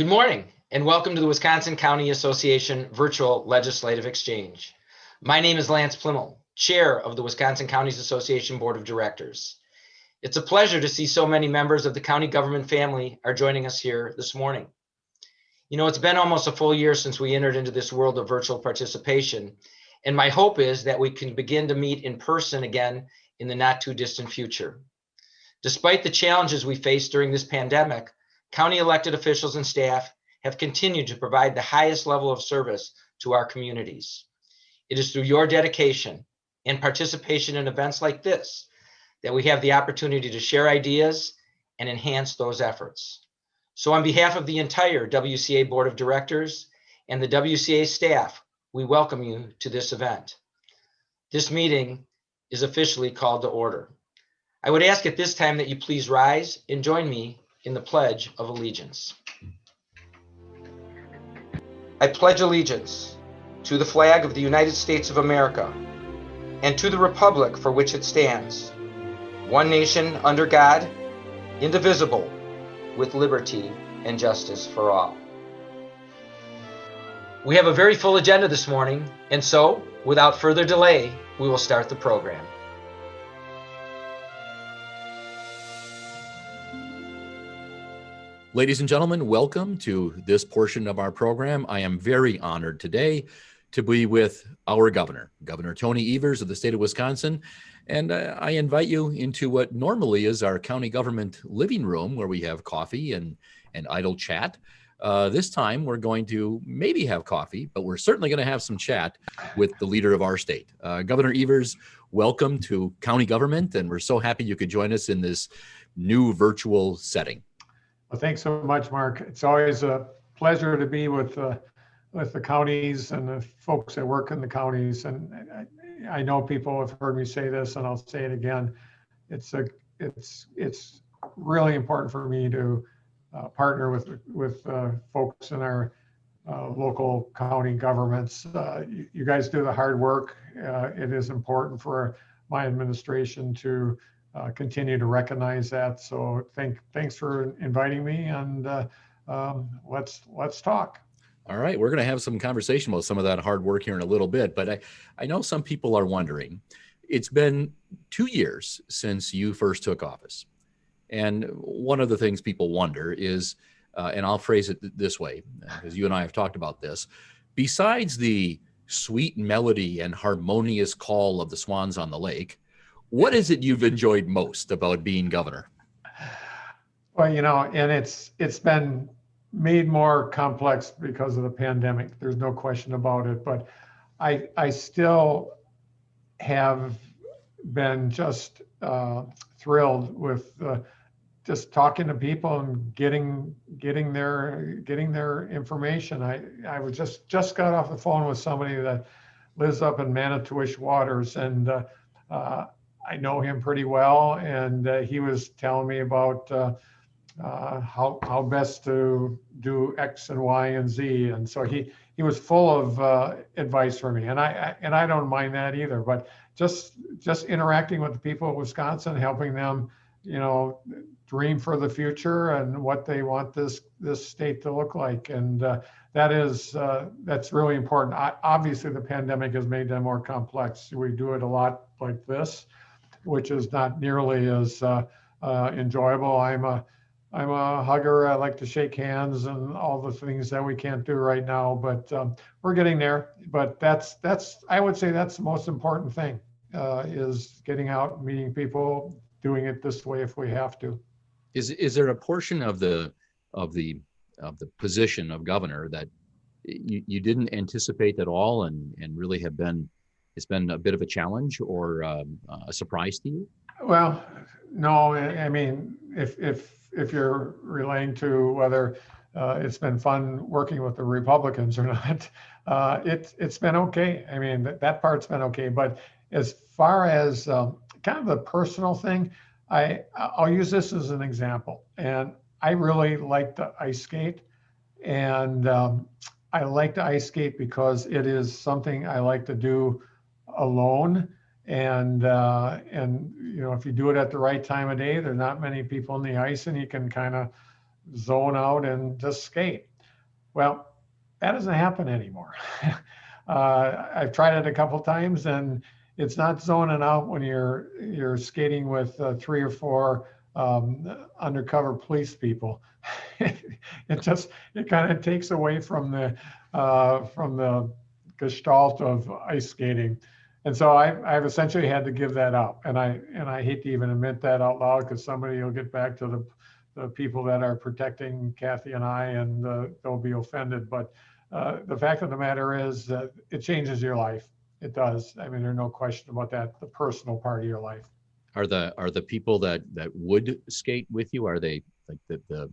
Good morning, and welcome to the Wisconsin County Association Virtual Legislative Exchange. My name is Lance Plimmel, Chair of the Wisconsin Counties Association Board of Directors. It's a pleasure to see so many members of the county government family are joining us here this morning. You know, it's been almost a full year since we entered into this world of virtual participation, and my hope is that we can begin to meet in person again in the not too distant future. Despite the challenges we faced during this pandemic, county elected officials and staff have continued to provide the highest level of service to our communities. It is through your dedication and participation in events like this that we have the opportunity to share ideas and enhance those efforts. So on behalf of the entire WCA Board of Directors and the WCA staff, we welcome you to this event. This meeting is officially called to order. I would ask at this time that you please rise and join me in the Pledge of Allegiance. I pledge allegiance to the flag of the United States of America and to the republic for which it stands, one nation under God, indivisible, with liberty and justice for all. We have a very full agenda this morning, and so, without further delay, we will start the program. Ladies and gentlemen, welcome to this portion of our program. I am very honored today to be with our governor, Governor Tony Evers of the state of Wisconsin. And I invite you into what normally is our county government living room where we have coffee and idle chat. This time we're going to maybe have coffee, but we're certainly going to have some chat with the leader of our state. Governor Evers, welcome to county government, and we're so happy you could join us in this new virtual setting. Well, thanks so much, Mark. It's always a pleasure to be with the counties and the folks that work in the counties. And I know people have heard me say this, and I'll say it again. It's really important for me to partner with folks in our local county governments. You guys do the hard work. It is important for my administration to continue to recognize that. So thanks for inviting me, and let's talk. All right, we're going to have some conversation about some of that hard work here in a little bit, but I know some people are wondering, it's been 2 years since you first took office. And one of the things people wonder is, and I'll phrase it this way, because you and I have talked about this, besides the sweet melody and harmonious call of the swans on the lake, what is it you've enjoyed most about being governor? Well, you know, and it's been made more complex because of the pandemic. There's no question about it. But I still have been just thrilled with just talking to people and getting their information. I was just got off the phone with somebody that lives up in Manitowish Waters, and I know him pretty well, and he was telling me about how best to do X and Y and Z, and so he was full of advice for me, and I don't mind that either. But just interacting with the people of Wisconsin, helping them, you know, dream for the future and what they want this state to look like, and that's really important. Obviously, the pandemic has made them more complex. We do it a lot like this, which is not nearly as enjoyable. I'm a hugger. I like to shake hands and all the things that we can't do right now, but we're getting there. But that's I would say that's the most important thing, is getting out, meeting people, doing it this way if we have to. Is there a portion of the position of governor that you didn't anticipate at all, and really it's been a bit of a challenge or a surprise to you? Well, no. I mean, if you're relating to whether it's been fun working with the Republicans or not, it's been okay. I mean, that part's been okay. But as far as kind of the personal thing, I'll use this as an example. And I really like to ice skate, and I like to ice skate because it is something I like to do alone. And you know, if you do it at the right time of day, there's not many people on the ice, and you can kind of zone out and just skate. Well, that doesn't happen anymore. I've tried it a couple times, and it's not zoning out when you're skating with 3 or 4 undercover police people. It kind of takes away from the gestalt of ice skating. And so I've essentially had to give that up. And I hate to even admit that out loud, because somebody will get back to the people that are protecting Kathy and I, and they'll be offended. But the fact of the matter is that it changes your life. It does. I mean, there's no question about that. The personal part of your life. Are the people that would skate with you, are they like the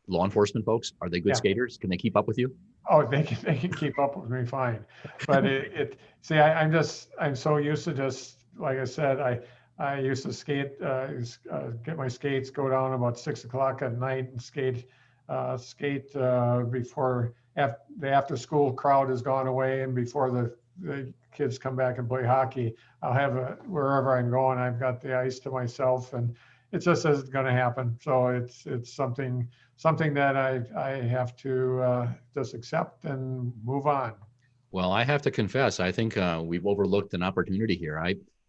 law enforcement folks? Are they good Yeah. skaters? Can they keep up with you? Oh, they can keep up with me fine. But see, I'm so used to just, like I said, I used to skate, get my skates, go down about 6 o'clock at night and skate before the after school crowd has gone away, and before the kids come back and play hockey. I'll have wherever I'm going, I've got the ice to myself, and it just isn't going to happen. So it's something that I have to just accept and move on. Well, I have to confess, I think we've overlooked an opportunity here.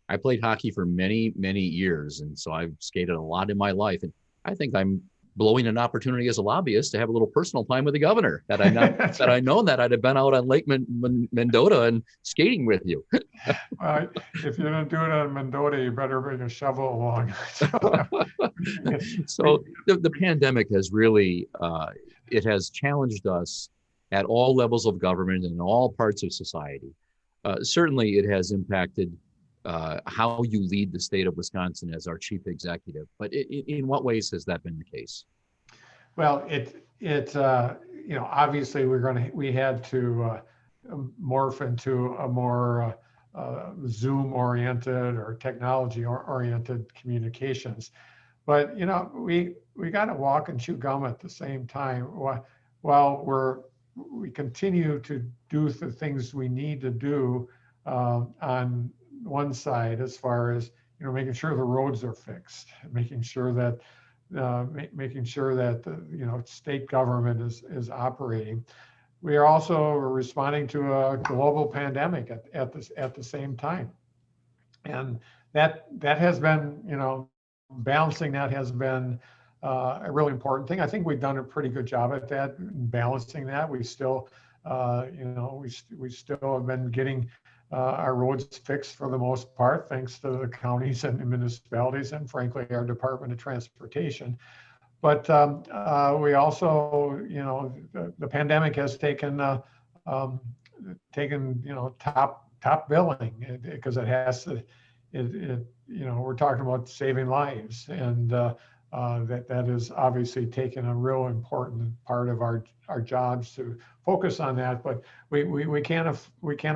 I played hockey for many, many years, and so I've skated a lot in my life. And I think I'm blowing an opportunity as a lobbyist to have a little personal time with the governor. Had I not that I known that, I'd have been out on Lake Mendota and skating with you. If you're going to do it on Mendota, you better bring a shovel along. So the pandemic has really, it has challenged us at all levels of government and in all parts of society. Certainly it has impacted how you lead the state of Wisconsin as our chief executive. But in what ways has that been the case? Well, obviously we had to morph into a more Zoom-oriented or technology-oriented communications. But we got to walk and chew gum at the same time while we continue to do the things we need to do on one side, as far as making sure the roads are fixed, making sure that the state government is operating. We are also responding to a global pandemic at the same time, and that has been balancing that has been a really important thing. I think we've done a pretty good job at that, balancing that. We still we still have been getting our roads fixed for the most part, thanks to the counties and the municipalities, and frankly, our Department of Transportation. But we also, the pandemic has taken top billing, because it has to. We're talking about saving lives, and that is obviously taken a real important part of our jobs to focus on that. But we can't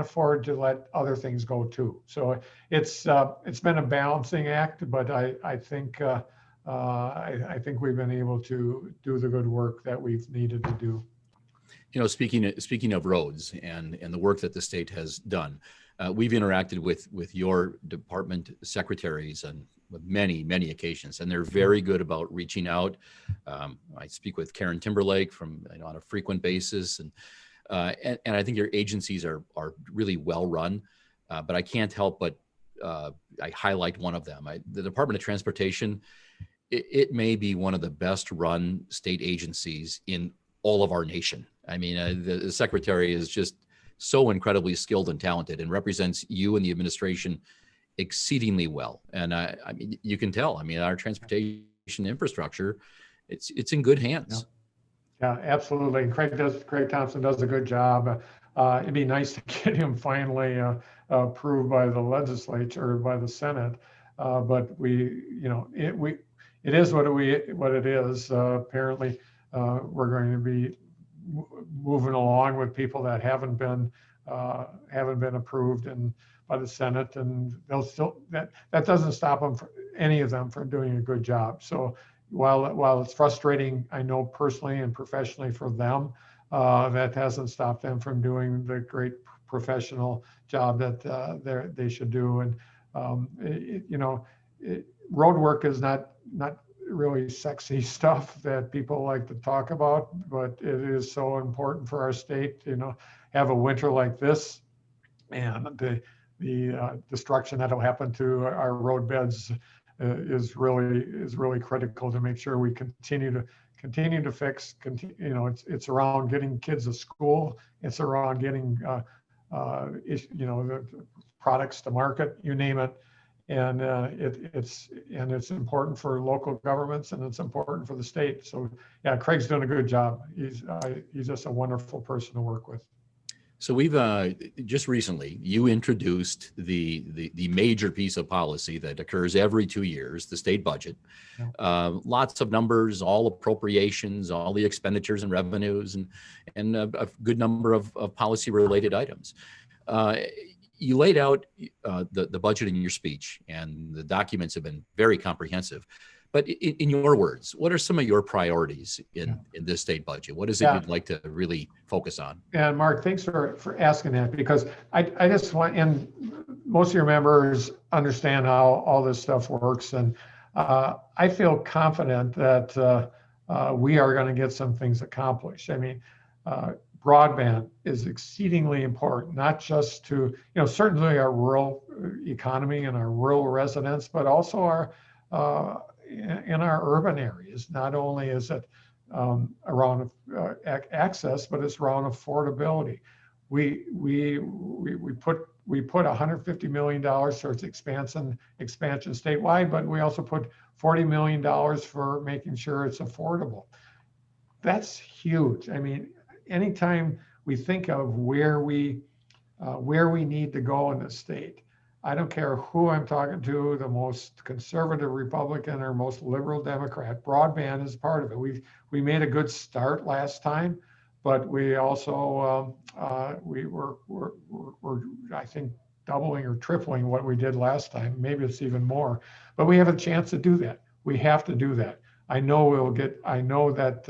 afford to let other things go too. So it's been a balancing act, but I think we've been able to do the good work that we've needed to do. Speaking of roads and the work that the state has done, we've interacted with your department secretaries on many occasions, and they're very good about reaching out. I speak with Karen Timberlake on a frequent basis, and I think your agencies are really well run. But I can't help but I highlight one of them. The Department of Transportation. It may be one of the best run state agencies in all of our nation. I mean, the secretary is just so incredibly skilled and talented, and represents you and the administration exceedingly well. And I mean, you can tell. I mean, our transportation infrastructure, it's in good hands. Yeah, absolutely. Craig Thompson does a good job. It'd be nice to get him finally approved by the legislature, by the Senate. But it is what it is. Apparently, we're going to be moving along with people that haven't been approved and by the Senate, and they'll still that doesn't stop them, any of them, from doing a good job. So while it's frustrating, I know personally and professionally for them, that hasn't stopped them from doing the great professional job that they should do. And road work is not really sexy stuff that people like to talk about, but it is so important for our state, have a winter like this, and the destruction that'll happen to our road beds is really critical to make sure we continue to fix. It's around getting kids to school. It's around getting the products to market. You name it. And it's important for local governments, and it's important for the state. So yeah, Craig's doing a good job. He's just a wonderful person to work with. So we've just recently, you introduced the major piece of policy that occurs every 2 years, the state budget. Yeah. Lots of numbers, all appropriations, all the expenditures and revenues, and a good number of policy related items. You laid out the budget in your speech, and the documents have been very comprehensive. But in your words, what are some of your priorities in this state budget? What is it you'd like to really focus on? Yeah, Mark, thanks for asking that, because I just want, and most of your members understand how all this stuff works. And I feel confident that we are going to get some things accomplished. I mean, broadband is exceedingly important, not just to, certainly our rural economy and our rural residents, but also our in our urban areas. Not only is it around access, but it's around affordability. We put $150 million towards expansion statewide, but we also put $40 million for making sure it's affordable. That's huge. I mean, anytime we think of where we need to go in the state, I don't care who I'm talking to, the most conservative Republican or most liberal Democrat, broadband is part of it. We made a good start last time, but we also we're I think doubling or tripling what we did last time. Maybe it's even more, but we have a chance to do that. We have to do that. I know that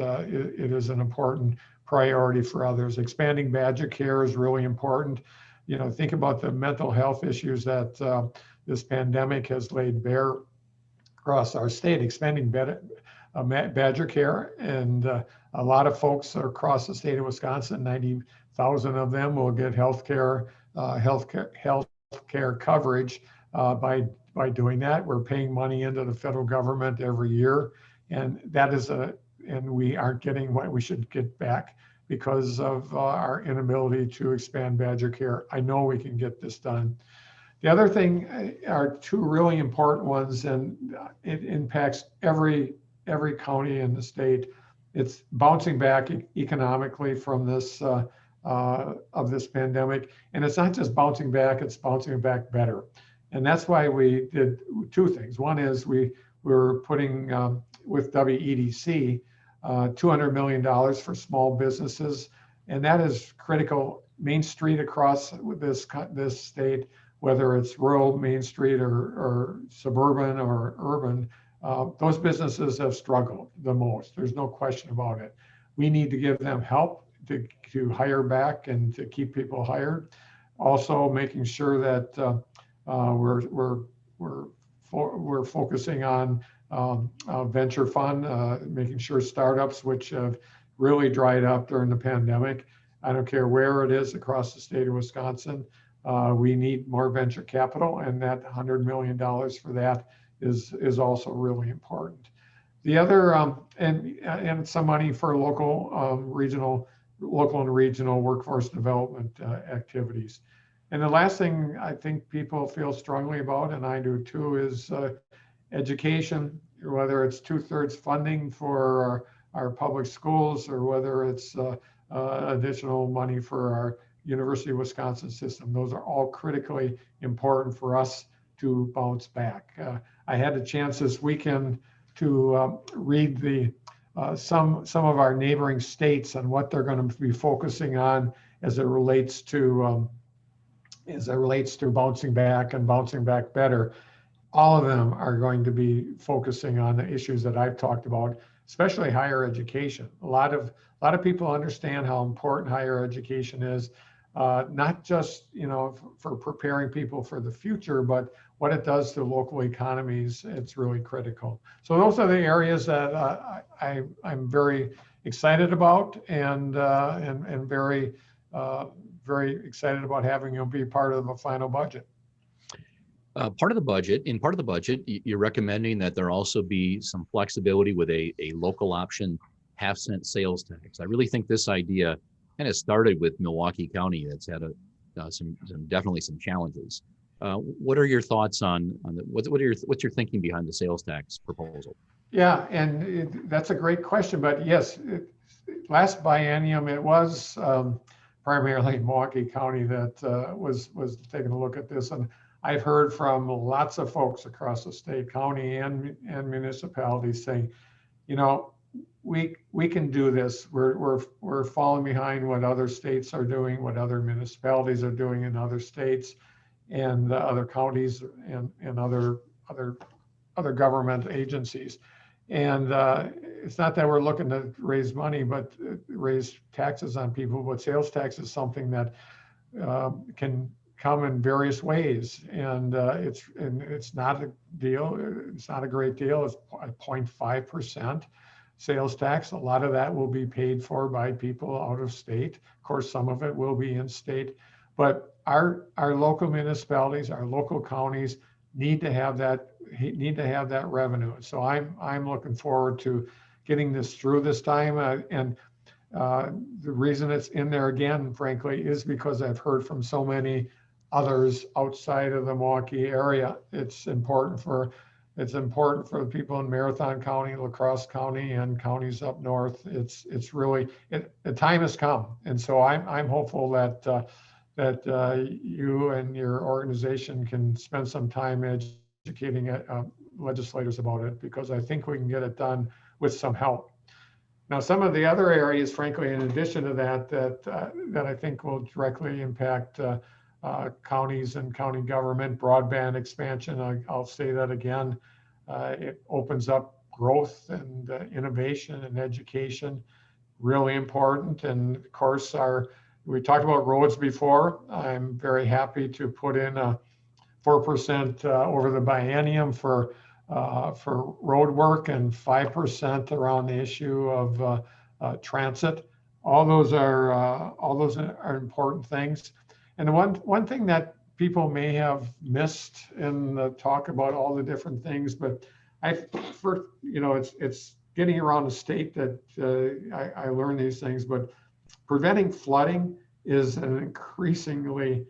it is an important priority for others. Expanding Badger Care is really important. Think about the mental health issues that this pandemic has laid bare across our state. Expanding Badger Care, and a lot of folks across the state of Wisconsin, 90,000 of them will get health care coverage by doing that. We're paying money into the federal government every year, and we aren't getting what we should get back because of our inability to expand Badger Care. I know we can get this done. The other thing are two really important ones, and it impacts every county in the state. It's bouncing back economically from this of this pandemic, and it's not just bouncing back; it's bouncing back better. And that's why we did two things. One is we're putting with WEDC. $200 million for small businesses, and that is critical. Main Street across this state, whether it's rural Main Street or suburban or urban, those businesses have struggled the most. There's no question about it. We need to give them help to hire back and to keep people hired. Also, making sure that we're focusing on venture fund, making sure startups, which have really dried up during the pandemic. I don't care where it is across the state of Wisconsin. We need more venture capital, and that $100 million for that is also really important. The other and some money for local and regional workforce development activities. And the last thing I think people feel strongly about, and I do too, is education, whether it's 2/3 funding for our public schools, or whether it's additional money for our University of Wisconsin system. Those are all critically important for us to bounce back. I had a chance this weekend to read some of our neighboring states and what they're going to be focusing on as it relates to bouncing back and bouncing back better. All of them are going to be focusing on the issues that I've talked about, especially higher education. A lot of people understand how important higher education is. not just, for preparing people for the future, but what it does to local economies. It's really critical. So those are the areas that I'm very excited about, and very very excited about having you be part of the final budget. Part of the budget, you're recommending that there also be some flexibility with a local option half-cent sales tax. I really think this idea kind of started with Milwaukee County. That's had definitely some challenges. What are your thoughts on what's your thinking behind the sales tax proposal? Yeah, and that's a great question. But yes, last biennium it was primarily Milwaukee County that was taking a look at this, and I've heard from lots of folks across the state, county and municipalities saying, we can do this. We're falling behind what other states are doing, what other municipalities are doing in other states, and other counties and other government agencies. And it's not that we're looking to raise money, but raise taxes on people. But sales tax is something that can come in various ways, and it's not a deal. It's not a great deal. It's 0.5% sales tax. A lot of that will be paid for by people out of state. Of course, some of it will be in state, but our local municipalities, our local counties need to have that revenue. So I'm looking forward to getting this through this time, and the reason it's in there again, frankly, is because I've heard from so many others outside of the Milwaukee area. It's important for the people in Marathon County, La Crosse County, and counties up north. It's really the time has come, and so I'm hopeful that you and your organization can spend some time educating legislators about it, because I think we can get it done with some help. Now, some of the other areas, frankly, in addition to that I think will directly impact counties and county government, broadband expansion. I'll say that again. It opens up growth and innovation and education, really important. And of course, we talked about roads before. I'm very happy to put in a 4% over the biennium for road work, and 5% around the issue of transit. All those are important things. And one thing that people may have missed in the talk about all the different things, but it's getting around the state that I learned these things, but preventing flooding is an increasingly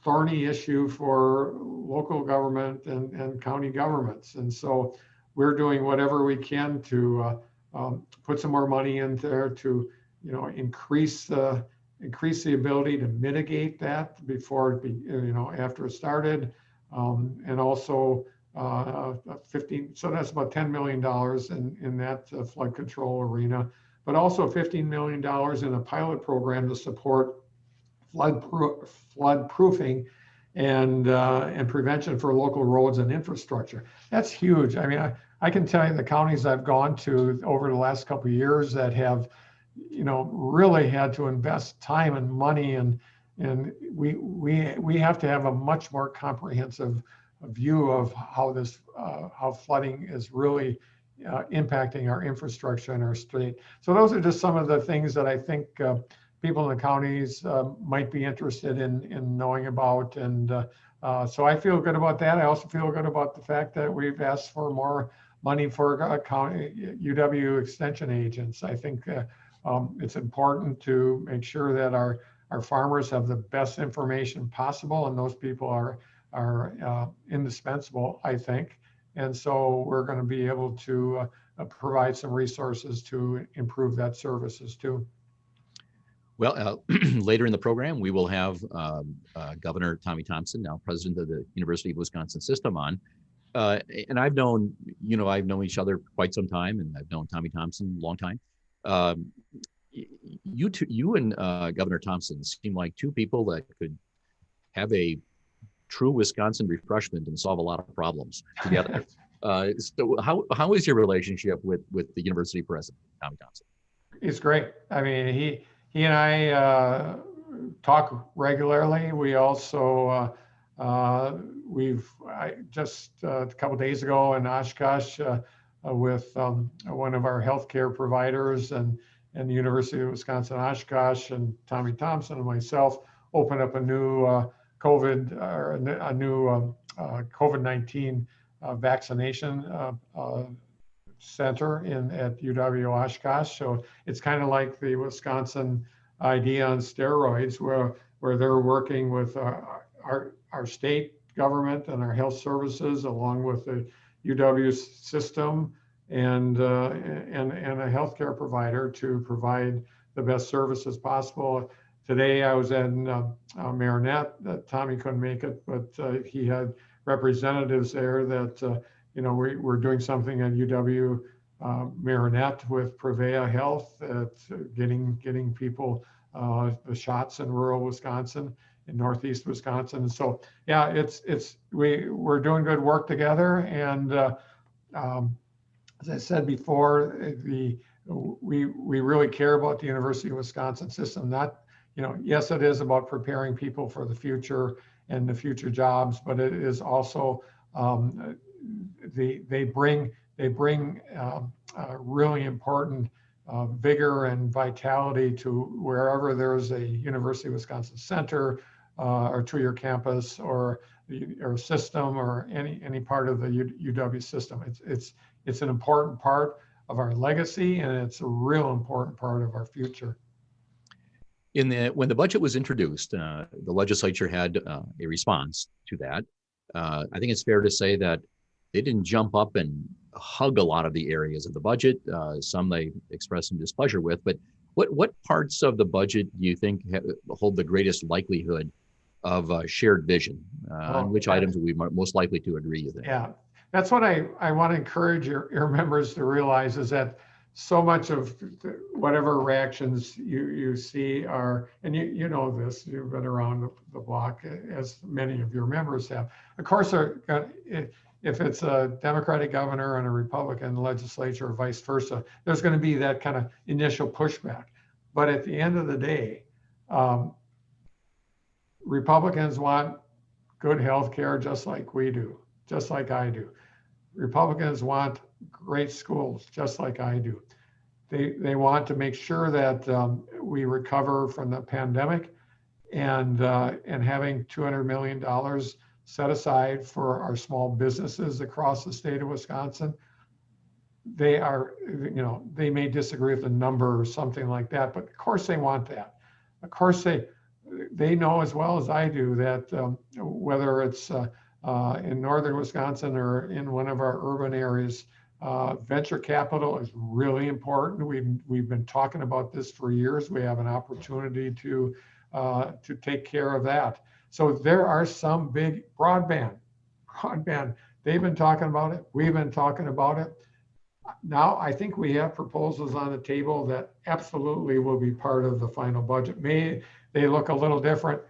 thorny issue for local government and county governments. And so we're doing whatever we can to put some more money in there to increase the ability to mitigate that before after it started, and also 15. So that's about $10 million in that flood control arena, but also $15 million in a pilot program to support flood proofing and prevention for local roads and infrastructure. That's huge. I mean, I can tell you the counties I've gone to over the last couple of years that have really had to invest time and money, and we have to have a much more comprehensive view of how flooding is really impacting our infrastructure in our state. So those are just some of the things that I think people in the counties might be interested in knowing about, and so I feel good about that. I also feel good about the fact that we've asked for more money for county UW extension agents. I think it's important to make sure that our farmers have the best information possible, and those people are indispensable, I think. And so we're going to be able to provide some resources to improve that services too. Well, later in the program, we will have Governor Tommy Thompson, now president of the University of Wisconsin System, on. And I've known each other quite some time, and I've known Tommy Thompson a long time. You and Governor Thompson seem like two people that could have a true Wisconsin refreshment and solve a lot of problems together. So how is your relationship with the university president, Tommy Thompson? It's great. I mean, he and I talk regularly. We also just a couple days ago in Oshkosh with one of our healthcare providers and the University of Wisconsin Oshkosh, and Tommy Thompson and myself opened up a new COVID-19 vaccination center at UW Oshkosh. So it's kind of like the Wisconsin idea on steroids, where they're working with our state government and our health services, along with the UW system and a healthcare provider to provide the best services possible. Today I was in Marinette. Tommy couldn't make it, but he had representatives there that we're doing something at UW Marinette with Prevailing Health, getting people the shots in rural Wisconsin, in Northeast Wisconsin. So yeah, we're doing good work together, and as I said before, we really care about the University of Wisconsin system. Not, yes, it is about preparing people for the future and the future jobs, but it is also they bring really important vigor and vitality to wherever there's a University of Wisconsin center or two-year campus or system or any part of the UW system. It's an important part of our legacy, and it's a real important part of our future. When the budget was introduced, the legislature had a response to that. I think it's fair to say that they didn't jump up and hug a lot of the areas of the budget. Some they expressed some displeasure with, but what parts of the budget do you think hold the greatest likelihood of shared vision? On which items are we most likely to agree, you think? Yeah, that's what I want to encourage your members to realize, is that so much of whatever reactions you see are, and you know this, you've been around the block, as many of your members have. Of course, if it's a Democratic governor and a Republican legislature or vice versa, there's going to be that kind of initial pushback. But at the end of the day, Republicans want good health care just like we do, just like I do. Republicans want great schools just like I do. They want to make sure that we recover from the pandemic, and having $200 million set aside for our small businesses across the state of Wisconsin. They may disagree with the number or something like that, but of course they want that. Of course they know as well as I do that whether it's in northern Wisconsin or in one of our urban areas, venture capital is really important. We've been talking about this for years. We have an opportunity to take care of that. So there are some big broadband. They've been talking about it. We've been talking about it. Now I think we have proposals on the table that absolutely will be part of the final budget. May they look a little different?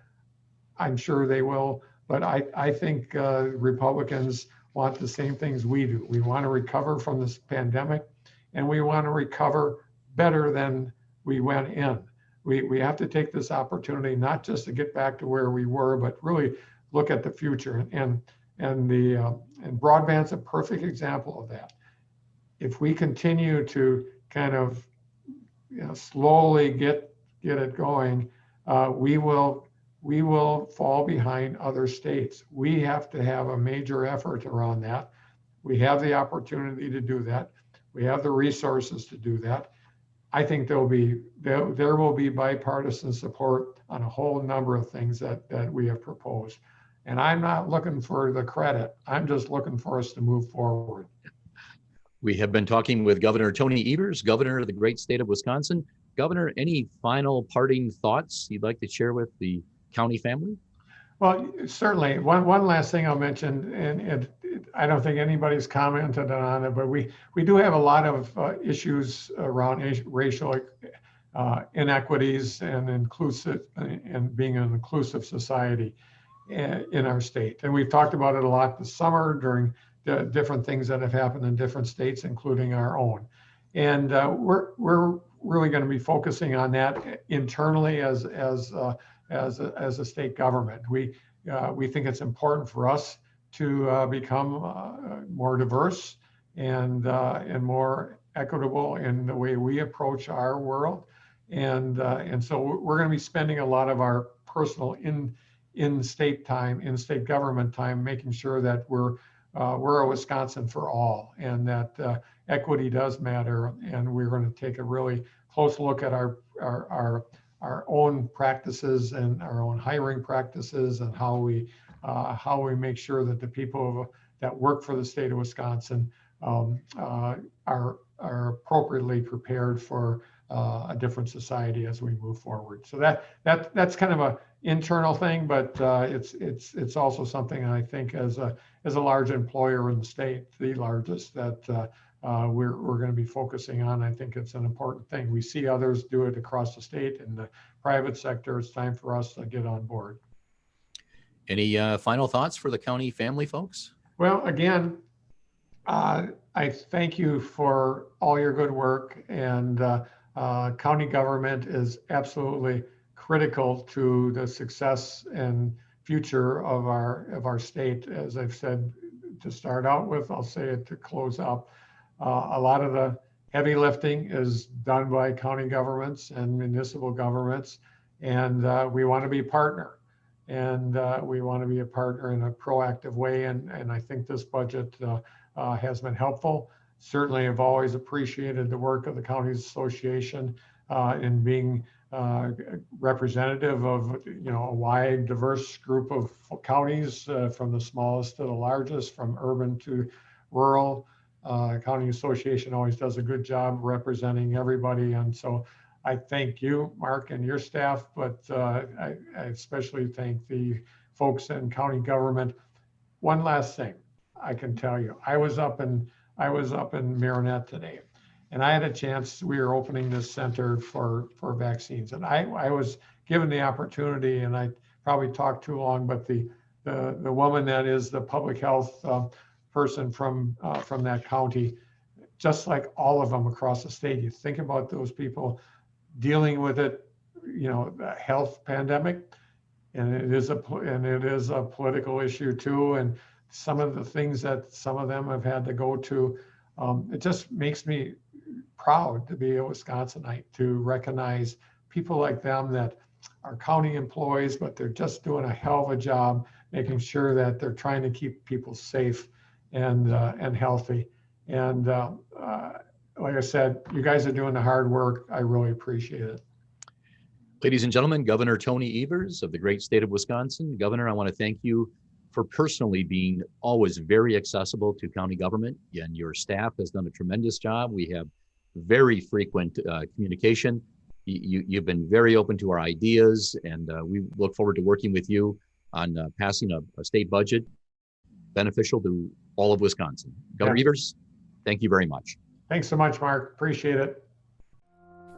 I'm sure they will. But I think Republicans want the same things we do. We want to recover from this pandemic, and we want to recover better than we went in. We have to take this opportunity not just to get back to where we were, but really look at the future. And broadband's a perfect example of that. If we continue to kind of slowly get it going, we will fall behind other states. We have to have a major effort around that. We have the opportunity to do that. We have the resources to do that. I think there will be bipartisan support on a whole number of things that we have proposed. And I'm not looking for the credit. I'm just looking for us to move forward. We have been talking with Governor Tony Evers, governor of the great state of Wisconsin. Governor, any final parting thoughts you'd like to share with the county family? Well, certainly. One last thing I'll mention, and I don't think anybody's commented on it, but we do have a lot of issues around racial inequities and being an inclusive society in our state. And we've talked about it a lot this summer during the different things that have happened in different states, including our own. And we're really going to be focusing on that internally as as a state government. We think it's important for us to become more diverse and more equitable in the way we approach our world. And so we're going to be spending a lot of our personal in-state time, in-state government time, making sure that we're a Wisconsin for all, and that equity does matter. And we're going to take a really close look at our own practices and our own hiring practices, and how we make sure that the people that work for the state of Wisconsin are appropriately prepared for a different society as we move forward. So that's kind of a internal thing, but it's also something I think as a large employer in the state, the largest, that we're going to be focusing on. I think it's an important thing. We see others do it across the state in the private sector. It's time for us to get on board. Any final thoughts for the county family, folks? Well, again, I thank you for all your good work, and county government is absolutely critical to the success and future of our state. As I've said to start out with, I'll say it to close up. A lot of the heavy lifting is done by county governments and municipal governments, and we want to be a partner. And we want to be a partner in a proactive way. And I think this budget has been helpful. Certainly, I've always appreciated the work of the Counties Association in being representative of a wide, diverse group of counties, from the smallest to the largest, from urban to rural. County Association always does a good job representing everybody, and so I thank you, Mark, and your staff, but I especially thank the folks in county government. One last thing I can tell you: I was up in Marinette today, and I had a chance. We were opening this center for vaccines, and I was given the opportunity, and I probably talked too long, but the woman that is the public health person from that county, just like all of them across the state, you think about those people dealing with it, the health pandemic, and it is a political issue too. And some of the things that some of them have had to go to, it just makes me proud to be a Wisconsinite, to recognize people like them that are county employees, but they're just doing a hell of a job making sure that they're trying to keep people safe and healthy. And like I said, you guys are doing the hard work. I really appreciate it. Ladies and gentlemen, Governor Tony Evers of the great state of Wisconsin. Governor, I want to thank you for personally being always very accessible to county government, and your staff has done a tremendous job. We have very frequent communication. You've been very open to our ideas, and we look forward to working with you on passing a state budget beneficial to all of Wisconsin. Governor Evers, thank you very much. Thanks so much, Mark. Appreciate it.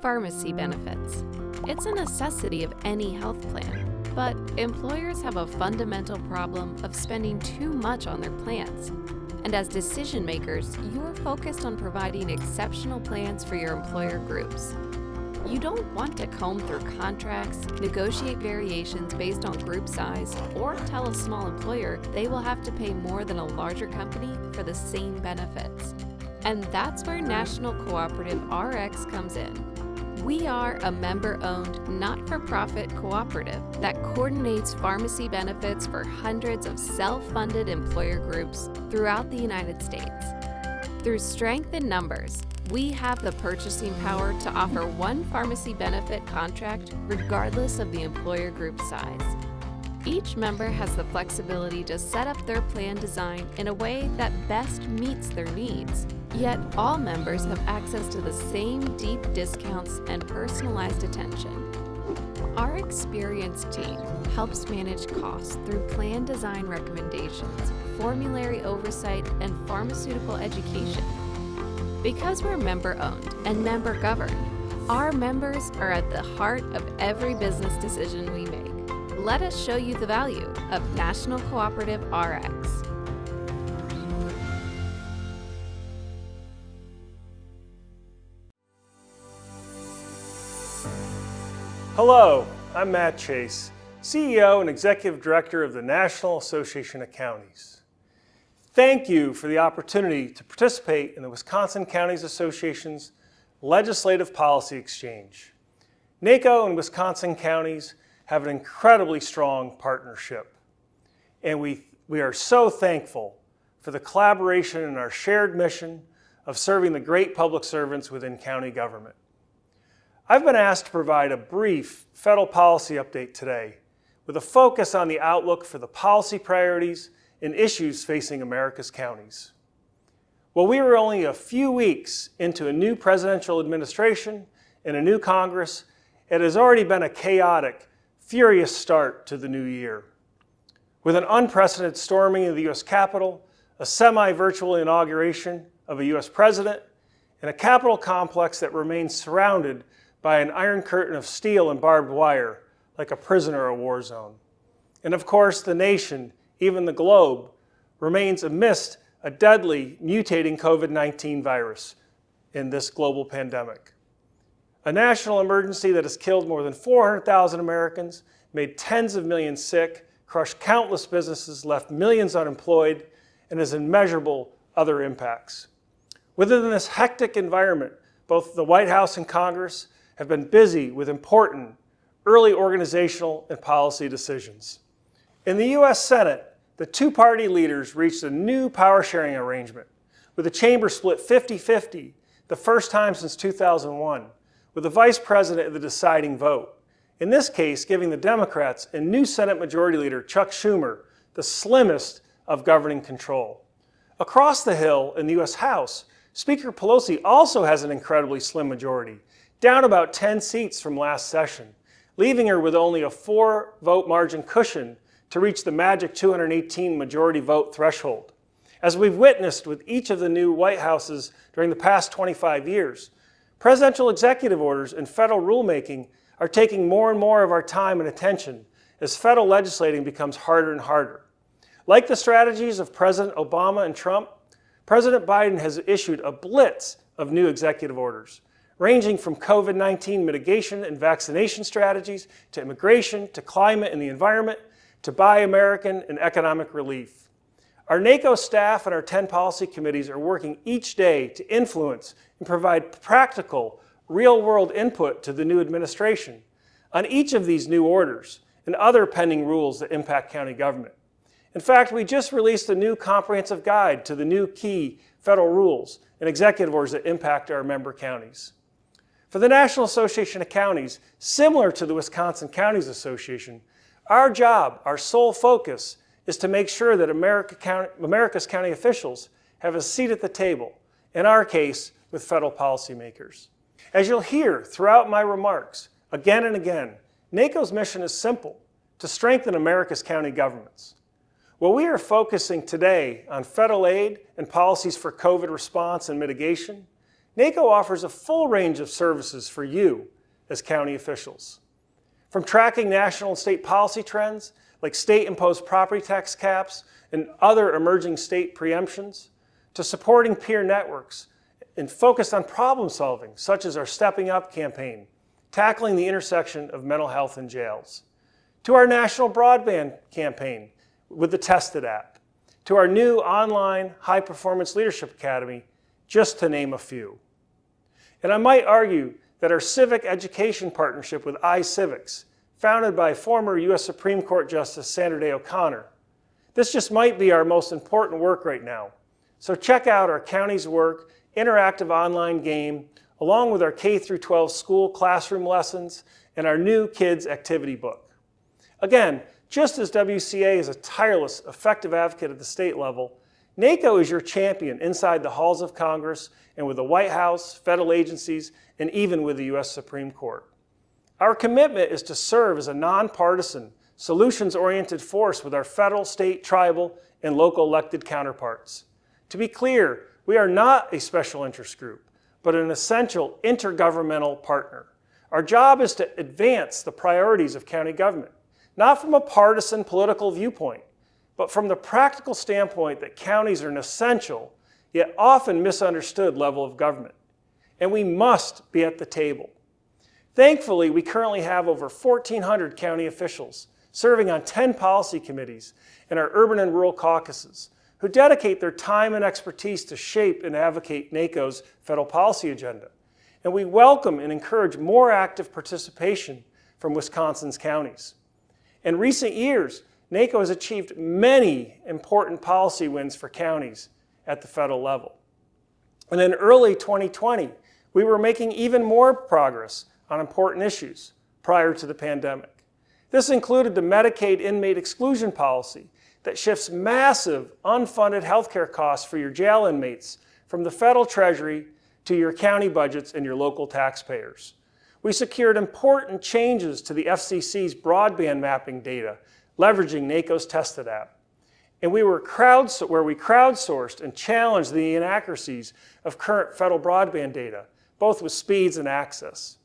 Pharmacy benefits. It's a necessity of any health plan, but employers have a fundamental problem of spending too much on their plans. And as decision makers, you're focused on providing exceptional plans for your employer groups. You don't want to comb through contracts, negotiate variations based on group size, or tell a small employer they will have to pay more than a larger company for the same benefits. And that's where National Cooperative Rx comes in. We are a member-owned, not-for-profit cooperative that coordinates pharmacy benefits for hundreds of self-funded employer groups throughout the United States. Through strength in numbers, we have the purchasing power to offer one pharmacy benefit contract regardless of the employer group size. Each member has the flexibility to set up their plan design in a way that best meets their needs. Yet all members have access to the same deep discounts and personalized attention. Our experienced team helps manage costs through plan design recommendations, formulary oversight, and pharmaceutical education. Because we're member-owned and member-governed, our members are at the heart of every business decision we make. Let us show you the value of National Cooperative Rx. Hello, I'm Matt Chase, CEO and Executive Director of the National Association of Counties. Thank you for the opportunity to participate in the Wisconsin Counties Association's Legislative Policy Exchange. NACO and Wisconsin counties have an incredibly strong partnership, and we are so thankful for the collaboration in our shared mission of serving the great public servants within county government. I've been asked to provide a brief federal policy update today with a focus on the outlook for the policy priorities and issues facing America's counties. Well, we are only a few weeks into a new presidential administration and a new Congress. It has already been a chaotic, furious start to the new year. With an unprecedented storming of the U.S. Capitol, a semi-virtual inauguration of a U.S. president, and a Capitol complex that remains surrounded by an iron curtain of steel and barbed wire, like a prisoner of war zone. And of course, the nation, even the globe, remains amidst a deadly, mutating COVID-19 virus in this global pandemic. A national emergency that has killed more than 400,000 Americans, made tens of millions sick, crushed countless businesses, left millions unemployed, and has immeasurable other impacts. Within this hectic environment, both the White House and Congress have been busy with important early organizational and policy decisions. In the U.S. Senate, the two-party leaders reached a new power-sharing arrangement, with the chamber split 50-50, the first time since 2001, with the vice president the deciding vote, in this case giving the Democrats and new Senate Majority Leader Chuck Schumer the slimmest of governing control. Across the Hill in the U.S. House, Speaker Pelosi also has an incredibly slim majority, down about 10 seats from last session, leaving her with only a 4-vote margin cushion to reach the magic 218 majority vote threshold. As we've witnessed with each of the new White Houses during the past 25 years, presidential executive orders and federal rulemaking are taking more and more of our time and attention as federal legislating becomes harder and harder. Like the strategies of President Obama and Trump, President Biden has issued a blitz of new executive orders, ranging from COVID-19 mitigation and vaccination strategies, to immigration, to climate and the environment, to Buy American and economic relief. Our NACO staff and our 10 policy committees are working each day to influence and provide practical, real-world input to the new administration on each of these new orders and other pending rules that impact county government. In fact, we just released a new comprehensive guide to the new key federal rules and executive orders that impact our member counties. For the National Association of Counties, similar to the Wisconsin Counties Association, our job, our sole focus, is to make sure that America's county officials have a seat at the table, in our case, with federal policymakers. As you'll hear throughout my remarks, again and again, NACO's mission is simple: to strengthen America's county governments. While we are focusing today on federal aid and policies for COVID response and mitigation, NACO offers a full range of services for you as county officials. From tracking national and state policy trends, like state-imposed property tax caps and other emerging state preemptions, to supporting peer networks and focused on problem solving, such as our Stepping Up campaign, tackling the intersection of mental health and jails, to our national broadband campaign with the Tested app, to our new online high-performance leadership academy, just to name a few. And I might argue that our civic education partnership with iCivics, founded by former U.S. Supreme Court Justice Sandra Day O'Connor, this just might be our most important work right now. So check out our county's work, interactive online game, along with our K-12 school classroom lessons and our new kids activity book. Again, just as WCA is a tireless, effective advocate at the state level, NACO is your champion inside the halls of Congress and with the White House, federal agencies, and even with the U.S. Supreme Court. Our commitment is to serve as a nonpartisan, solutions-oriented force with our federal, state, tribal, and local elected counterparts. To be clear, we are not a special interest group, but an essential intergovernmental partner. Our job is to advance the priorities of county government, not from a partisan political viewpoint, but from the practical standpoint that counties are an essential, yet often misunderstood level of government. And we must be at the table. Thankfully, we currently have over 1,400 county officials serving on 10 policy committees in our urban and rural caucuses, who dedicate their time and expertise to shape and advocate NACO's federal policy agenda. And we welcome and encourage more active participation from Wisconsin's counties. In recent years, NACO has achieved many important policy wins for counties at the federal level. And in early 2020, we were making even more progress on important issues prior to the pandemic. This included the Medicaid inmate exclusion policy that shifts massive unfunded healthcare costs for your jail inmates from the federal treasury to your county budgets and your local taxpayers. We secured important changes to the FCC's broadband mapping data, leveraging NACO's Tested app. And we crowdsourced and challenged the inaccuracies of current federal broadband data, both with speeds and access.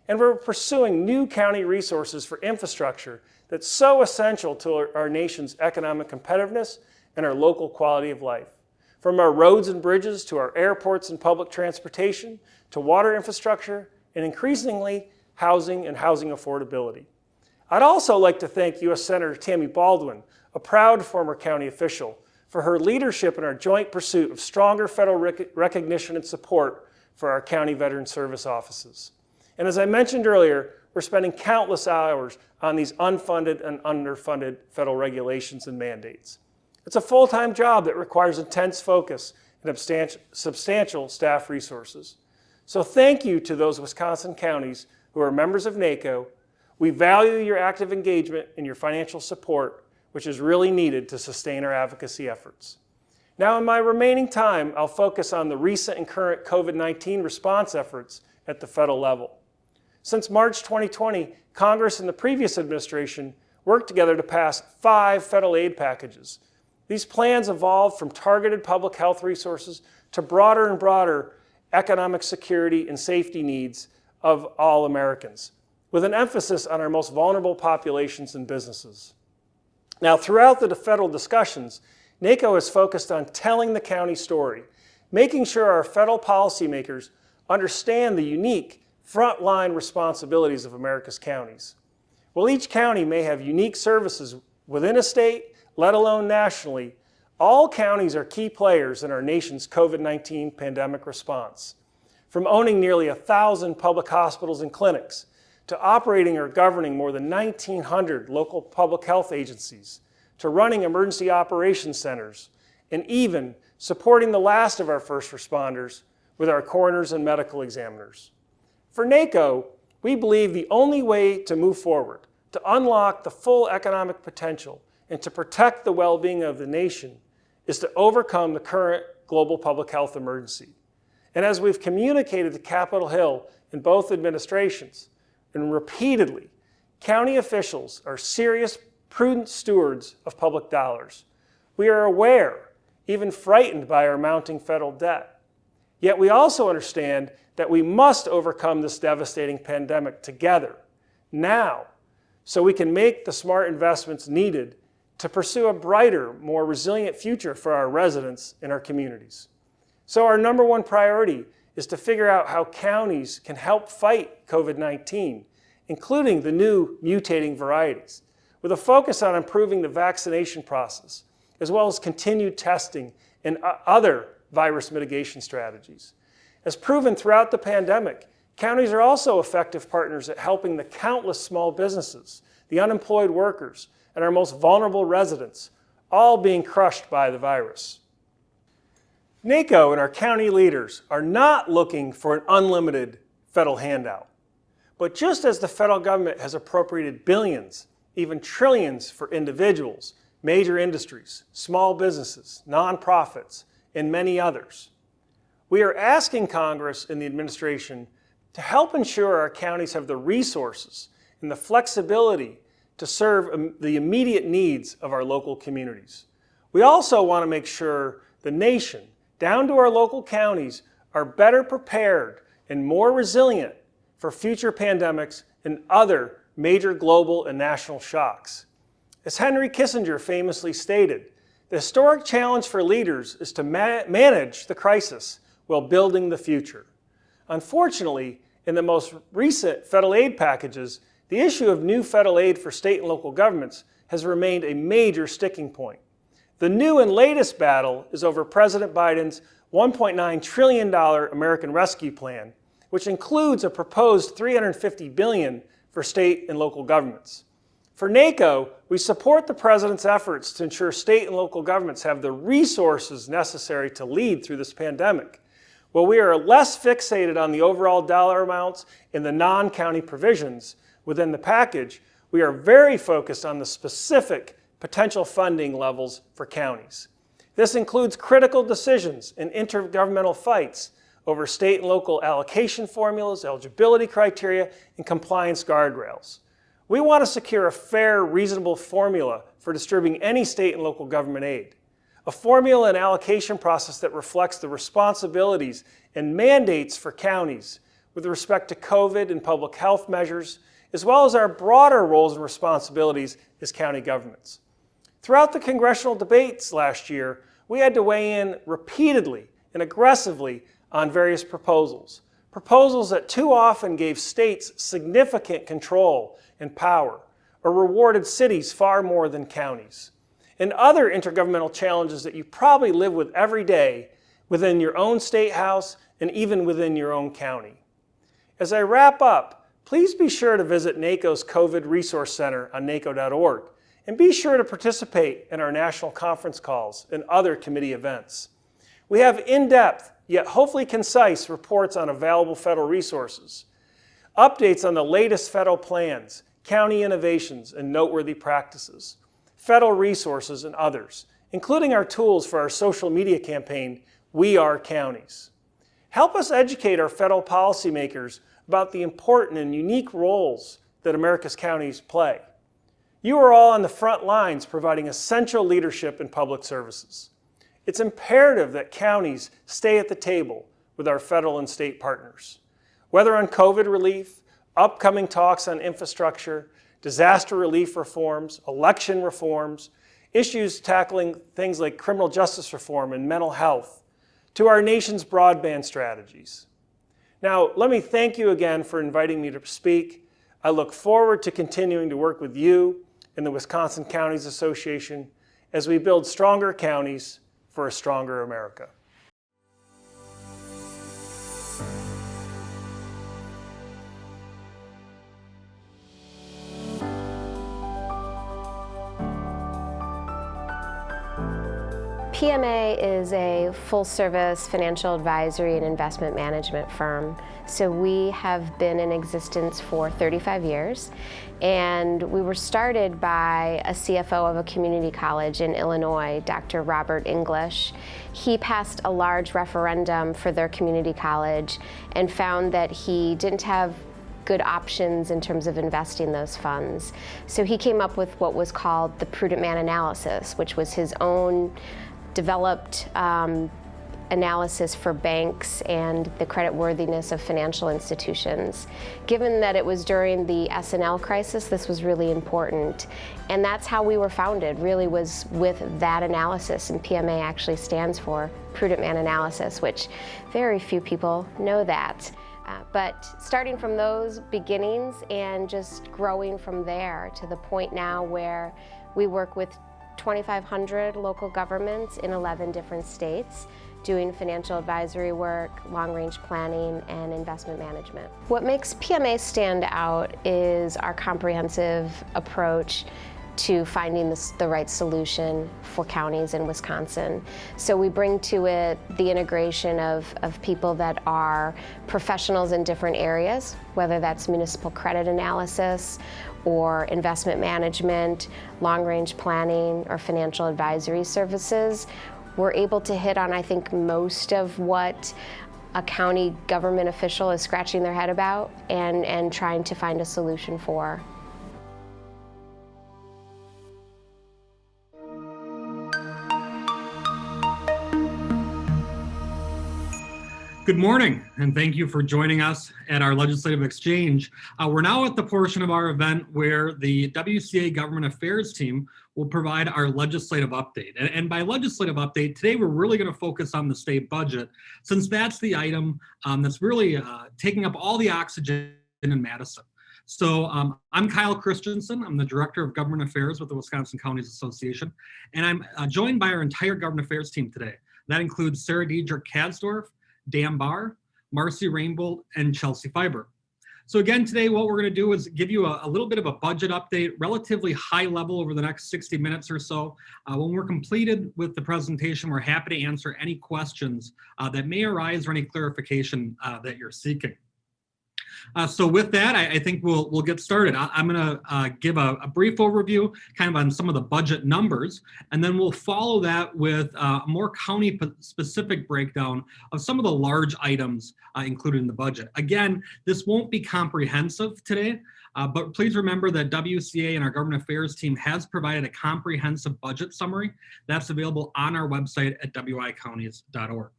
And we're pursuing new county resources for infrastructure that's so essential to our nation's economic competitiveness and our local quality of life. From our roads and bridges to our airports and public transportation, to water infrastructure, and increasingly housing and housing affordability. I'd also like to thank U.S. Senator Tammy Baldwin, a proud former county official, for her leadership in our joint pursuit of stronger federal recognition and support for our county veteran service offices. And as I mentioned earlier, we're spending countless hours on these unfunded and underfunded federal regulations and mandates. It's a full-time job that requires intense focus and substantial staff resources. So thank you to those Wisconsin counties who are members of NACO. We value your active engagement and your financial support, which is really needed to sustain our advocacy efforts. Now, in my remaining time, I'll focus on the recent and current COVID-19 response efforts at the federal level. Since March 2020, Congress and the previous administration worked together to pass 5 federal aid packages. These plans evolved from targeted public health resources to broader and broader economic security and safety needs of all Americans, with an emphasis on our most vulnerable populations and businesses. Now, throughout the federal discussions, NACO is focused on telling the county story, making sure our federal policymakers understand the unique frontline responsibilities of America's counties. While each county may have unique services within a state, let alone nationally, all counties are key players in our nation's COVID-19 pandemic response. From owning nearly 1,000 public hospitals and clinics, to operating or governing more than 1,900 local public health agencies, to running emergency operations centers, and even supporting the last of our first responders with our coroners and medical examiners. For NACO, we believe the only way to move forward, to unlock the full economic potential, and to protect the well-being of the nation is to overcome the current global public health emergency. And as we've communicated to Capitol Hill in both administrations, and repeatedly, county officials are serious, prudent stewards of public dollars. We are aware, even frightened by our mounting federal debt. Yet we also understand that we must overcome this devastating pandemic together, now, so we can make the smart investments needed to pursue a brighter, more resilient future for our residents and our communities. So our number one priority is to figure out how counties can help fight COVID-19, including the new mutating varieties, with a focus on improving the vaccination process, as well as continued testing and other virus mitigation strategies. As proven throughout the pandemic, counties are also effective partners at helping the countless small businesses, the unemployed workers, and our most vulnerable residents, all being crushed by the virus. NACO and our county leaders are not looking for an unlimited federal handout. But just as the federal government has appropriated billions, even trillions for individuals, major industries, small businesses, nonprofits, and many others, we are asking Congress and the administration to help ensure our counties have the resources and the flexibility to serve the immediate needs of our local communities. We also want to make sure the nation, down to our local counties, are better prepared and more resilient for future pandemics and other major global and national shocks. As Henry Kissinger famously stated, the historic challenge for leaders is to manage the crisis while building the future. Unfortunately, in the most recent federal aid packages, the issue of new federal aid for state and local governments has remained a major sticking point. The new and latest battle is over President Biden's $1.9 trillion American Rescue Plan, which includes a proposed $350 billion for state and local governments. For NACO, we support the President's efforts to ensure state and local governments have the resources necessary to lead through this pandemic. While we are less fixated on the overall dollar amounts in the non-county provisions within the package, we are very focused on the specific potential funding levels for counties. This includes critical decisions and intergovernmental fights over state and local allocation formulas, eligibility criteria, and compliance guardrails. We want to secure a fair, reasonable formula for distributing any state and local government aid. A formula and allocation process that reflects the responsibilities and mandates for counties with respect to COVID and public health measures, as well as our broader roles and responsibilities as county governments. Throughout the congressional debates last year, we had to weigh in repeatedly and aggressively on various proposals that too often gave states significant control and power, or rewarded cities far more than counties, and other intergovernmental challenges that you probably live with every day within your own state house and even within your own county. As I wrap up, please be sure to visit NACO's COVID Resource Center on NACO.org, and be sure to participate in our national conference calls and other committee events. We have in-depth, yet hopefully concise reports on available federal resources, updates on the latest federal plans, county innovations, and noteworthy practices, federal resources, and others, including our tools for our social media campaign, We Are Counties. Help us educate our federal policymakers about the important and unique roles that America's counties play. You are all on the front lines providing essential leadership in public services. It's imperative that counties stay at the table with our federal and state partners. Whether on COVID relief, upcoming talks on infrastructure, disaster relief reforms, election reforms, issues tackling things like criminal justice reform and mental health, to our nation's broadband strategies. Now, let me thank you again for inviting me to speak. I look forward to continuing to work with you and the Wisconsin Counties Association as we build stronger counties for a stronger America. PMA is a full-service financial advisory and investment management firm. So we have been in existence for 35 years, and we were started by a CFO of a community college in Illinois, Dr. Robert English. He passed a large referendum for their community college and found that he didn't have good options in terms of investing those funds. So he came up with what was called the Prudent Man Analysis, which was his own developed analysis for banks and the creditworthiness of financial institutions. Given that it was during the S&L crisis, this was really important. And that's how we were founded, really was with that analysis. And PMA actually stands for Prudent Man Analysis, which very few people know that. But starting from those beginnings and just growing from there to the point now where we work with 2,500 local governments in 11 different states, doing financial advisory work, long-range planning, and investment management. What makes PMA stand out is our comprehensive approach to finding the right solution for counties in Wisconsin. So we bring to it the integration of people that are professionals in different areas, whether that's municipal credit analysis or investment management, long-range planning, or financial advisory services. We're able to hit on, I think, most of what a county government official is scratching their head about and trying to find a solution for. Good morning, and thank you for joining us at our legislative exchange. We're now at the portion of our event where the WCA Government Affairs team will provide our legislative update. And by legislative update, today we're really going to focus on the state budget, since that's the item that's really taking up all the oxygen in Madison. So I'm Kyle Christensen. I'm the Director of Government Affairs with the Wisconsin Counties Association, and I'm joined by our entire Government Affairs team today. That includes Sarah Diedrich Kadsdorf, Dan Barr, Marcy Rainbolt, and Chelsea Fiber. So again, today what we're going to do is give you a little bit of a budget update, relatively high level over the next 60 minutes or so. When we're completed with the presentation, we're happy to answer any questions that may arise or any clarification that you're seeking. So with that, I think we'll get started. I'm going to give a brief overview kind of on some of the budget numbers, and then we'll follow that with a more county-specific breakdown of some of the large items included in the budget. Again, this won't be comprehensive today, but please remember that WCA and our Government Affairs team has provided a comprehensive budget summary that's available on our website at wicounties.org.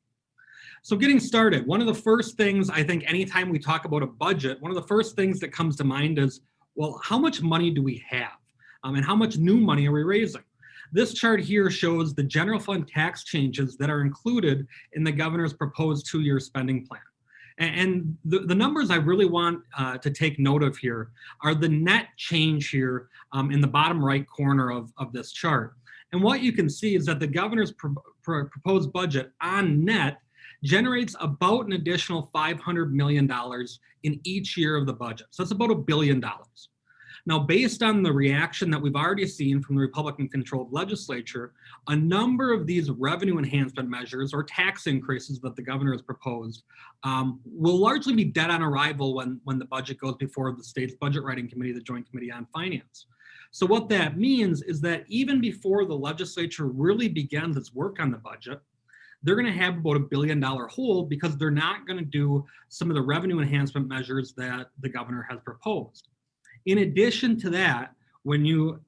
So getting started, one of the first things I think anytime we talk about a budget, one of the first things that comes to mind is, well, how much money do we have? And how much new money are we raising? This chart here shows the general fund tax changes that are included in the governor's proposed 2-year spending plan. And the numbers I really want to take note of here are the net change here in the bottom right corner of this chart. And what you can see is that the governor's proposed budget on net generates about an additional $500 million in each year of the budget. So it's about $1 billion. Now, based on the reaction that we've already seen from the Republican-controlled legislature, a number of these revenue enhancement measures or tax increases that the governor has proposed will largely be dead on arrival when the budget goes before the state's budget writing committee, the Joint Committee on Finance. So what that means is that even before the legislature really begins its work on the budget, they're going to have about $1 billion hole because they're not going to do some of the revenue enhancement measures that the governor has proposed. In addition to that, when you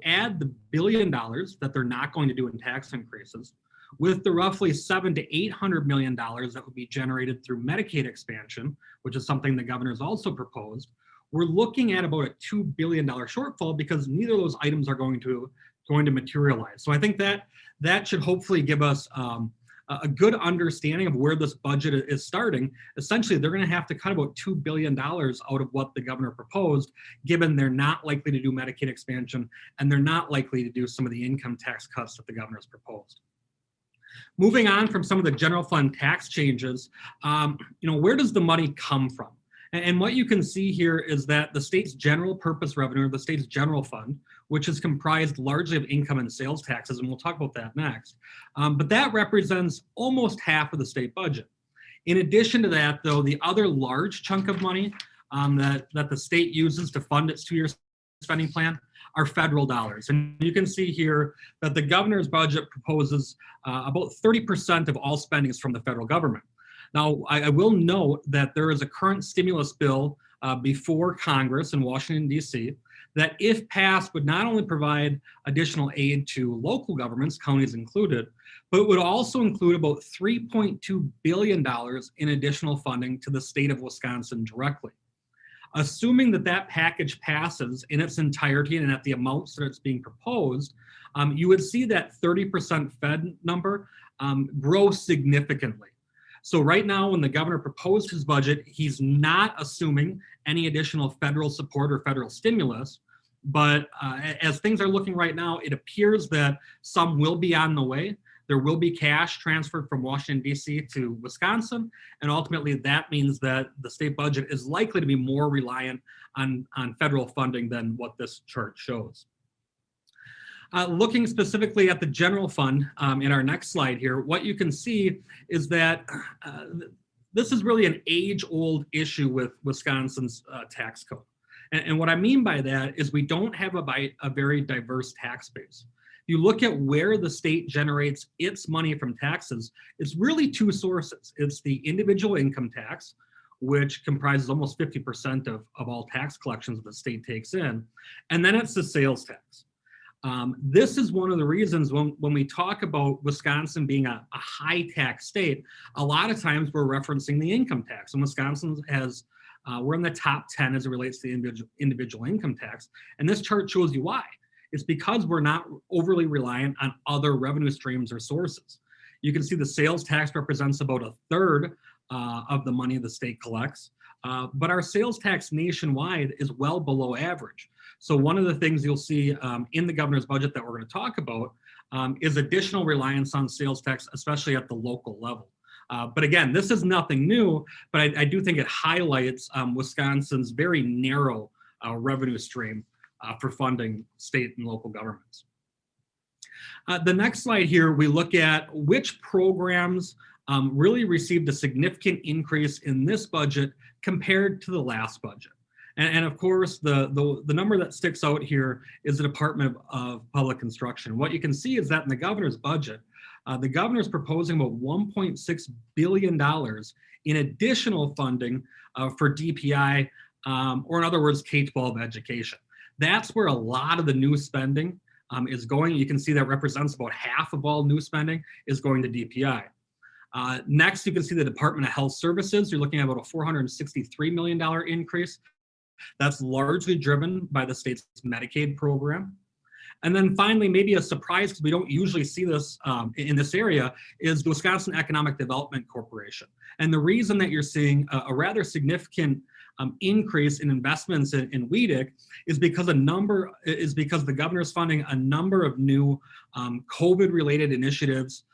add the $1 billion that they're not going to do in tax increases, with the roughly $700 to $800 million that would be generated through Medicaid expansion, which is something the governor's also proposed, we're looking at about a $2 billion shortfall because neither of those items are going to materialize. So I think that should hopefully give us a good understanding of where this budget is starting. Essentially, they're going to have to cut about $2 billion out of what the governor proposed, given they're not likely to do Medicaid expansion and they're not likely to do some of the income tax cuts that the governor's proposed. Moving on from some of the general fund tax changes, where does the money come from? And what you can see here is that the state's general purpose revenue, or the state's general fund, which is comprised largely of income and sales taxes, and we'll talk about that next, but that represents almost half of the state budget. In addition to that, though, the other large chunk of money that the state uses to fund its 2-year spending plan are federal dollars. And you can see here that the governor's budget proposes about 30% of all spending is from the federal government. Now, I will note that there is a current stimulus bill before Congress in Washington, D.C., that if passed would not only provide additional aid to local governments, counties included, but would also include about $3.2 billion in additional funding to the state of Wisconsin directly. Assuming that package passes in its entirety and at the amounts that it's being proposed, you would see that 30% Fed number grow significantly. So right now, when the governor proposed his budget, he's not assuming any additional federal support or federal stimulus. But as things are looking right now, it appears that some will be on the way. There will be cash transferred from Washington, D.C. to Wisconsin. And ultimately, that means that the state budget is likely to be more reliant on federal funding than what this chart shows. Looking specifically at the general fund in our next slide here, what you can see is that this is really an age-old issue with Wisconsin's tax code. And what I mean by that is we don't have a very diverse tax base. You look at where the state generates its money from taxes, it's really two sources. It's the individual income tax, which comprises almost 50% of all tax collections that the state takes in, and then it's the sales tax. This is one of the reasons when we talk about Wisconsin being a high tax state, a lot of times we're referencing the income tax. And Wisconsin has, we're in the top 10 as it relates to the individual income tax. And this chart shows you why. It's because we're not overly reliant on other revenue streams or sources. You can see the sales tax represents about 1/3 of the money the state collects. but our sales tax nationwide is well below average. So one of the things you'll see in the governor's budget that we're going to talk about is additional reliance on sales tax, especially at the local level. But again, this is nothing new, but I do think it highlights Wisconsin's very narrow revenue stream for funding state and local governments. The next slide here, we look at which programs really received a significant increase in this budget compared to the last budget. And of course, the number that sticks out here is the Department of Public Construction. What you can see is that in the governor's budget, the governor's proposing about $1.6 billion in additional funding for DPI, or in other words, K-12 education. That's where a lot of the new spending is going. You can see that represents about half of all new spending is going to DPI. Next, you can see the Department of Health Services. You're looking at about a $463 million increase. That's largely driven by the state's Medicaid program. And then finally, maybe a surprise, because we don't usually see this in this area, is the Wisconsin Economic Development Corporation. And the reason that you're seeing a rather significant increase in investments in WCA is because the governor's funding a number of new COVID-related initiatives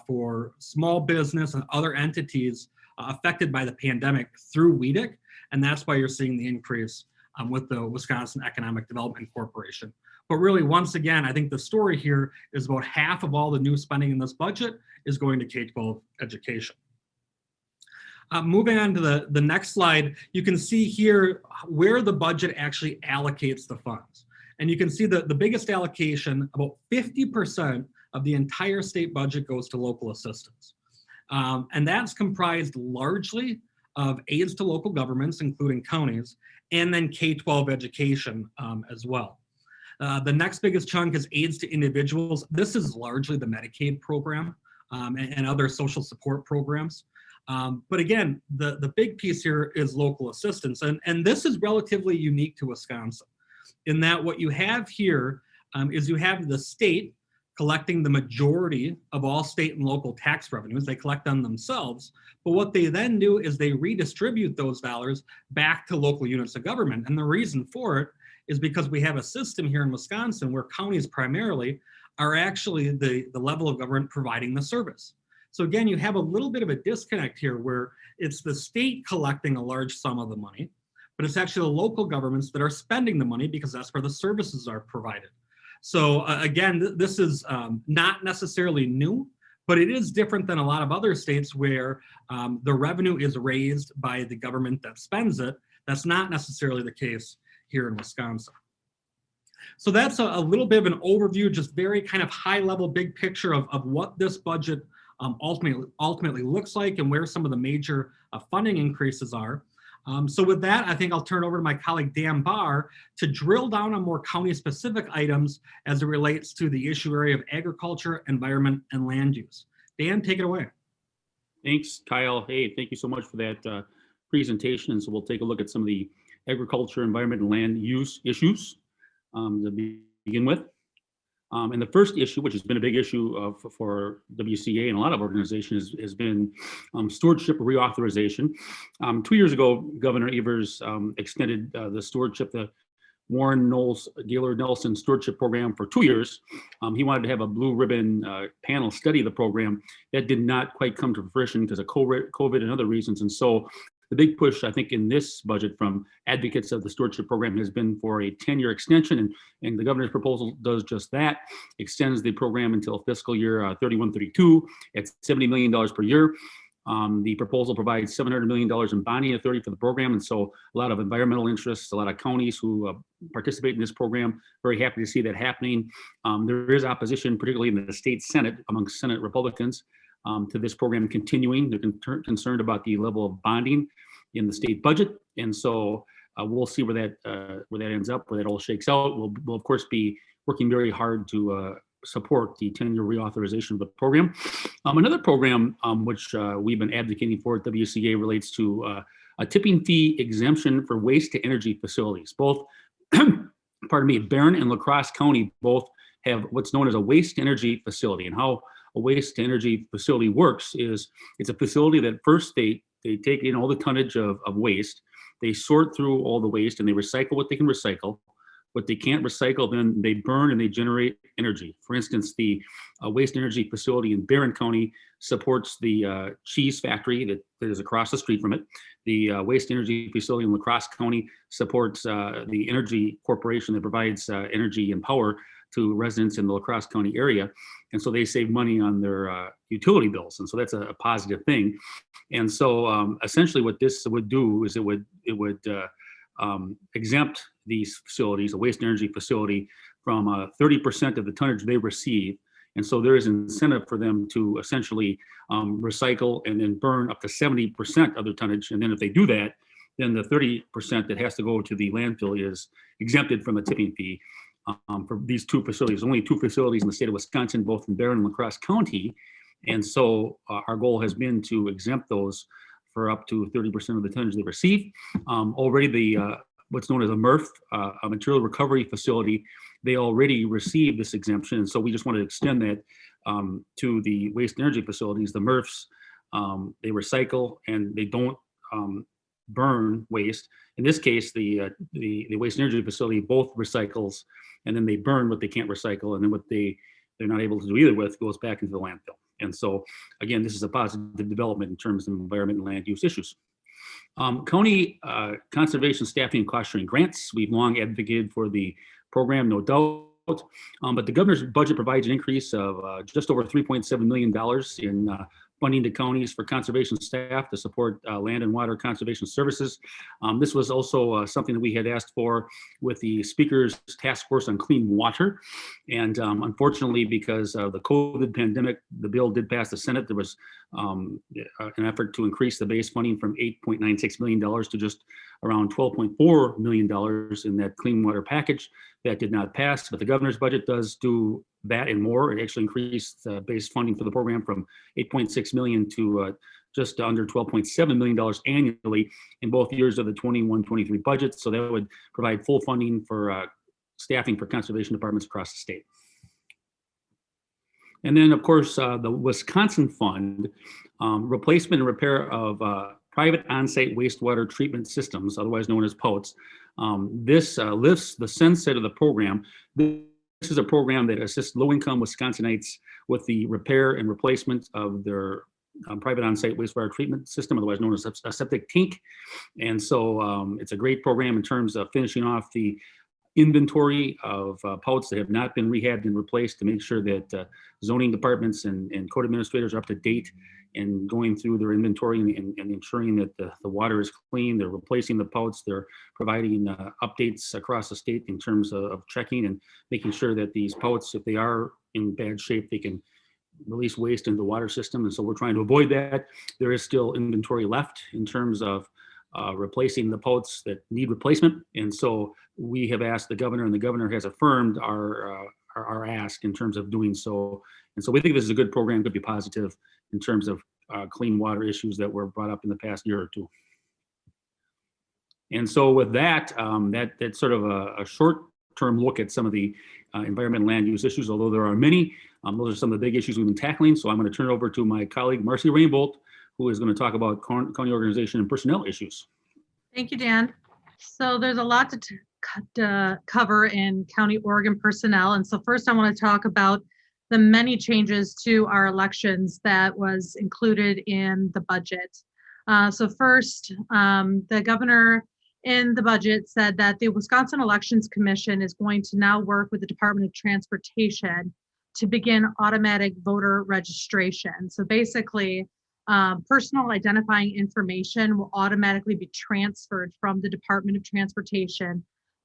for small business and other entities affected by the pandemic through WCA. And that's why you're seeing the increase with the Wisconsin Economic Development Corporation. But really, once again, I think the story here is about half of all the new spending in this budget is going to K-12 education. Moving on to the next slide, you can see here where the budget actually allocates the funds. And you can see that the biggest allocation, about 50% of the entire state budget goes to local assistance. And that's comprised largely of aids to local governments, including counties, and then K-12 education as well. The next biggest chunk is aids to individuals. This is largely the Medicaid program and other social support programs. But again, the big piece here is local assistance. And this is relatively unique to Wisconsin in that what you have here is you have the state collecting the majority of all state and local tax revenues. They collect them themselves. But what they then do is they redistribute those dollars back to local units of government. And the reason for it is because we have a system here in Wisconsin where counties primarily are actually the level of government providing the service. So again, you have a little bit of a disconnect here where it's the state collecting a large sum of the money, but it's actually the local governments that are spending the money because that's where the services are provided. So again, this is not necessarily new, but it is different than a lot of other states where the revenue is raised by the government that spends it. That's not necessarily the case here in Wisconsin. So that's a little bit of an overview, just very kind of high level, big picture of what this budget ultimately looks like and where some of the major funding increases are. So with that, I think I'll turn over to my colleague Dan Barr to drill down on more county specific items as it relates to the issue area of agriculture, environment, and land use. Dan, take it away. Thanks, Kyle. Hey, thank you so much for that presentation. And so we'll take a look at some of the agriculture, environment, and land use issues to begin with. And the first issue, which has been a big issue for WCA and a lot of organizations, has been stewardship reauthorization. 2 years ago, Governor Evers extended the stewardship, the Warren Knowles Gaylord Nelson stewardship program for 2 years. He wanted to have a blue ribbon panel study the program. That did not quite come to fruition because of COVID and other reasons. And so the big push, I think, in this budget from advocates of the stewardship program has been for a 10-year extension, and the governor's proposal does just that, extends the program until fiscal year 31-32 at $70 million per year. The proposal provides $700 million in bonding authority for the program, and so a lot of environmental interests, a lot of counties who participate in this program, very happy to see that happening. There is opposition, particularly in the state Senate, among Senate Republicans, to this program continuing. They're concerned about the level of bonding in the state budget, and so we'll see where that ends up, where that all shakes out. We'll of course be working very hard to support the 10-year reauthorization of the program. Another program which we've been advocating for at WCA relates to a tipping fee exemption for waste to energy facilities. Both, pardon me, Barron and La Crosse County both have what's known as a waste to energy facility. And how a waste to energy facility works is it's a facility that first they take in all the tonnage of waste, They sort through all the waste and they recycle what they can recycle. What they can't recycle, then they burn and they generate energy. For instance, the waste energy facility in Barron County supports the cheese factory that is across the street from it. The waste energy facility in La Crosse County supports the energy corporation that provides energy and power to residents in the La Crosse County area. And so they save money on their utility bills. And so that's a positive thing. And so essentially what this would do is it would exempt these facilities, a waste energy facility, from 30% of the tonnage they receive. And so there is incentive for them to essentially recycle and then burn up to 70% of their tonnage. And then if they do that, then the 30% that has to go to the landfill is exempted from a tipping fee. For these two facilities, only two facilities in the state of Wisconsin, both in Barron and La Crosse County. And so our goal has been to exempt those for up to 30% of the tonnage they receive. Already the what's known as a MRF, a material recovery facility, they already received this exemption. And so we just want to extend that to the waste energy facilities. The MRFs, they recycle and they don't burn waste. In this case, the waste energy facility both recycles and then they burn what they can't recycle, and then what they're not able to do either with goes back into the landfill. And so again, this is a positive development in terms of environment and land use issues. County conservation staffing and cost sharing grants. We've long advocated for the program, no doubt, but the governor's budget provides an increase of just over $3.7 million in funding to counties for conservation staff to support land and water conservation services. This was also something that we had asked for with the Speaker's Task Force on Clean Water. And unfortunately, because of the COVID pandemic, the bill did pass the Senate. There was an effort to increase the base funding from $8.96 million to just around $12.4 million in that clean water package. That did not pass, but the governor's budget does do that and more. It actually increased base funding for the program from $8.6 million to just under $12.7 million annually in both years of the 21-23 budget. So that would provide full funding for staffing for conservation departments across the state. And then, of course, the Wisconsin Fund, replacement and repair of private on-site wastewater treatment systems, otherwise known as POTS. This lifts the sunset of the program. This is a program that assists low-income Wisconsinites with the repair and replacement of their private on-site wastewater treatment system, otherwise known as a septic tank. And so it's a great program in terms of finishing off the inventory of POTS that have not been rehabbed and replaced to make sure that zoning departments and code administrators are up to date and going through their inventory and ensuring that the water is clean. They're replacing the POTS. They're providing updates across the state in terms of checking and making sure that these POTS, if they are in bad shape, they can release waste into the water system. And so we're trying to avoid that. There is still inventory left in terms of replacing the POTS that need replacement. And so we have asked the governor, and the governor has affirmed our ask in terms of doing so. And so we think this is a good program, could be positive in terms of clean water issues that were brought up in the past year or two. And so with that, that's sort of a short-term look at some of the environment and land use issues, although there are many. Those are some of the big issues we've been tackling. So I'm going to turn it over to my colleague, Marcy Rainbolt, who is going to talk about county organization and personnel issues. Thank you, Dan. So there's a lot to cover in county org and personnel. And so first I want to talk about the many changes to our elections that was included in the budget. So first, the governor in the budget said that the Wisconsin Elections Commission is going to now work with the Department of Transportation to begin automatic voter registration. So basically, personal identifying information will automatically be transferred from the Department of Transportation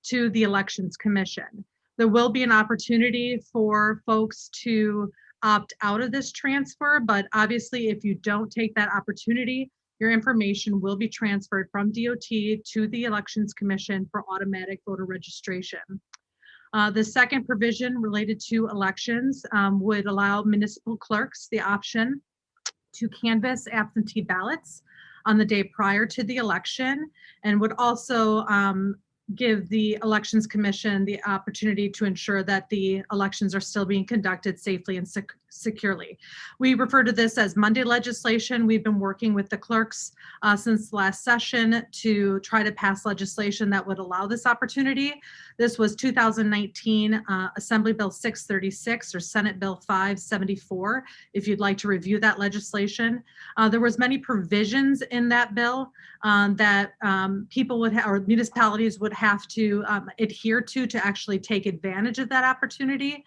to the Elections Commission. There will be an opportunity for folks to opt out of this transfer, but obviously if you don't take that opportunity, your information will be transferred from DOT to the Elections Commission for automatic voter registration. The second provision related to elections would allow municipal clerks the option to canvass absentee ballots on the day prior to the election, and would also give the Elections Commission the opportunity to ensure that the elections are still being conducted safely and securely. We refer to this as Monday legislation. We've been working with the clerks since last session to try to pass legislation that would allow this opportunity. This was 2019 Assembly Bill 636 or Senate Bill 574, if you'd like to review that legislation. There was many provisions in that bill that people would or municipalities would have to adhere to actually take advantage of that opportunity,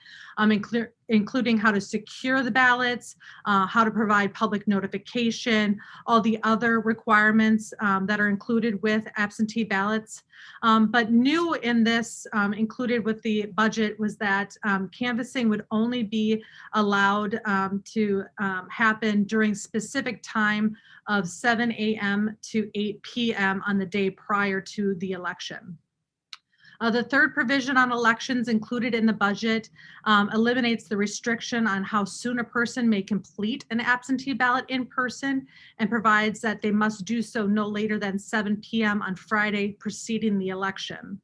including how to secure the ballots, how to provide public notification, all the other requirements that are included with absentee ballots. But new in this, included with the budget, was that canvassing would only be allowed to happen during specific time of 7 a.m. to 8 p.m. on the day prior to the election. The third provision on elections included in the budget eliminates the restriction on how soon a person may complete an absentee ballot in person and provides that they must do so no later than 7 p.m. on Friday preceding the election.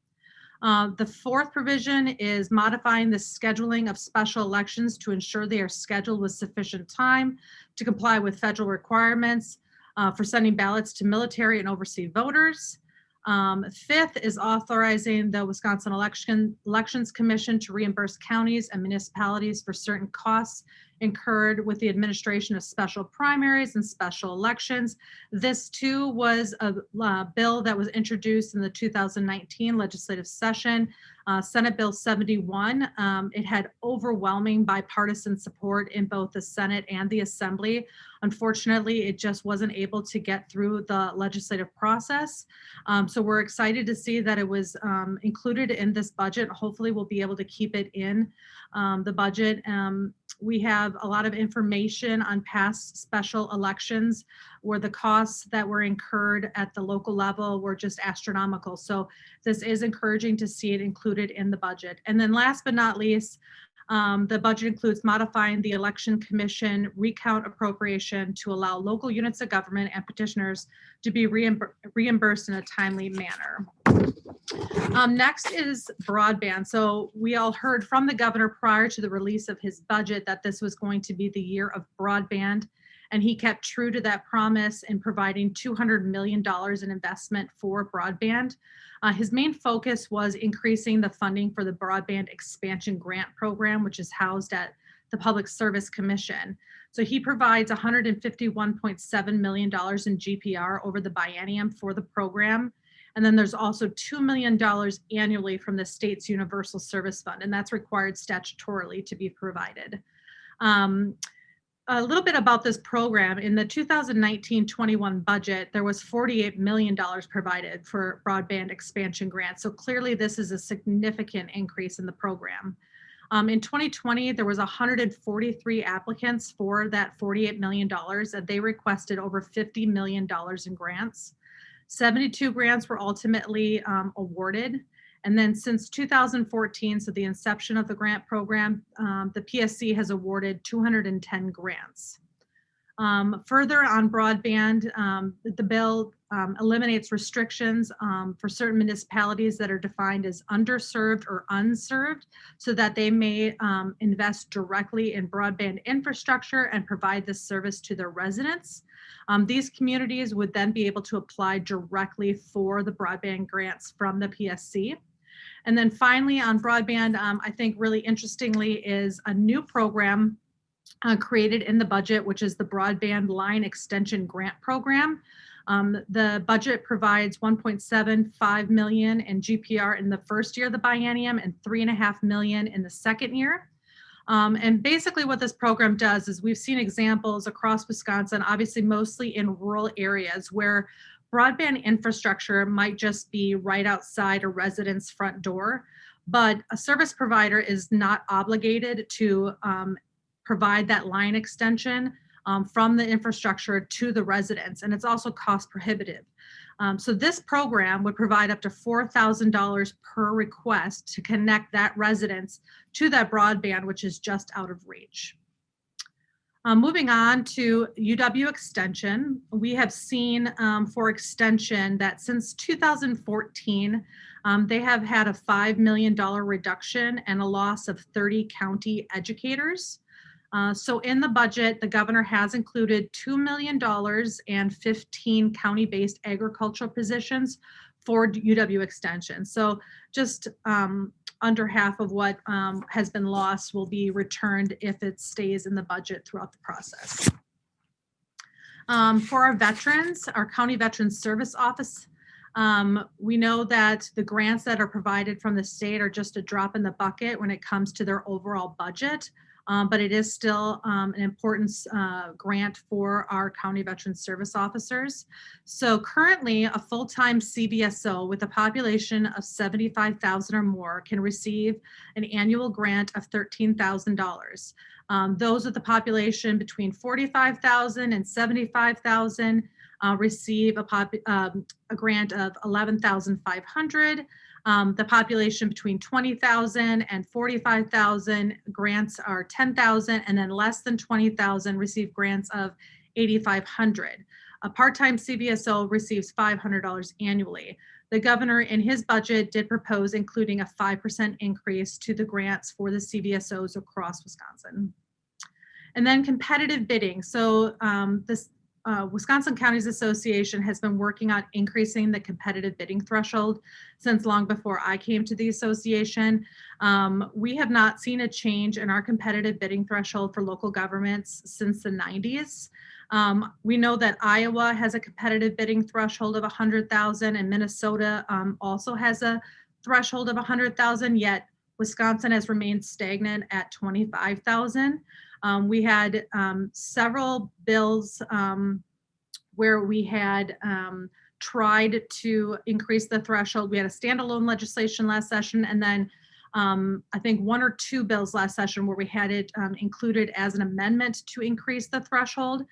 The fourth provision is modifying the scheduling of special elections to ensure they are scheduled with sufficient time to comply with federal requirements for sending ballots to military and overseas voters. Fifth is authorizing the Wisconsin Elections Commission to reimburse counties and municipalities for certain costs incurred with the administration of special primaries and special elections. This too was a bill that was introduced in the 2019 legislative session, Senate Bill 71. It had overwhelming bipartisan support in both the Senate and the Assembly. Unfortunately, it just wasn't able to get through the legislative process. So we're excited to see that it was included in this budget. Hopefully we'll be able to keep it in the budget. We have a lot of information on past special elections where the costs that were incurred at the local level were just astronomical. So this is encouraging to see it included in the budget. And then last but not least, the budget includes modifying the Election Commission recount appropriation to allow local units of government and petitioners to be reimbursed in a timely manner. Next is broadband. So we all heard from the governor prior to the release of his budget that this was going to be the year of broadband, and he kept true to that promise in providing $200 million in investment for broadband. His main focus was increasing the funding for the Broadband Expansion Grant Program, which is housed at the Public Service Commission. So he provides $151.7 million in GPR over the biennium for the program. And then there's also $2 million annually from the state's Universal Service Fund, and that's required statutorily to be provided. A little bit about this program. In the 2019-21 budget, there was $48 million provided for broadband expansion grants. So clearly this is a significant increase in the program. In 2020, there was 143 applicants for that $48 million, and they requested over $50 million in grants. 72 grants were ultimately awarded. And then since 2014, so the inception of the grant program, the PSC has awarded 210 grants. Further on broadband, the bill eliminates restrictions for certain municipalities that are defined as underserved or unserved, so that they may invest directly in broadband infrastructure and provide this service to their residents. These communities would then be able to apply directly for the broadband grants from the PSC. And then finally on broadband, I think really interestingly is a new program created in the budget, which is the Broadband Line Extension Grant Program. The budget provides $1.75 million in GPR in the first year of the biennium and $3.5 million in the second year. And basically what this program does is we've seen examples across Wisconsin, obviously mostly in rural areas, where broadband infrastructure might just be right outside a resident's front door, but a service provider is not obligated to provide that line extension from the infrastructure to the residents, and it's also cost prohibitive. So this program would provide up to $4,000 per request to connect that residence to that broadband, which is just out of reach. Moving on to UW Extension, we have seen for Extension that since 2014, they have had a $5 million reduction and a loss of 30 county educators. So in the budget, the governor has included $2 million and 15 county-based agricultural positions for UW Extension. So just under half of what has been lost will be returned if it stays in the budget throughout the process. For our veterans, our County Veterans Service Office, we know that the grants that are provided from the state are just a drop in the bucket when it comes to their overall budget. But it is still an important grant for our County Veterans Service Officers. So currently, a full-time CVSO with a population of 75,000 or more can receive an annual grant of $13,000. Those with the population between 45,000 and 75,000 receive a grant of $11,500. The population between 20,000 and 45,000 grants are 10,000, and then less than 20,000 receive grants of 8,500. A part-time CVSO receives $500 annually. The governor in his budget did propose including a 5% increase to the grants for the CVSOs across Wisconsin. And then competitive bidding. So this Wisconsin Counties Association has been working on increasing the competitive bidding threshold since long before I came to the association. We have not seen a change in our competitive bidding threshold for local governments since the 90s. We know that Iowa has a competitive bidding threshold of 100,000 and Minnesota also has a threshold of 100,000, yet Wisconsin has remained stagnant at 25,000. We had several bills where we had tried to increase the threshold. We had a standalone legislation last session, and then I think 1 or 2 bills last session where we had it included as an amendment to increase the threshold.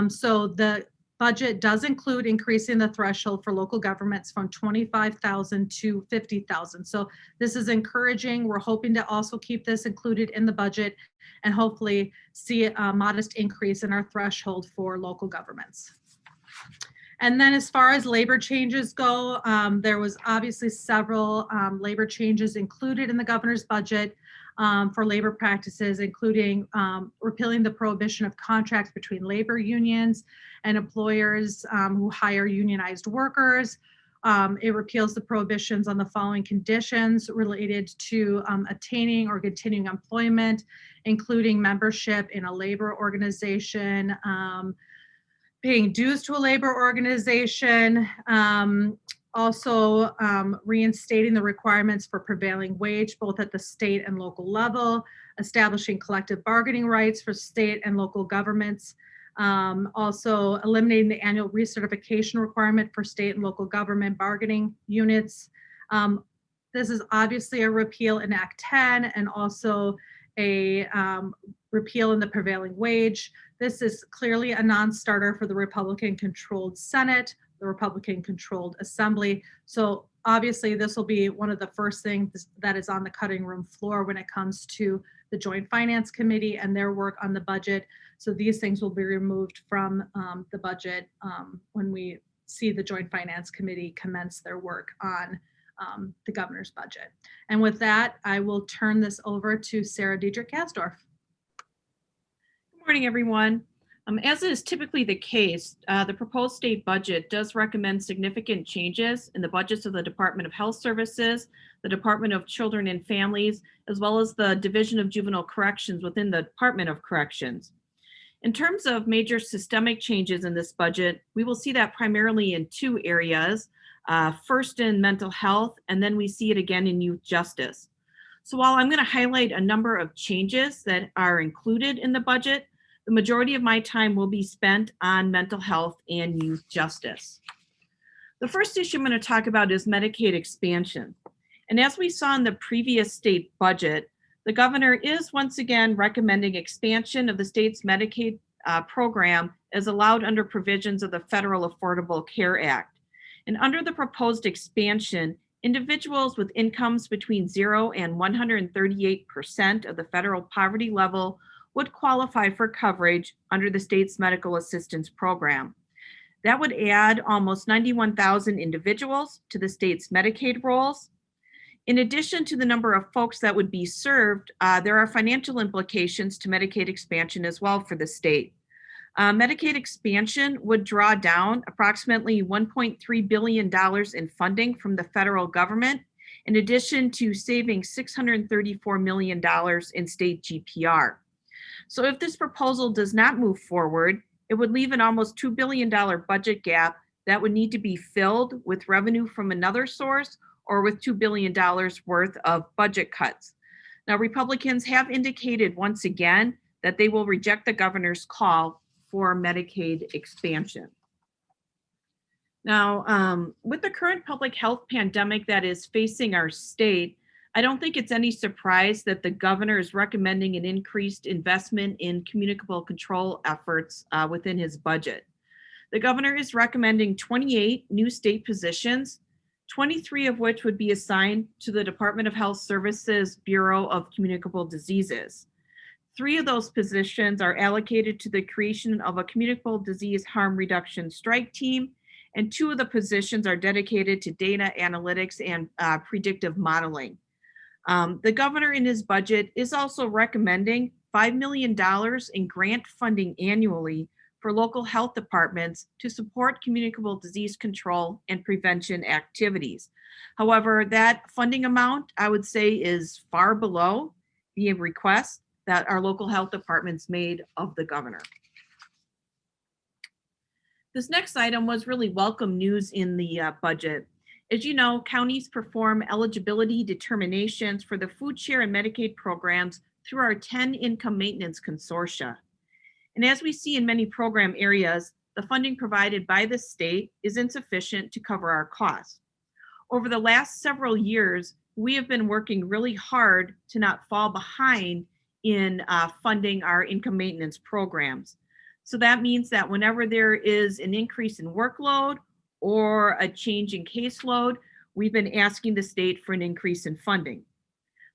So the budget does include increasing the threshold for local governments from 25,000 to 50,000. So this is encouraging. We're hoping to also keep this included in the budget and hopefully see a modest increase in our threshold for local governments. And then as far as labor changes go, there was obviously several labor changes included in the governor's budget for labor practices, including repealing the prohibition of contracts between labor unions and employers who hire unionized workers. It repeals the prohibitions on the following conditions related to attaining or continuing employment, including membership in a labor organization, paying dues to a labor organization, also reinstating the requirements for prevailing wage, both at the state and local level, establishing collective bargaining rights for state and local governments, also eliminating the annual recertification requirement for state and local government bargaining units. This is obviously a repeal in Act 10 and also a repeal in the prevailing wage. This is clearly a non-starter for the Republican-controlled Senate, the Republican-controlled Assembly. So obviously this will be one of the first things that is on the cutting room floor when it comes to the Joint Finance Committee and their work on the budget. So these things will be removed from the budget when we see the Joint Finance Committee commence their work on the governor's budget. And with that, I will turn this over to Sarah Diedrich-Kasdorf. Good morning, everyone. As is typically the case, the proposed state budget does recommend significant changes in the budgets of the Department of Health Services, the Department of Children and Families, as well as the Division of Juvenile Corrections within the Department of Corrections. In terms of major systemic changes in this budget, we will see that primarily in 2 areas. First in mental health, and then we see it again in youth justice. So while I'm going to highlight a number of changes that are included in the budget, the majority of my time will be spent on mental health and youth justice. The first issue I'm going to talk about is Medicaid expansion. And as we saw in the previous state budget, the governor is once again recommending expansion of the state's Medicaid program as allowed under provisions of the Federal Affordable Care Act. And under the proposed expansion, individuals with incomes between 0 and 138% of the federal poverty level would qualify for coverage under the state's medical assistance program. That would add almost 91,000 individuals to the state's Medicaid rolls. In addition to the number of folks that would be served, there are financial implications to Medicaid expansion as well for the state. Medicaid expansion would draw down approximately $1.3 billion in funding from the federal government, in addition to saving $634 million in state GPR. So if this proposal does not move forward, it would leave an almost $2 billion budget gap that would need to be filled with revenue from another source or with $2 billion worth of budget cuts. Now, Republicans have indicated once again that they will reject the governor's call for Medicaid expansion. Now, with the current public health pandemic that is facing our state, I don't think it's any surprise that the governor is recommending an increased investment in communicable control efforts within his budget. The governor is recommending 28 new state positions, 23 of which would be assigned to the Department of Health Services Bureau of Communicable Diseases. 3 of those positions are allocated to the creation of a communicable disease harm reduction strike team, and 2 of the positions are dedicated to data analytics and predictive modeling. The governor in his budget is also recommending $5 million in grant funding annually for local health departments to support communicable disease control and prevention activities. However, that funding amount, I would say, is far below the request that our local health departments made of the governor. This next item was really welcome news in the budget. As you know, counties perform eligibility determinations for the food share and Medicaid programs through our 10 income maintenance consortia. And as we see in many program areas, the funding provided by the state is insufficient to cover our costs. Over the last several years, we have been working really hard to not fall behind in funding our income maintenance programs. So that means that whenever there is an increase in workload or a change in caseload, we've been asking the state for an increase in funding.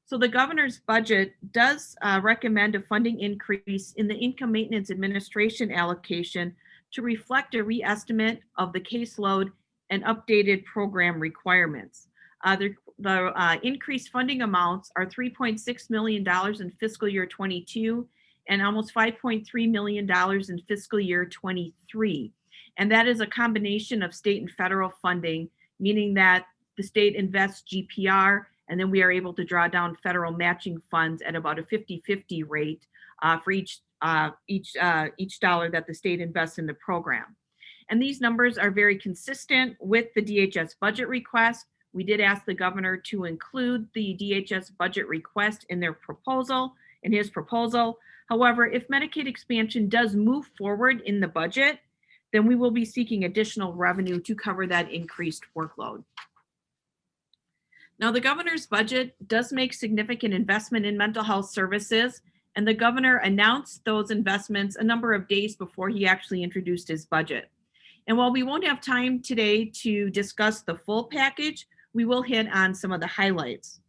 So the governor's budget does recommend a funding increase in the income maintenance administration allocation to reflect a re-estimate of the caseload and updated program requirements. The increased funding amounts are $3.6 million in fiscal year 22 and almost $5.3 million in fiscal year 23. And that is a combination of state and federal funding, meaning that the state invests GPR, and then we are able to draw down federal matching funds at about a 50-50 rate for each dollar that the state invests in the program. And these numbers are very consistent with the DHS budget request. We did ask the governor to include the DHS budget request in his proposal. However, if Medicaid expansion does move forward in the budget, then we will be seeking additional revenue to cover that increased workload. Now, the governor's budget does make significant investment in mental health services, and the governor announced those investments a number of days before he actually introduced his budget. And while we won't have time today to discuss the full package, we will hit on some of the highlights.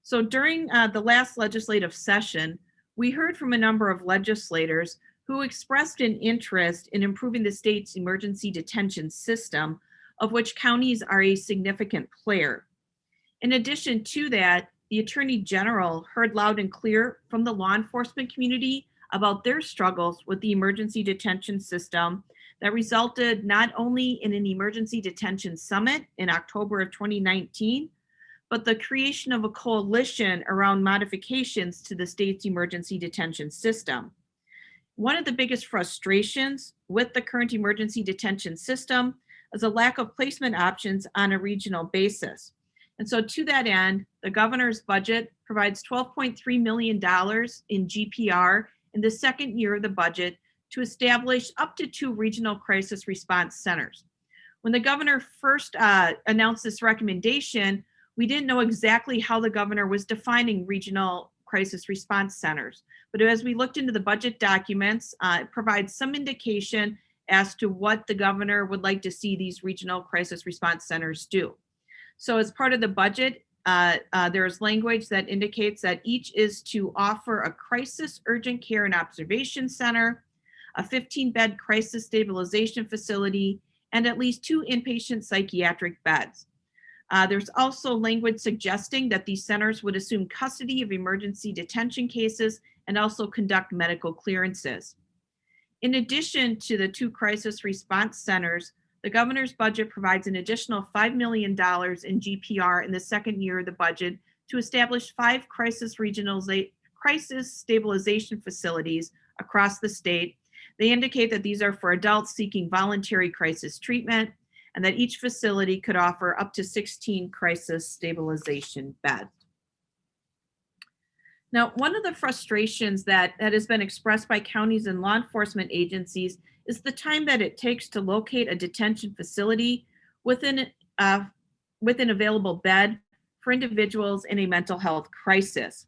So during the last legislative session, we heard from a number of legislators who expressed an interest in improving the state's emergency detention system, of which counties are a significant player. In addition to that, the Attorney General heard loud and clear from the law enforcement community about their struggles with the emergency detention system that resulted not only in an emergency detention summit in October of 2019, but the creation of a coalition around modifications to the state's emergency detention system. One of the biggest frustrations with the current emergency detention system is a lack of placement options on a regional basis. And so to that end, the governor's budget provides $12.3 million in GPR in the second year of the budget to establish up to 2 regional crisis response centers. When the governor first announced this recommendation, we didn't know exactly how the governor was defining regional crisis response centers. But as we looked into the budget documents, it provides some indication as to what the governor would like to see these regional crisis response centers do. So as part of the budget, there's language that indicates that each is to offer a crisis urgent care and observation center, a 15-bed crisis stabilization facility, and at least 2 inpatient psychiatric beds. There's also language suggesting that these centers would assume custody of emergency detention cases and also conduct medical clearances. In addition to the 2 crisis response centers, the governor's budget provides an additional $5 million in GPR in the second year of the budget to establish 5 crisis stabilization facilities across the state. They indicate that these are for adults seeking voluntary crisis treatment, and that each facility could offer up to 16 crisis stabilization beds. Now, one of the frustrations that has been expressed by counties and law enforcement agencies is the time that it takes to locate a detention facility with an available bed for individuals in a mental health crisis.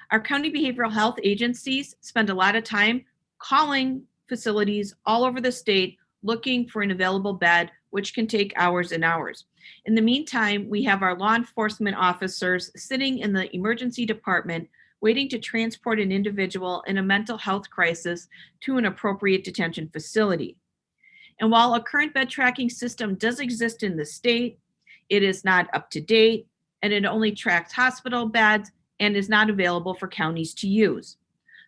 Our county behavioral health agencies spend a lot of time calling facilities all over the state looking for an available bed, which can take hours and hours. In the meantime, we have our law enforcement officers sitting in the emergency department waiting to transport an individual in a mental health crisis to an appropriate detention facility. And while a current bed tracking system does exist in the state, it is not up to date, and it only tracks hospital beds and is not available for counties to use.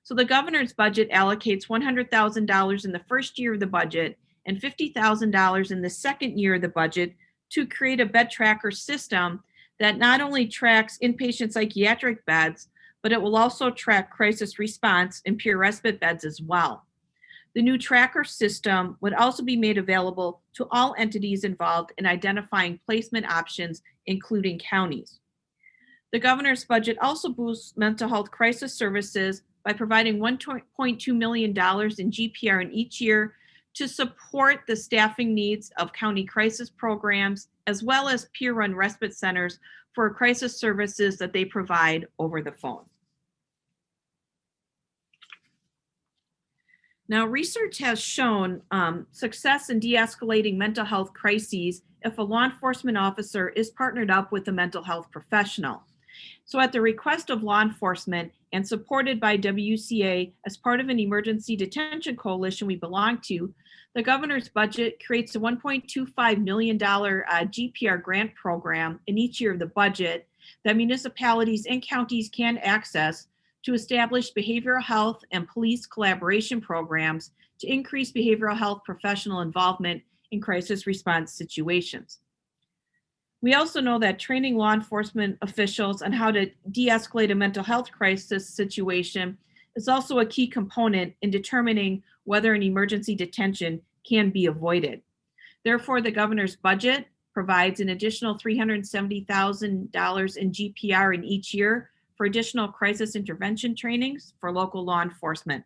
So the governor's budget allocates $100,000 in the first year of the budget and $50,000 in the second year of the budget to create a bed tracker system that not only tracks inpatient psychiatric beds, but it will also track crisis response and peer respite beds as well. The new tracker system would also be made available to all entities involved in identifying placement options, including counties. The governor's budget also boosts mental health crisis services by providing $1.2 million in GPR in each year to support the staffing needs of county crisis programs, as well as peer-run respite centers for crisis services that they provide over the phone. Now, research has shown success in de-escalating mental health crises if a law enforcement officer is partnered up with a mental health professional. So at the request of law enforcement and supported by WCA as part of an emergency detention coalition we belong to, the governor's budget creates a $1.25 million GPR grant program in each year of the budget that municipalities and counties can access to establish behavioral health and police collaboration programs to increase behavioral health professional involvement in crisis response situations. We also know that training law enforcement officials on how to de-escalate a mental health crisis situation is also a key component in determining whether an emergency detention can be avoided. Therefore, the governor's budget provides an additional $370,000 in GPR in each year for additional crisis intervention trainings for local law enforcement.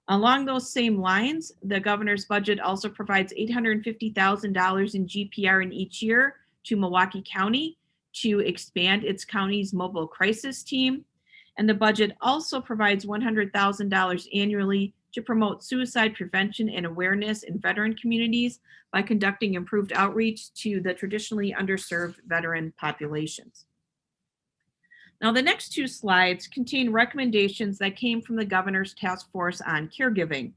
Along those same lines, the governor's budget also provides $850,000 in GPR in each year to Milwaukee County to expand its county's mobile crisis team. And the budget also provides $100,000 annually to promote suicide prevention and awareness in veteran communities by conducting improved outreach to the traditionally underserved veteran populations. Now, the next 2 slides contain recommendations that came from the governor's task force on caregiving.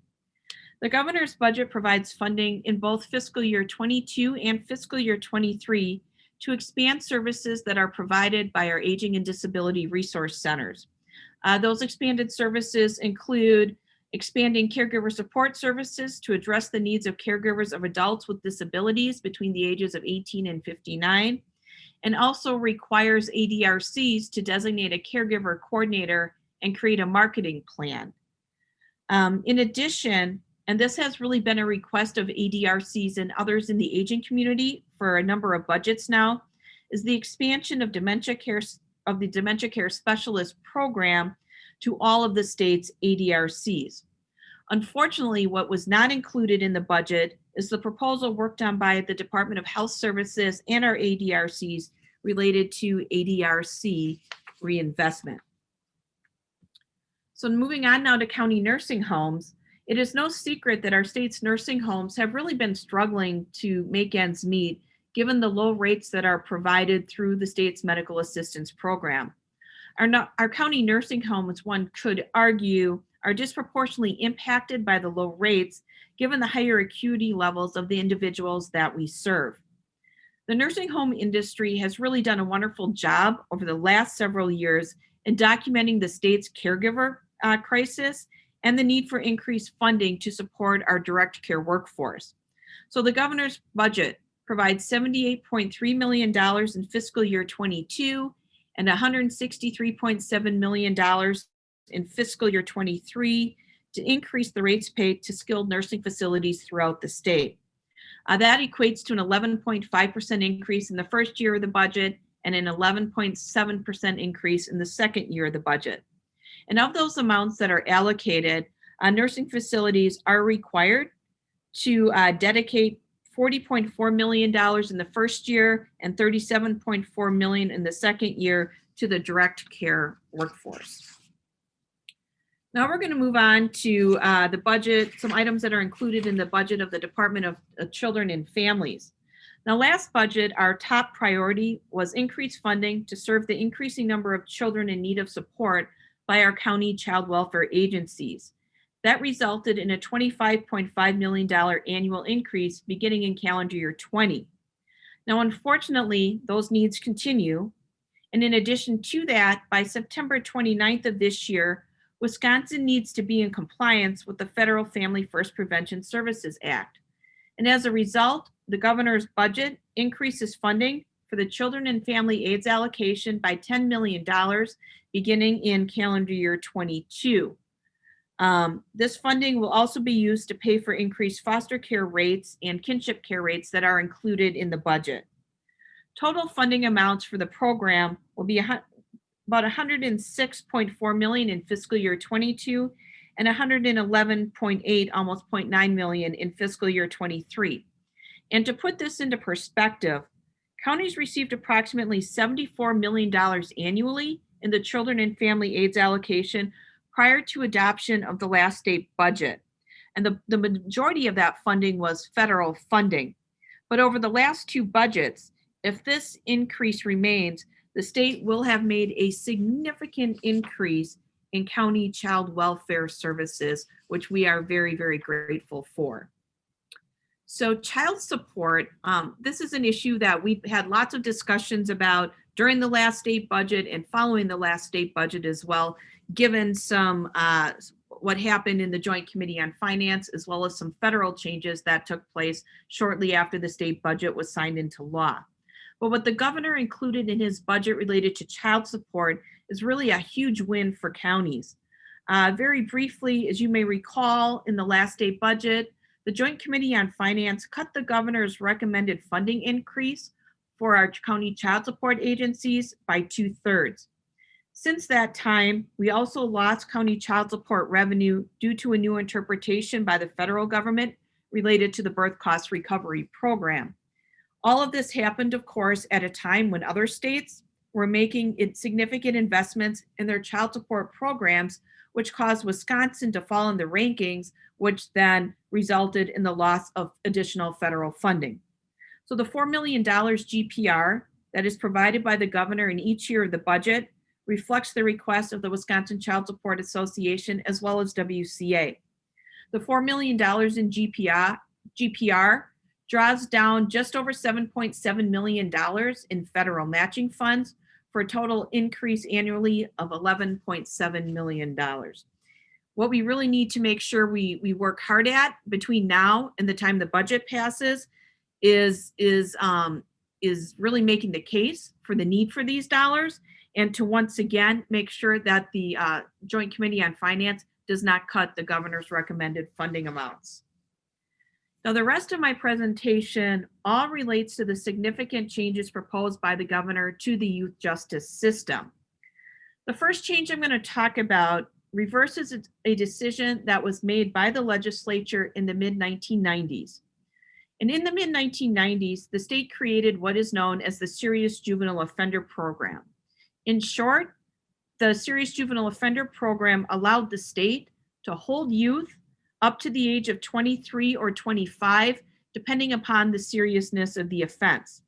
The governor's budget provides funding in both fiscal year 22 and fiscal year 23 to expand services that are provided by our Aging and Disability Resource Centers. Those expanded services include expanding caregiver support services to address the needs of caregivers of adults with disabilities between the ages of 18 and 59, and also requires ADRCs to designate a caregiver coordinator and create a marketing plan. In addition, and this has really been a request of ADRCs and others in the aging community for a number of budgets now, is the expansion of the Dementia Care Specialist Program to all of the state's ADRCs. Unfortunately, what was not included in the budget is the proposal worked on by the Department of Health Services and our ADRCs related to ADRC reinvestment. So moving on now to county nursing homes, it is no secret that our state's nursing homes have really been struggling to make ends meet given the low rates that are provided through the state's medical assistance program. Our county nursing homes, one could argue, are disproportionately impacted by the low rates given the higher acuity levels of the individuals that we serve. The nursing home industry has really done a wonderful job over the last several years in documenting the state's caregiver crisis and the need for increased funding to support our direct care workforce. So the governor's budget provides $78.3 million in fiscal year 22 and $163.7 million in fiscal year 23 to increase the rates paid to skilled nursing facilities throughout the state. That equates to an 11.5% increase in the first year of the budget and an 11.7% increase in the second year of the budget. And of those amounts that are allocated, nursing facilities are required to dedicate $40.4 million in the first year and $37.4 million in the second year to the direct care workforce. Now we're going to move on to the budget, some items that are included in the budget of the Department of Children and Families. Now, last budget, our top priority was increased funding to serve the increasing number of children in need of support by our county child welfare agencies. That resulted in a $25.5 million annual increase beginning in calendar year 20. Now, unfortunately, those needs continue. And in addition to that, by September 29th of this year, Wisconsin needs to be in compliance with the Federal Family First Prevention Services Act. And as a result, the governor's budget increases funding for the Children and Family AIDS allocation by $10 million beginning in calendar year 22. This funding will also be used to pay for increased foster care rates and kinship care rates that are included in the budget. Total funding amounts for the program will be about $106.4 million in fiscal year 22 and $111.8, almost $0.9 million in fiscal year 23. And to put this into perspective, counties received approximately $74 million annually in the Children and Family AIDS allocation prior to adoption of the last state budget. And the majority of that funding was federal funding. But over the last two budgets, if this increase remains, the state will have made a significant increase in county child welfare services, which we are very, very grateful for. So child support, this is an issue that we've had lots of discussions about during the last state budget and following the last state budget as well, given some what happened in the Joint Committee on Finance, as well as some federal changes that took place shortly after the state budget was signed into law. But what the governor included in his budget related to child support is really a huge win for counties. Very briefly, as you may recall, in the last state budget, the Joint Committee on Finance cut the governor's recommended funding increase for our county child support agencies by 2/3. Since that time, we also lost county child support revenue due to a new interpretation by the federal government related to the birth cost recovery program. All of this happened, of course, at a time when other states were making significant investments in their child support programs, which caused Wisconsin to fall in the rankings, which then resulted in the loss of additional federal funding. So the $4 million GPR that is provided by the governor in each year of the budget reflects the request of the Wisconsin Child Support Association as well as WCA. The $4 million in GPR draws down just over $7.7 million in federal matching funds for a total increase annually of $11.7 million. What we really need to make sure we work hard at between now and the time the budget passes is really making the case for the need for these dollars, and to once again make sure that the Joint Committee on Finance does not cut the governor's recommended funding amounts. Now, the rest of my presentation all relates to the significant changes proposed by the governor to the youth justice system. The first change I'm going to talk about reverses a decision that was made by the legislature in the mid-1990s. And in the mid-1990s, the state created what is known as the Serious Juvenile Offender Program. In short, the Serious Juvenile Offender Program allowed the state to hold youth up to the age of 23 or 25 depending upon the seriousness of the offense.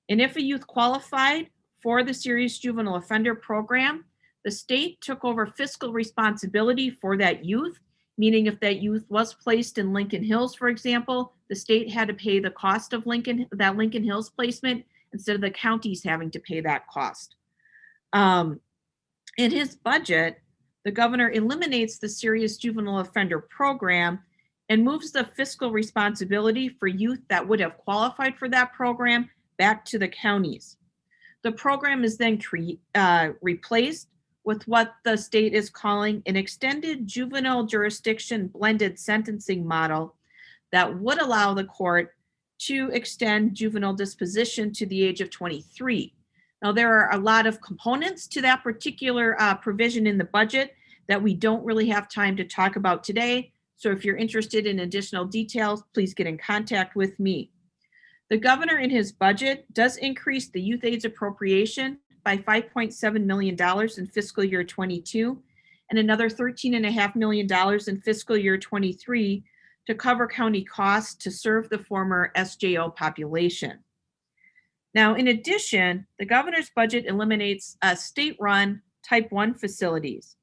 And if a youth qualified for the Serious Juvenile Offender Program, the state took over fiscal responsibility for that youth, meaning if that youth was placed in Lincoln Hills, for example, the state had to pay the cost of that Lincoln Hills placement instead of the counties having to pay that cost. In his budget, the governor eliminates the Serious Juvenile Offender Program and moves the fiscal responsibility for youth that would have qualified for that program back to the counties. The program is then replaced with what the state is calling an extended juvenile jurisdiction blended sentencing model that would allow the court to extend juvenile disposition to the age of 23. Now, there are a lot of components to that particular provision in the budget that we don't really have time to talk about today. So if you're interested in additional details, please get in contact with me. The governor in his budget does increase the youth aids appropriation by $5.7 million in fiscal year 22 and another $13.5 million in fiscal year 23 to cover county costs to serve the former SJO population. Now, in addition, the governor's budget eliminates state-run type 1 facilities.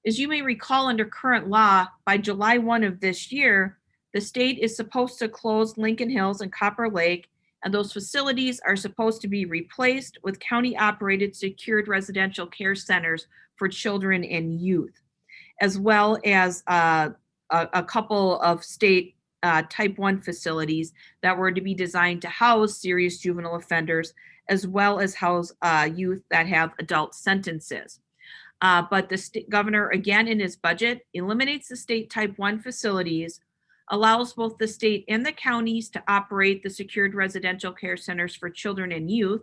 As you may recall, under current law, by July 1 of this year, the state is supposed to close Lincoln Hills and Copper Lake, and those facilities are supposed to be replaced with county-operated secured residential care centers for children and youth, as well as a couple of state type 1 facilities that were to be designed to house serious juvenile offenders, as well as house youth that have adult sentences. But the state governor, again, in his budget, eliminates the state type 1 facilities, allows both the state and the counties to operate the secured residential care centers for children and youth,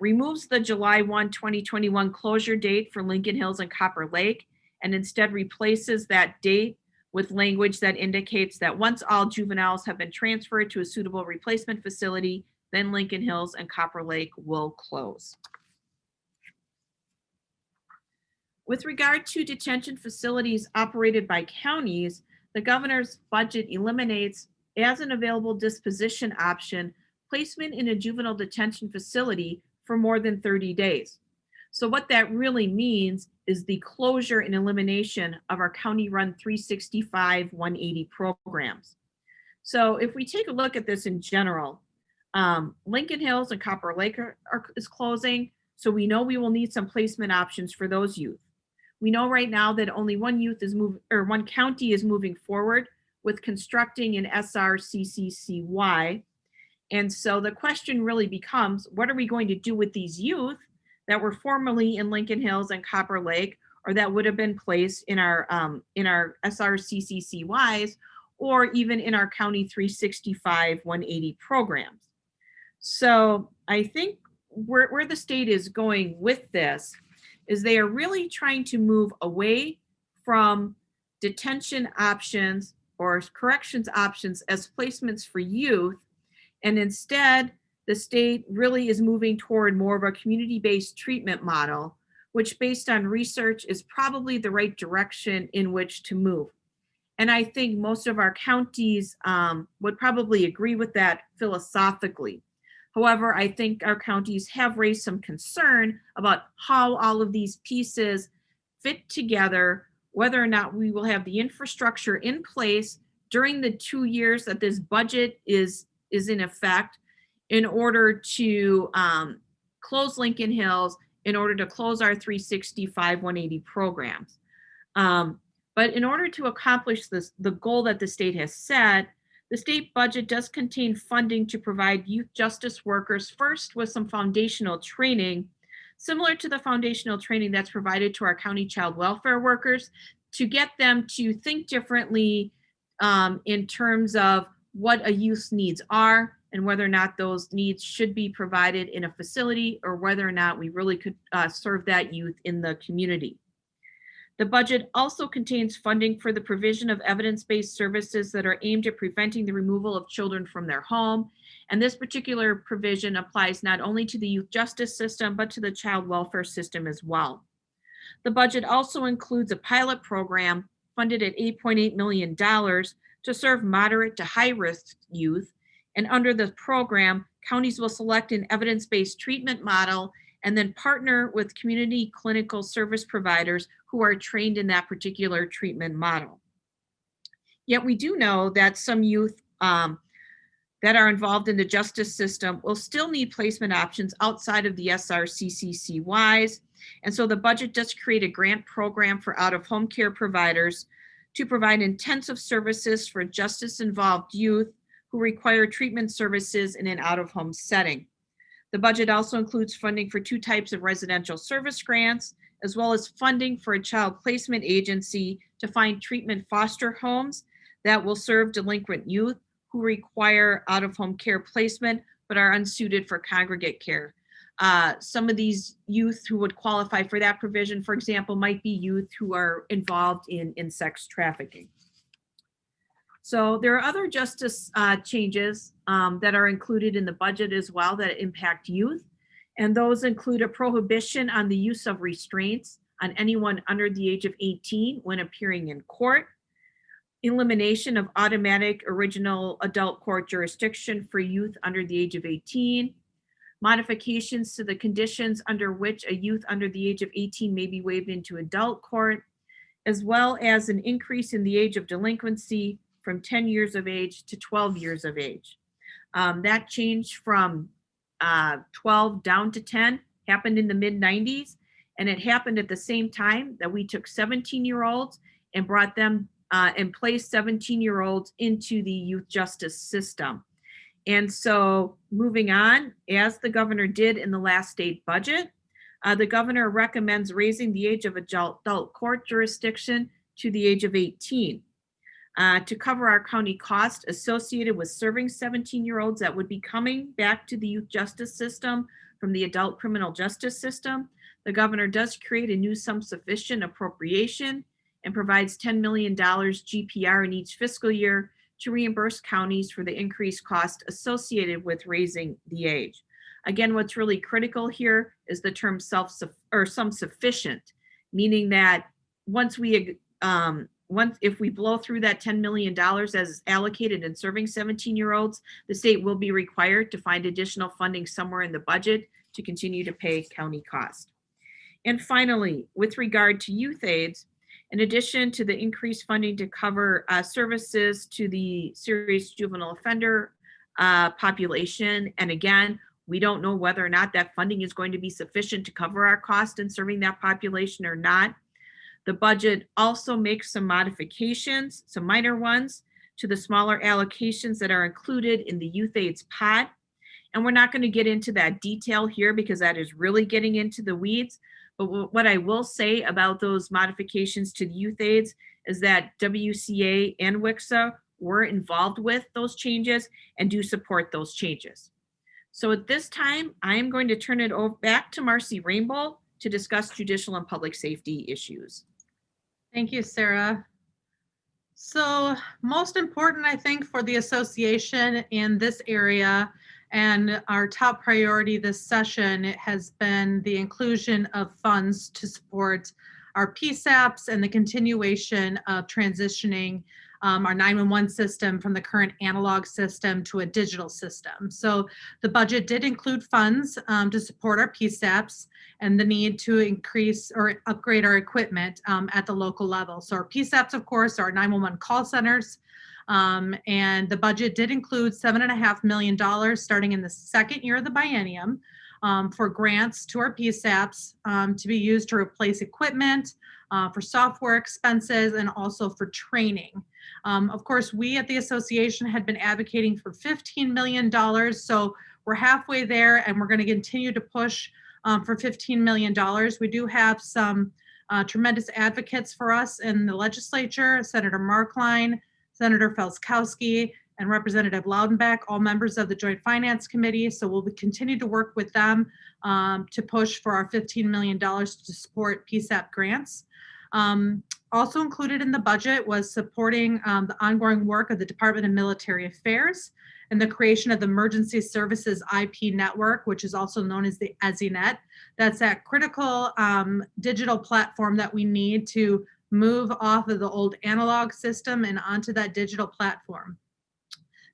removes the July 1, 2021 closure date for Lincoln Hills and Copper Lake, and instead replaces that date with language that indicates that once all juveniles have been transferred to a suitable replacement facility, then Lincoln Hills and Copper Lake will close. With regard to detention facilities operated by counties, the governor's budget eliminates, as an available disposition option, placement in a juvenile detention facility for more than 30 days. So what that really means is the closure and elimination of our county-run 365-180 programs. So if we take a look at this in general, Lincoln Hills and Copper Lake is closing, so we know we will need some placement options for those youth. We know right now that only one county is moving forward with constructing an SRCCCY. And so the question really becomes, what are we going to do with these youth that were formerly in Lincoln Hills and Copper Lake, or that would have been placed in our SRCCCYs, or even in our County 365-180 programs? So I think where the state is going with this is they are really trying to move away from detention options or corrections options as placements for youth. And instead, the state really is moving toward more of a community-based treatment model, which based on research is probably the right direction in which to move. And I think most of our counties would probably agree with that philosophically. However, I think our counties have raised some concern about how all of these pieces fit together, whether or not we will have the infrastructure in place during the 2 years that this budget is in effect in order to close Lincoln Hills, in order to close our 365-180 programs. But in order to accomplish this, the goal that the state has set, the state budget does contain funding to provide youth justice workers first with some foundational training, similar to the foundational training that's provided to our county child welfare workers, to get them to think differently in terms of what a youth's needs are and whether or not those needs should be provided in a facility or whether or not we really could serve that youth in the community. The budget also contains funding for the provision of evidence-based services that are aimed at preventing the removal of children from their home. And this particular provision applies not only to the youth justice system, but to the child welfare system as well. The budget also includes a pilot program funded at $8.8 million to to serve moderate to high-risk youth. And under the program, counties will select an evidence-based treatment model and then partner with community clinical service providers who are trained in that particular treatment model. Yet we do know that some youth that are involved in the justice system will still need placement options outside of the SRCCCYs. And so the budget does create a grant program for out-of-home care providers to provide intensive services for justice-involved youth who require treatment services in an out-of-home setting. The budget also includes funding for 2 types of residential service grants, as well as funding for a child placement agency to find treatment foster homes that will serve delinquent youth who require out-of-home care placement but are unsuited for congregate care. Some of these youth who would qualify for that provision, for example, might be youth who are involved in sex trafficking. So there are other justice changes that are included in the budget as well that impact youth. And those include a prohibition on the use of restraints on anyone under the age of 18 when appearing in court, elimination of automatic original adult court jurisdiction for youth under the age of 18, modifications to the conditions under which a youth under the age of 18 may be waived into adult court, as well as an increase in the age of delinquency from 10 years of age to 12 years of age. That change from 12 down to 10 happened in the mid-90s, and it happened at the same time that we took 17-year-olds and brought them and placed 17-year-olds into the youth justice system. And so moving on, as the governor did in the last state budget, the governor recommends raising the age of adult court jurisdiction to the age of 18. To cover our county cost associated with serving 17-year-olds that would be coming back to the youth justice system from the adult criminal justice system, the governor does create a new sum sufficient appropriation and provides $10 million GPR in each fiscal year to reimburse counties for the increased cost associated with raising the age. Again, what's really critical here is the term sum sufficient, meaning that if we blow through that $10 million as is allocated in serving 17-year-olds, the state will be required to find additional funding somewhere in the budget to continue to pay county cost. And finally, with regard to youth aids, in addition to the increased funding to cover services to the serious juvenile offender population, and again, we don't know whether or not that funding is going to be sufficient to cover our cost in serving that population or not. The budget also makes some modifications, some minor ones, to the smaller allocations that are included in the youth aids pot. And we're not going to get into that detail here because that is really getting into the weeds. But what I will say about those modifications to the youth aids is that WCA and WCA were involved with those changes and do support those changes. So at this time, I am going to turn it back to Marcy Rainbow to discuss judicial and public safety issues. Thank you, Sarah. So most important, I think, for the association in this area and our top priority this session has been the inclusion of funds to support our PSAPs and the continuation of transitioning our 911 system from the current analog system to a digital system. So the budget did include funds to support our PSAPs and the need to increase or upgrade our equipment at the local level. So our PSAPs, of course, are 911 call centers. And the budget did include $7.5 million starting in the second year of the biennium for grants to our PSAPs to be used to replace equipment, for software expenses, and also for training. Of course, we at the association had been advocating for $15 million. So we're halfway there and we're going to continue to push for $15 million. We do have some tremendous advocates for us in the legislature, Senator Markline, Senator Felskowski, and Representative Loudenbeck, all members of the Joint Finance Committee. So we'll continue to work with them to push for our $15 million to support PSAP grants. Also included in the budget was supporting the ongoing work of the Department of Military Affairs and the creation of the Emergency Services IP Network, which is also known as the EZINet. That's that critical digital platform that we need to move off of the old analog system and onto that digital platform.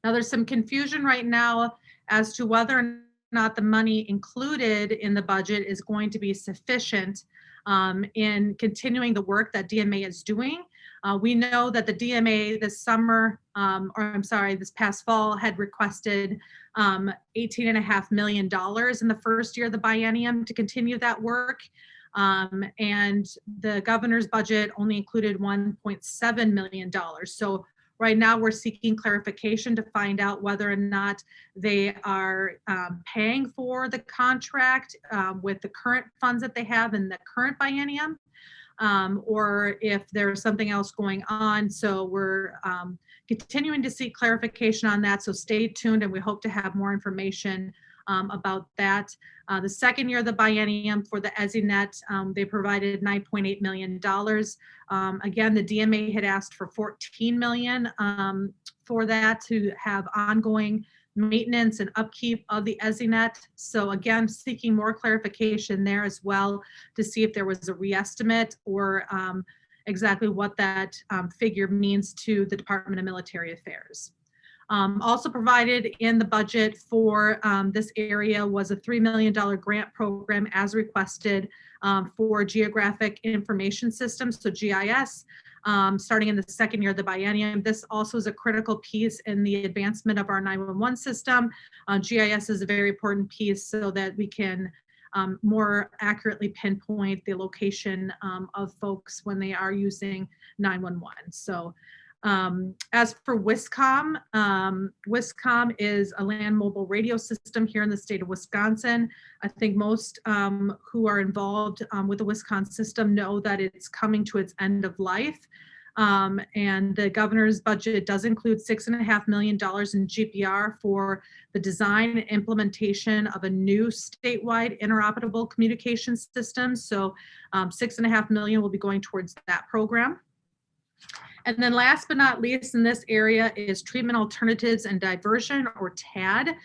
Now, there's some confusion right now as to whether or not the money included in the budget is going to be sufficient in continuing the work that DMA is doing. We know that the DMA this past fall had requested $18.5 million in the first year of the biennium to continue that work. And the governor's budget only included $1.7 million. So right now we're seeking clarification to find out whether or not they are paying for the contract with the current funds that they have in the current biennium, or if there's something else going on. So we're continuing to seek clarification on that. So stay tuned, and we hope to have more information about that. The second year of the biennium for the EZNet, they provided $9.8 million. Again, the DMA had asked for $14 million for that to have ongoing maintenance and upkeep of the EZNet. So again, seeking more clarification there as well to see if there was a reestimate or exactly what that figure means to the Department of Military Affairs. Also provided in the budget for this area was a $3 million grant program as requested for Geographic Information Systems, so GIS, starting in the second year of the biennium. This also is a critical piece in the advancement of our 911 system. GIS is a very important piece so that we can more accurately pinpoint the location of folks when they are using 911. So as for Wizcom, Wizcom is a land mobile radio system here in the state of Wisconsin. I think most who are involved with the Wizcom system know that it's coming to its end of life. And the governor's budget does include $6.5 million in GPR for the design and implementation of a new statewide interoperable communication system. So $6.5 million will be going towards that program. And then last but not least in this area is Treatment Alternatives and Diversion, or TAD.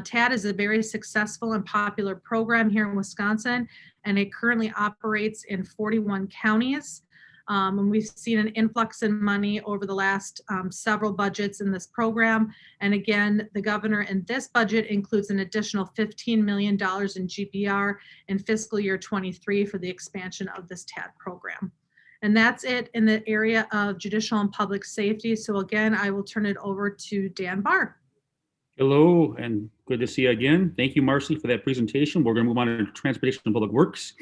TAD is a very successful and popular program here in Wisconsin, and it currently operates in 41 counties. And we've seen an influx in money over the last several budgets in this program. And again, the governor in this budget includes an additional $15 million in GPR in fiscal year 23 for the expansion of this TAD program. And that's it in the area of judicial and public safety. So again, I will turn it over to Dan Barr. Hello, and good to see you again. Thank you, Marcy, for that presentation. We're going to move on to Transportation and Public Works.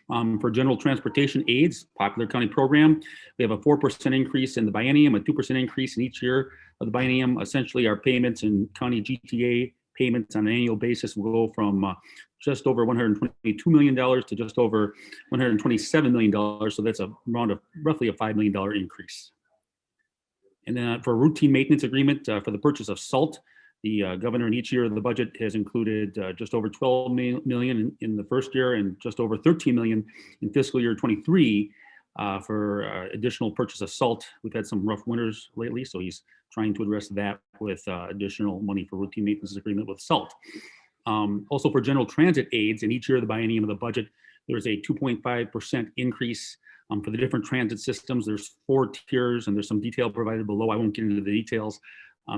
For general transportation aids, popular county program, we have a 4% increase in the biennium, a 2% increase in each year of the biennium. Essentially, our payments in county GTA payments on an annual basis will go from just over $122 million to just over $127 million. So that's around roughly a $5 million increase. And then for a routine maintenance agreement for the purchase of salt, the governor in each year of the budget has included just over $12 million in the first year and just over $13 million in fiscal year 23 for additional purchase of salt. We've had some rough winters lately, so he's trying to address that with additional money for routine maintenance agreement with salt. Also for general transit aids, in each year of the biennium of the budget, there's a 2.5% increase for the different transit systems. There's 4 tiers, and there's some detail provided below. I won't get into the details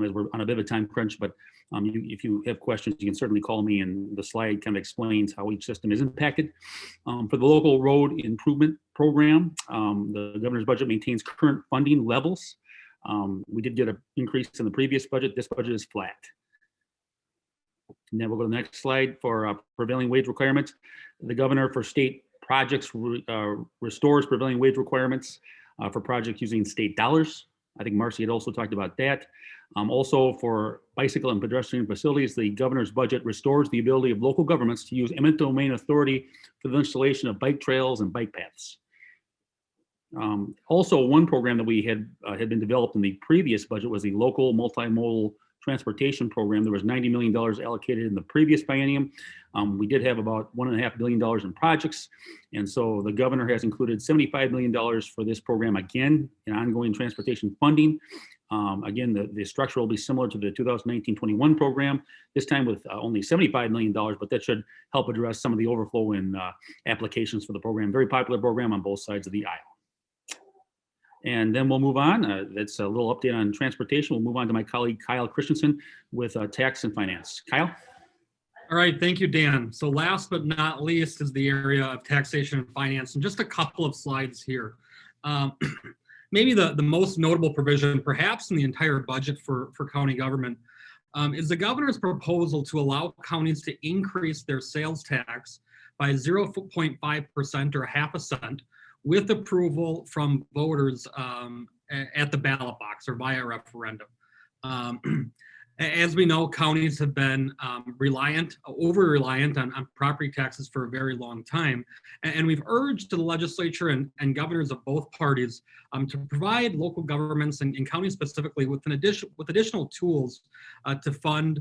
as we're on a bit of a time crunch, but if you have questions, you can certainly call me, and the slide kind of explains how each system is impacted. For the local road improvement program, the governor's budget maintains current funding levels. We did get an increase in the previous budget. This budget is flat. And then we'll go to the next slide for prevailing wage requirements. The governor for state projects restores prevailing wage requirements for projects using state dollars. I think Marcy had also talked about that. Also for bicycle and pedestrian facilities, the governor's budget restores the ability of local governments to use eminent domain authority for the installation of bike trails and bike paths. Also, one program that we had been developed in the previous budget was the local multimodal transportation program. There was $90 million allocated in the previous biennium. We did have about $1.5 billion in projects. And so the governor has included $75 million for this program, again, in ongoing transportation funding. Again, the structure will be similar to the 2019-21 program, this time with only $75 million, but that should help address some of the overflow in applications for the program. Very popular program on both sides of the aisle. And then we'll move on. That's a little update on transportation. We'll move on to my colleague Kyle Christensen with tax and finance. Kyle? All right, thank you, Dan. So last but not least is the area of taxation and finance, and just a couple of slides here. Maybe the most notable provision, perhaps in the entire budget for county government, is the governor's proposal to allow counties to increase their sales tax by 0.5% or half a cent with approval from voters at the ballot box or via referendum. As we know, counties have been over-reliant on property taxes for a very long time. And we've urged the legislature and governors of both parties to provide local governments and counties specifically with additional tools to fund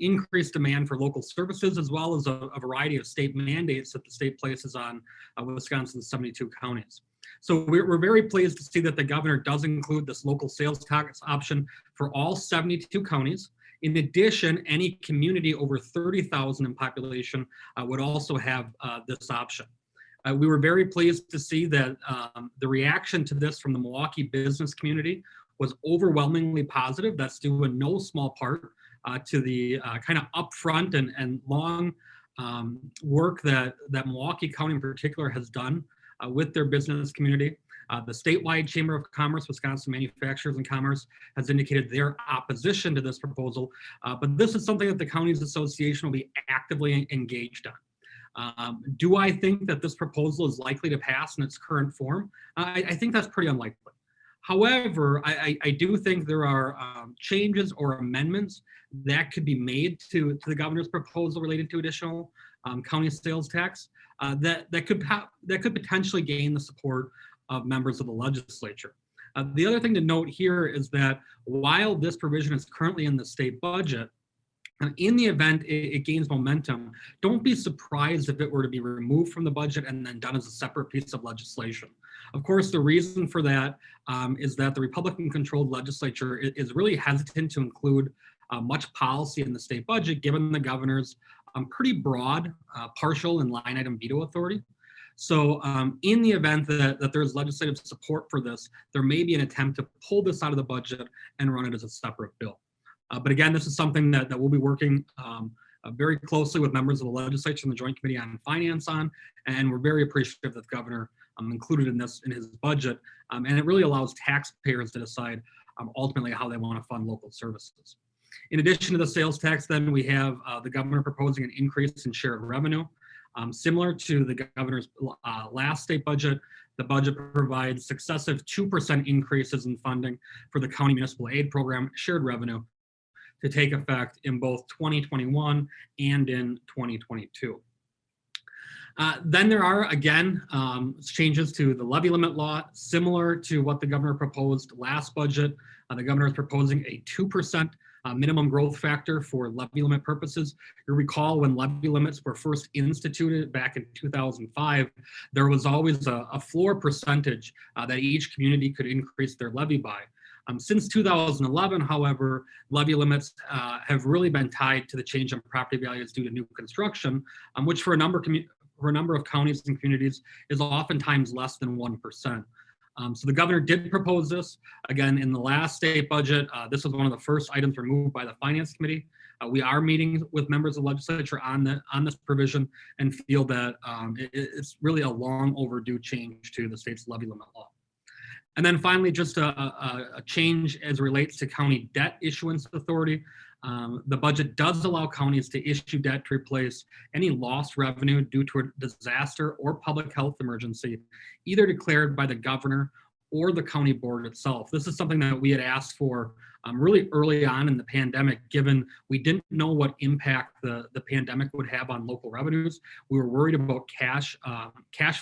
increased demand for local services, as well as a variety of state mandates that the state places on Wisconsin's 72 counties. So we're very pleased to see that the governor does include this local sales tax option for all 72 counties. In addition, any community over 30,000 in population would also have this option. We were very pleased to see that the reaction to this from the Milwaukee business community was overwhelmingly positive. That's due in no small part to the kind of upfront and long work that Milwaukee County in particular has done with their business community. The statewide Chamber of Commerce, Wisconsin Manufacturers and Commerce, has indicated their opposition to this proposal, but this is something that the Counties Association will be actively engaged on. Do I think that this proposal is likely to pass in its current form? I think that's pretty unlikely. However, I do think there are changes or amendments that could be made to the governor's proposal related to additional county sales tax that could potentially gain the support of members of the legislature. The other thing to note here is that while this provision is currently in the state budget, in the event it gains momentum, don't be surprised if it were to be removed from the budget and then done as a separate piece of legislation. Of course, the reason for that is that the Republican-controlled legislature is really hesitant to include much policy in the state budget, given the governor's pretty broad partial and line item veto authority. So in the event that there's legislative support for this, there may be an attempt to pull this out of the budget and run it as a separate bill. But again, this is something that we'll be working very closely with members of the legislature and the Joint Committee on Finance on, and we're very appreciative that the governor included in his budget, and it really allows taxpayers to decide ultimately how they want to fund local services. In addition to the sales tax, then we have the governor proposing an increase in shared revenue. Similar to the governor's last state budget, the budget provides successive 2% increases in funding for the county municipal aid program shared revenue to take effect in both 2021 and in 2022. Then there are, again, changes to the levy limit law, similar to what the governor proposed last budget. The governor is proposing a 2% minimum growth factor for levy limit purposes. You'll recall when levy limits were first instituted back in 2005, there was always a floor percentage that each community could increase their levy by. Since 2011, however, levy limits have really been tied to the change in property values due to new construction, which for a number of counties and communities is oftentimes less than 1%. So the governor did propose this. Again, in the last state budget, this was one of the first items removed by the Finance Committee. We are meeting with members of the legislature on this provision and feel that it's really a long overdue change to the state's levy limit law. And then finally, just a change as it relates to county debt issuance authority. The budget does allow counties to issue debt to replace any lost revenue due to a disaster or public health emergency, either declared by the governor or the county board itself. This is something that we had asked for really early on in the pandemic, given we didn't know what impact the pandemic would have on local revenues. We were worried about cash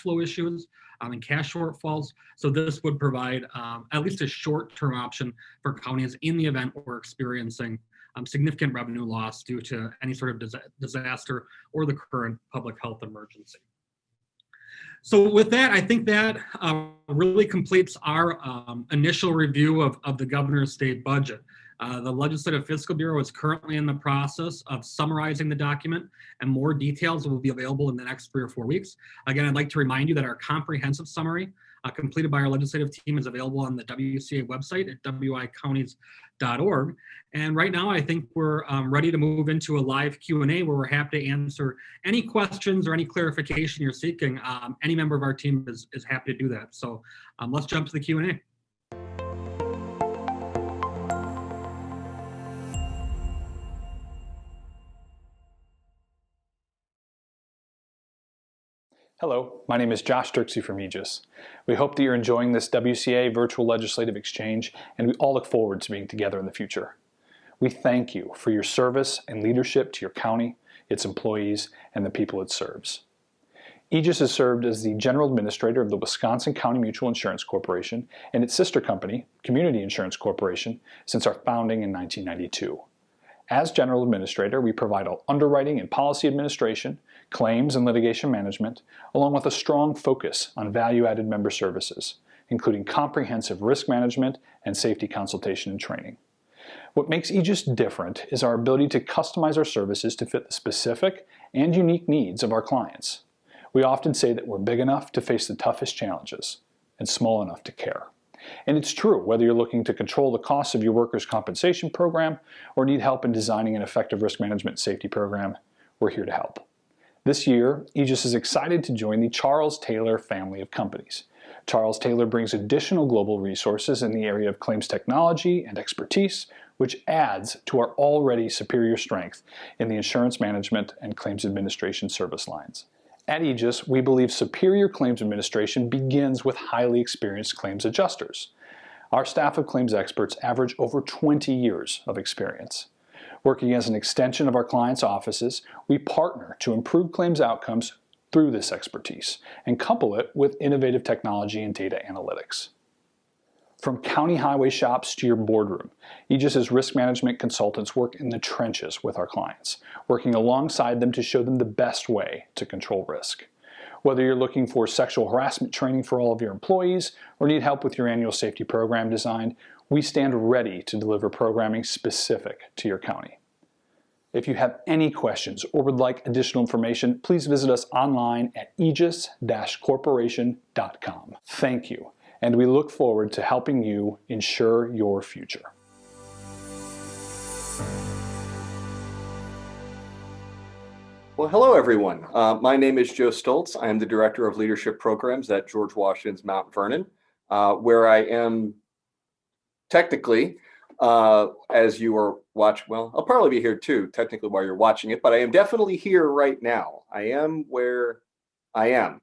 flow issues and cash shortfalls. So this would provide at least a short-term option for counties in the event we're experiencing significant revenue loss due to any sort of disaster or the current public health emergency. So with that, I think that really completes our initial review of the governor's state budget. The Legislative Fiscal Bureau is currently in the process of summarizing the document, and more details will be available in the next 3 or 4 weeks. Again, I'd like to remind you that our comprehensive summary completed by our legislative team, is available on the WCA website at wicounties.org. And right now, I think we're ready to move into a live Q&A where we're happy to answer any questions or any clarification you're seeking. Any member of our team is happy to do that. So let's jump to the Q&A. Hello, my name is Josh Dirksey from Aegis. We hope that you're enjoying this WCA virtual legislative exchange, and we all look forward to being together in the future. We thank you for your service and leadership to your county, its employees, and the people it serves. Aegis has served as the General Administrator of the Wisconsin County Mutual Insurance Corporation and its sister company, Community Insurance Corporation, since our founding in 1992. As General Administrator, we provide underwriting and policy administration, claims and litigation management, along with a strong focus on value-added member services, including comprehensive risk management and safety consultation and training. What makes Aegis different is our ability to customize our services to fit the specific and unique needs of our clients. We often say that we're big enough to face the toughest challenges and small enough to care. And it's true whether you're looking to control the costs of your workers' compensation program or need help in designing an effective risk management and safety program, we're here to help. This year, Aegis is excited to join the Charles Taylor family of companies. Charles Taylor brings additional global resources in the area of claims technology and expertise, which adds to our already superior strength in the insurance management and claims administration service lines. At Aegis, we believe superior claims administration begins with highly experienced claims adjusters. Our staff of claims experts average over 20 years of experience. Working as an extension of our clients' offices, we partner to improve claims outcomes through this expertise and couple it with innovative technology and data analytics. From county highway shops to your boardroom, Aegis's risk management consultants work in the trenches with our clients, working alongside them to show them the best way to control risk. Whether you're looking for sexual harassment training for all of your employees or need help with your annual safety program design, we stand ready to deliver programming specific to your county. If you have any questions or would like additional information, please visit us online at aegis-corporation.com. Thank you, and we look forward to helping you ensure your future. Well, hello, everyone. My name is Joe Stoltz. I am the Director of Leadership Programs at George Washington's Mount Vernon, where I am technically, as you are watching, well, I'll probably be here too, technically while you're watching it, but I am definitely here right now. I am where I am.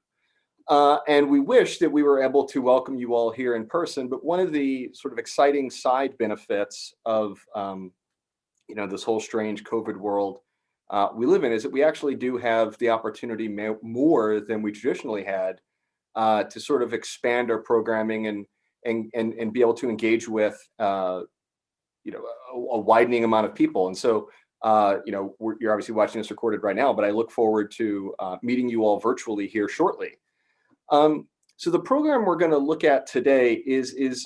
And we wish that we were able to welcome you all here in person, but one of the sort of exciting side benefits of this whole strange COVID world we live in is that we actually do have the opportunity more than we traditionally had to sort of expand our programming and be able to engage with a widening amount of people. And so you're obviously watching this recorded right now, but I look forward to meeting you all virtually here shortly. So the program we're going to look at today is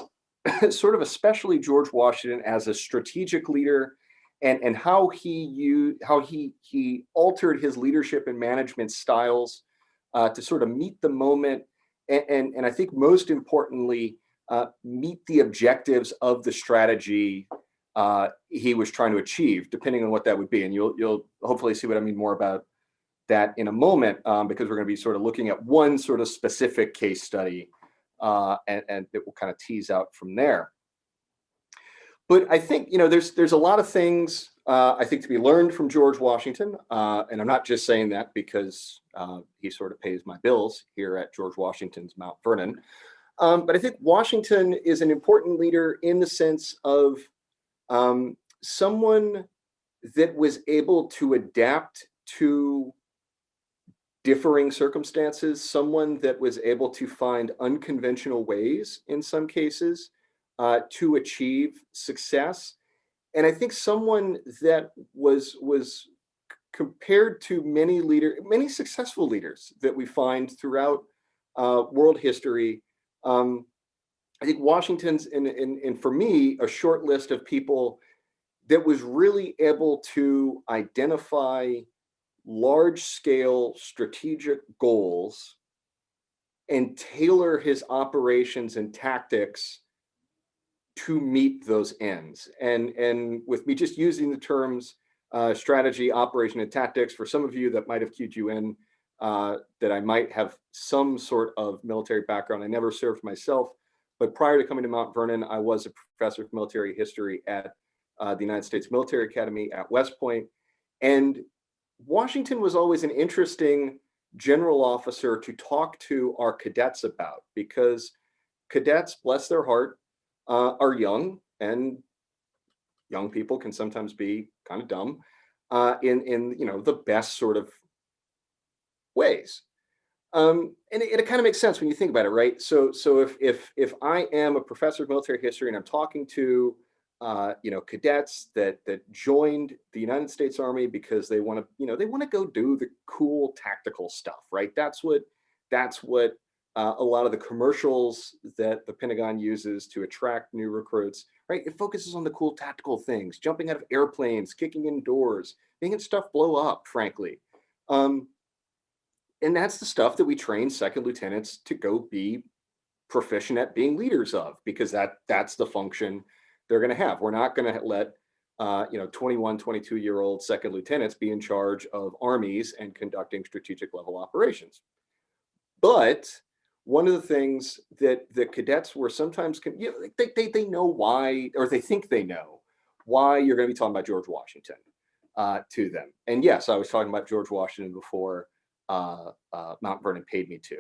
sort of especially George Washington as a strategic leader and how he altered his leadership and management styles to sort of meet the moment and I think most importantly meet the objectives of the strategy he was trying to achieve, depending on what that would be. And you'll hopefully see what I mean more about that in a moment, because we're going to be sort of looking at one sort of specific case study and it will kind of tease out from there. But I think, there's a lot of things I think to be learned from George Washington. And I'm not just saying that because he sort of pays my bills here at George Washington's Mount Vernon. But I think Washington is an important leader in the sense of someone that was able to adapt to differing circumstances, someone that was able to find unconventional ways in some cases to achieve success. And I think someone that was compared to many successful leaders that we find throughout world history. I think Washington's, and for me, a short list of people that was really able to identify large-scale strategic goals and tailor his operations and tactics to meet those ends. And with me just using the terms strategy, operation, and tactics, for some of you that might have cued you in that I might have some sort of military background. I never served myself, but prior to coming to Mount Vernon, I was a professor of military history at the United States Military Academy at West Point. And Washington was always an interesting general officer to talk to our cadets about, because cadets, bless their heart, are young, and young people can sometimes be kind of dumb in the best sort of ways. And it kind of makes sense when you think about it, right? So if I am a professor of military history and I'm talking to cadets that joined the United States Army because they want to go do the cool tactical stuff, right? That's what a lot of the commercials that the Pentagon uses to attract new recruits, right? It focuses on the cool tactical things, jumping out of airplanes, kicking in doors, making stuff blow up, frankly. And that's the stuff that we train second lieutenants to go be proficient at being leaders of, because that's the function they're going to have. We're not going to let 21, 22-year-old second lieutenants be in charge of armies and conducting strategic level operations. But one of the things that the cadets were sometimes, they know why, or they think they know why you're going to be talking about George Washington to them. And yes, I was talking about George Washington before Mount Vernon paid me to.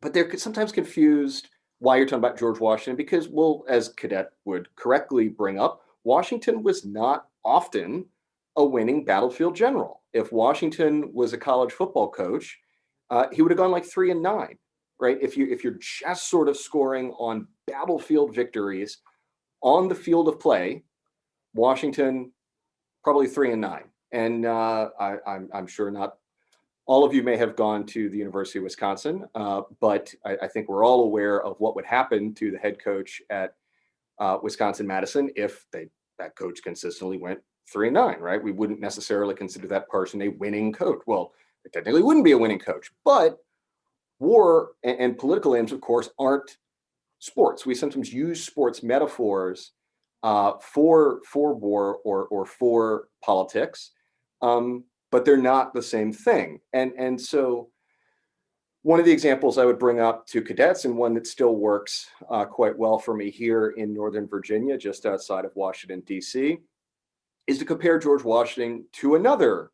But they're sometimes confused why you're talking about George Washington, because, well, as cadet would correctly bring up, Washington was not often a winning battlefield general. If Washington was a college football coach, he would have gone like 3-9, right? If you're just sort of scoring on battlefield victories on the field of play, Washington probably 3-9. And I'm sure not all of you may have gone to the University of Wisconsin, but I think we're all aware of what would happen to the head coach at Wisconsin-Madison if that coach consistently went 3-9, right? We wouldn't necessarily consider that person a winning coach. Well, it technically wouldn't be a winning coach, but war and political aims, of course, aren't sports. We sometimes use sports metaphors for war or for politics. But they're not the same thing. And so one of the examples I would bring up to cadets, and one that still works quite well for me here in Northern Virginia, just outside of Washington, D.C., is to compare George Washington to another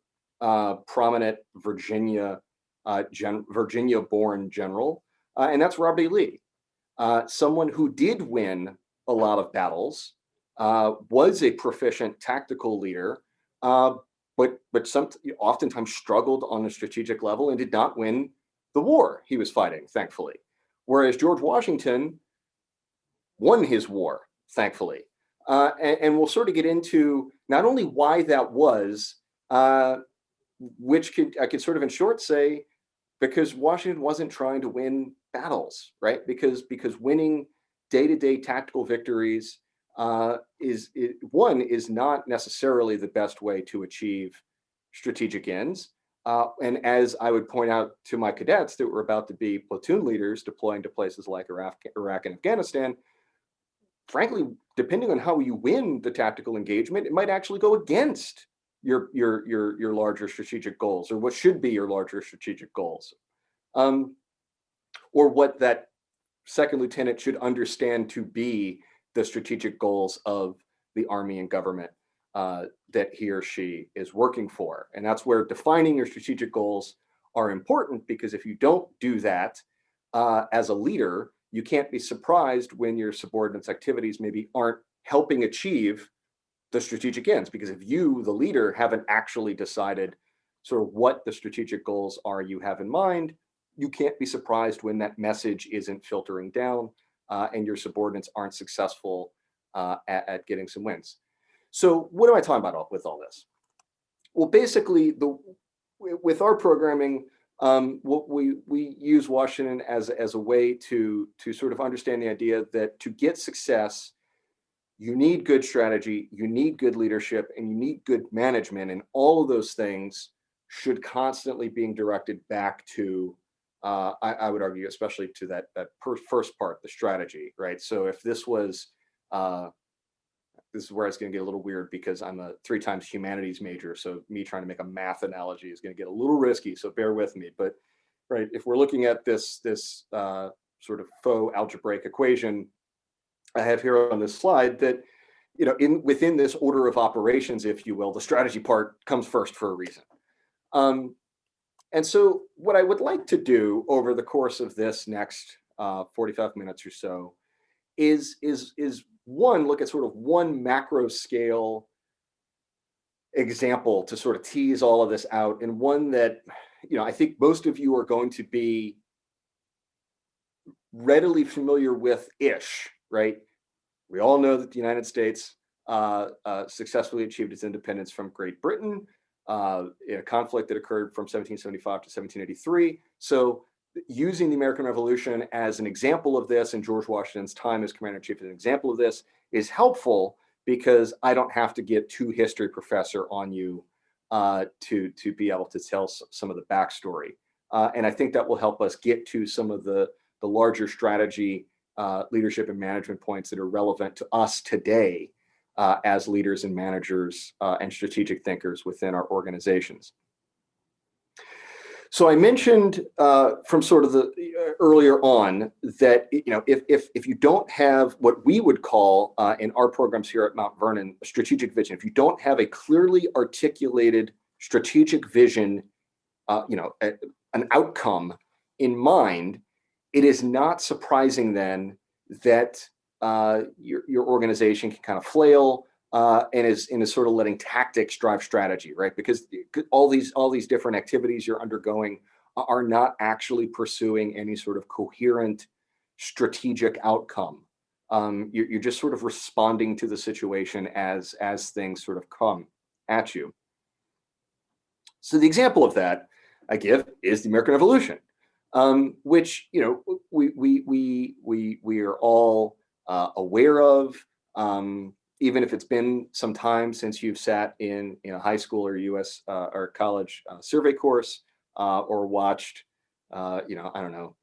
prominent Virginia-born general, and that's Robert E. Lee, someone who did win a lot of battles, was a proficient tactical leader, but oftentimes struggled on a strategic level and did not win the war he was fighting, thankfully. Whereas George Washington won his war, thankfully. And we'll sort of get into not only why that was, which I could sort of in short say, because Washington wasn't trying to win battles, right? Because winning day-to-day tactical victories is not necessarily the best way to achieve strategic ends. And as I would point out to my cadets that were about to be platoon leaders deploying to places like Iraq and Afghanistan, frankly, depending on how you win the tactical engagement, it might actually go against your larger strategic goals, or what should be your larger strategic goals, or what that second lieutenant should understand to be the strategic goals of the Army and government that he or she is working for. And that's where defining your strategic goals are important, because if you don't do that as a leader, you can't be surprised when your subordinates' activities maybe aren't helping achieve the strategic ends. Because if you, the leader, haven't actually decided sort of what the strategic goals are you have in mind, you can't be surprised when that message isn't filtering down and your subordinates aren't successful at getting some wins. So what am I talking about with all this? Well, basically, with our programming, what we use Washington as a way to sort of understand the idea that to get success, you need good strategy, you need good leadership, and you need good management. And all of those things should constantly being directed back to I would argue, especially to that first part, the strategy, right? So if this was, this is where it's going to get a little weird because I'm a 3 times humanities major. So me trying to make a math analogy is going to get a little risky. So bear with me. But right, if we're looking at this sort of faux algebraic equation I have here on this slide, that within this order of operations, if you will, the strategy part comes first for a reason. And so what I would like to do over the course of this next 45 minutes or so is one, look at sort of one macro scale example to sort of tease all of this out, and one that I think most of you are going to be readily familiar with-ish, right? We all know that the United States successfully achieved its independence from Great Britain in a conflict that occurred from 1775 to 1783. So using the American Revolution as an example of this, and George Washington's time as Commander-in-Chief as an example of this, is helpful because I don't have to get too history professor on you to be able to tell some of the backstory. And I think that will help us get to some of the larger strategy, leadership and management points that are relevant to us today as leaders and managers and strategic thinkers within our organizations. So I mentioned from sort of the earlier on that if you don't have what we would call in our programs here at Mount Vernon a strategic vision, if you don't have a clearly articulated strategic vision, an outcome in mind, it is not surprising then that your organization can kind of flail and is sort of letting tactics drive strategy, right? Because all these different activities you're undergoing are not actually pursuing any sort of coherent strategic outcome. You're just sort of responding to the situation as things sort of come at you. So the example of that I give is the American Revolution, which we are all aware of. Even if it's been some time since you've sat in high school or U.S. Or college survey course or watched, I don't know,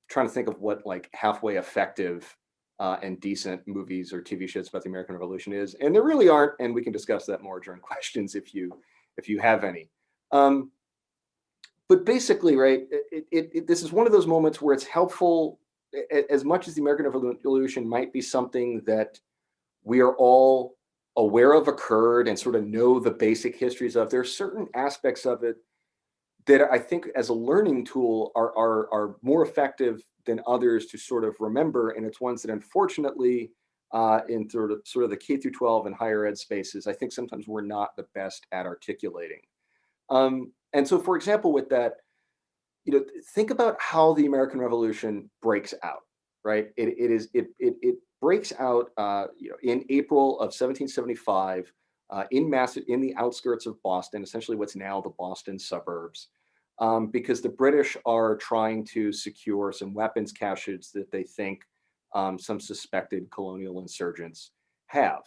trying to think of what like halfway effective and decent movies or TV shows about the American Revolution is, and there really aren't, and we can discuss that more during questions if you have any. But basically, right, this is one of those moments where it's helpful, as much as the American Revolution might be something that we are all aware of occurred and sort of know the basic histories of, there are certain aspects of it that I think as a learning tool are more effective than others to sort of remember. And it's ones that unfortunately in sort of the K through 12 and higher ed spaces, I think sometimes we're not the best at articulating. And so, for example, with that, think about how the American Revolution breaks out, right? It breaks out, in April of 1775 in the outskirts of Boston, essentially what's now the Boston suburbs, because the British are trying to secure some weapons caches that they think some suspected colonial insurgents have.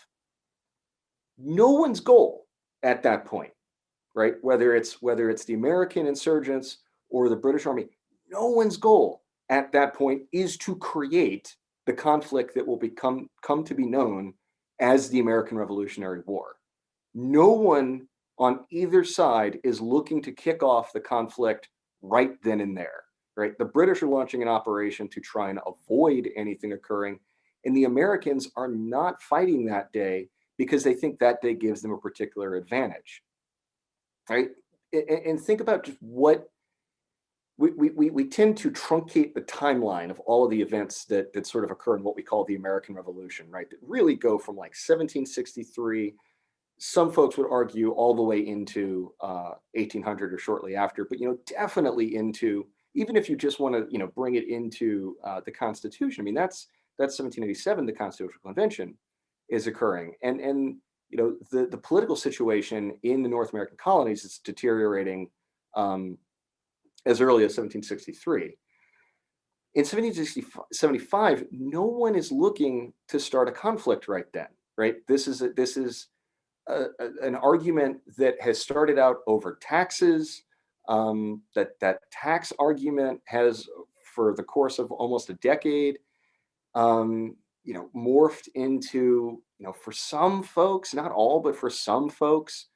No one's goal at that point, right? Whether it's the American insurgents or the British Army, no one's goal at that point is to create the conflict that will come to be known as the American Revolutionary War. No one on either side is looking to kick off the conflict right then and there, right? The British are launching an operation to try and avoid anything occurring, and the Americans are not fighting that day because they think that day gives them a particular advantage, right? And think about just what we tend to truncate the timeline of all of the events that sort of occur in what we call the American Revolution, right? That really go from like 1763, some folks would argue all the way into 1800 or shortly after, but definitely into, even if you just want to bring it into the Constitution. I mean, that's 1787, the Constitutional Convention is occurring, and the political situation in the North American colonies is deteriorating as early as 1763. In 1775, no one is looking to start a conflict right then, right? This is an argument that has started out over taxes, That tax argument has, for the course of almost a decade, morphed into, for some folks, not all, but for some folks,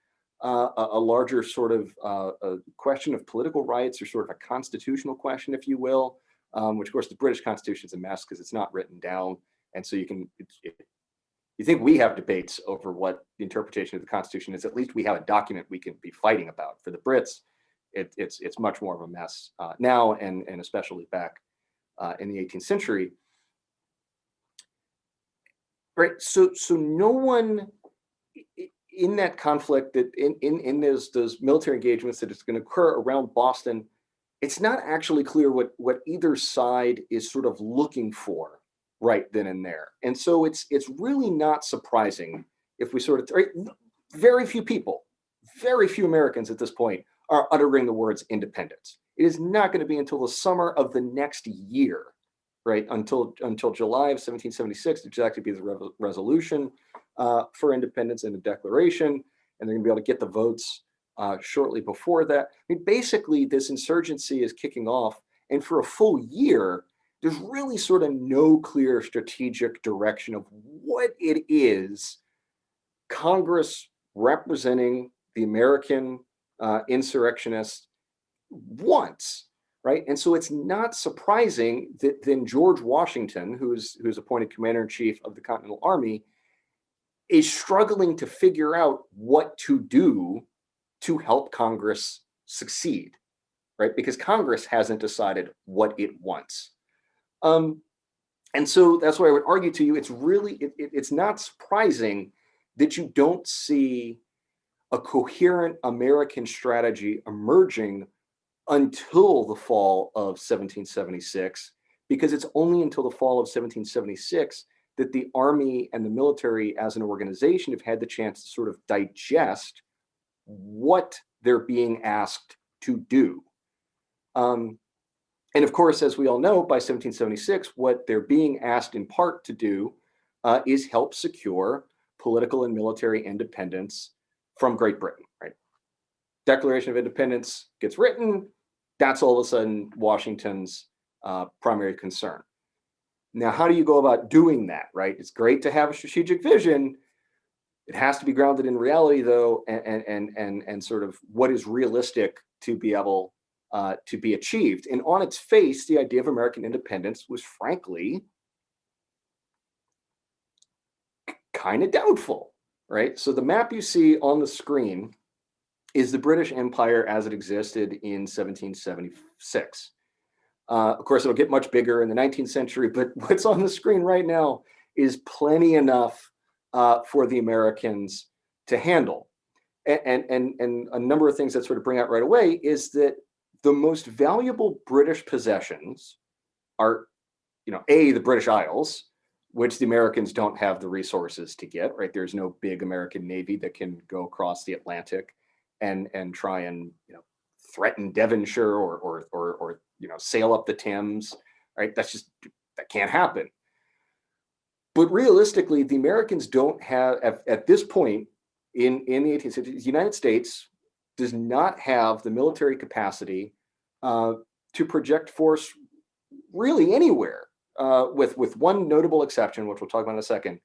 a larger sort of a question of political rights, or sort of a constitutional question, if you will, which of course the British Constitution is a mess because it's not written down. And so you think we have debates over what the interpretation of the Constitution is, at least we have a document we can be fighting about. For the Brits, it's much more of a mess now, and especially back in the 18th century. Right, so no one in that conflict, that in those military engagements that is going to occur around Boston, it's not actually clear what either side is sort of looking for right then and there. And so it's really not surprising if we sort of, right, very few people, very few Americans at this point are uttering the words independence. It is not going to be until the summer of the next year, right, until July of 1776, to exactly be the resolution for independence and a declaration, and they're going to be able to get the votes shortly before that. I mean, basically, this insurgency is kicking off, and for a full year, there's really sort of no clear strategic direction of what it is Congress representing the American insurrectionists wants. Right, and so it's not surprising that then George Washington, who's appointed Commander-in-Chief of the Continental Army, is struggling to figure out what to do to help Congress succeed, right? Because Congress hasn't decided what it wants, and so that's why I would argue to you, it's not surprising that you don't see a coherent American strategy emerging until the fall of 1776, because it's only until the fall of 1776 that the Army and the military as an organization have had the chance to sort of digest what they're being asked to do. And of course, as we all know, by 1776, what they're being asked in part to do is help secure political and military independence from Great Britain, right? Declaration of Independence gets written. That's all of a sudden Washington's primary concern. Now, how do you go about doing that, right? It's great to have a strategic vision. It has to be grounded in reality, though, and sort of what is realistic to be able to be achieved. And on its face, the idea of American independence was frankly kind of doubtful, right? So the map you see on the screen is the British Empire as it existed in 1776. Of course, it'll get much bigger in the 19th century, but what's on the screen right now is plenty enough for the Americans to handle. And a number of things that sort of bring out right away is that the most valuable British possessions are, the British Isles, which the Americans don't have the resources to get, right? There's no big American Navy that can go across the Atlantic and try and threaten Devonshire or sail up the Thames, right? That can't happen. But realistically, the Americans don't have, at this point in the 18th century, the United States does not have the military capacity to project force really anywhere, with one notable exception, which we'll talk about in a second,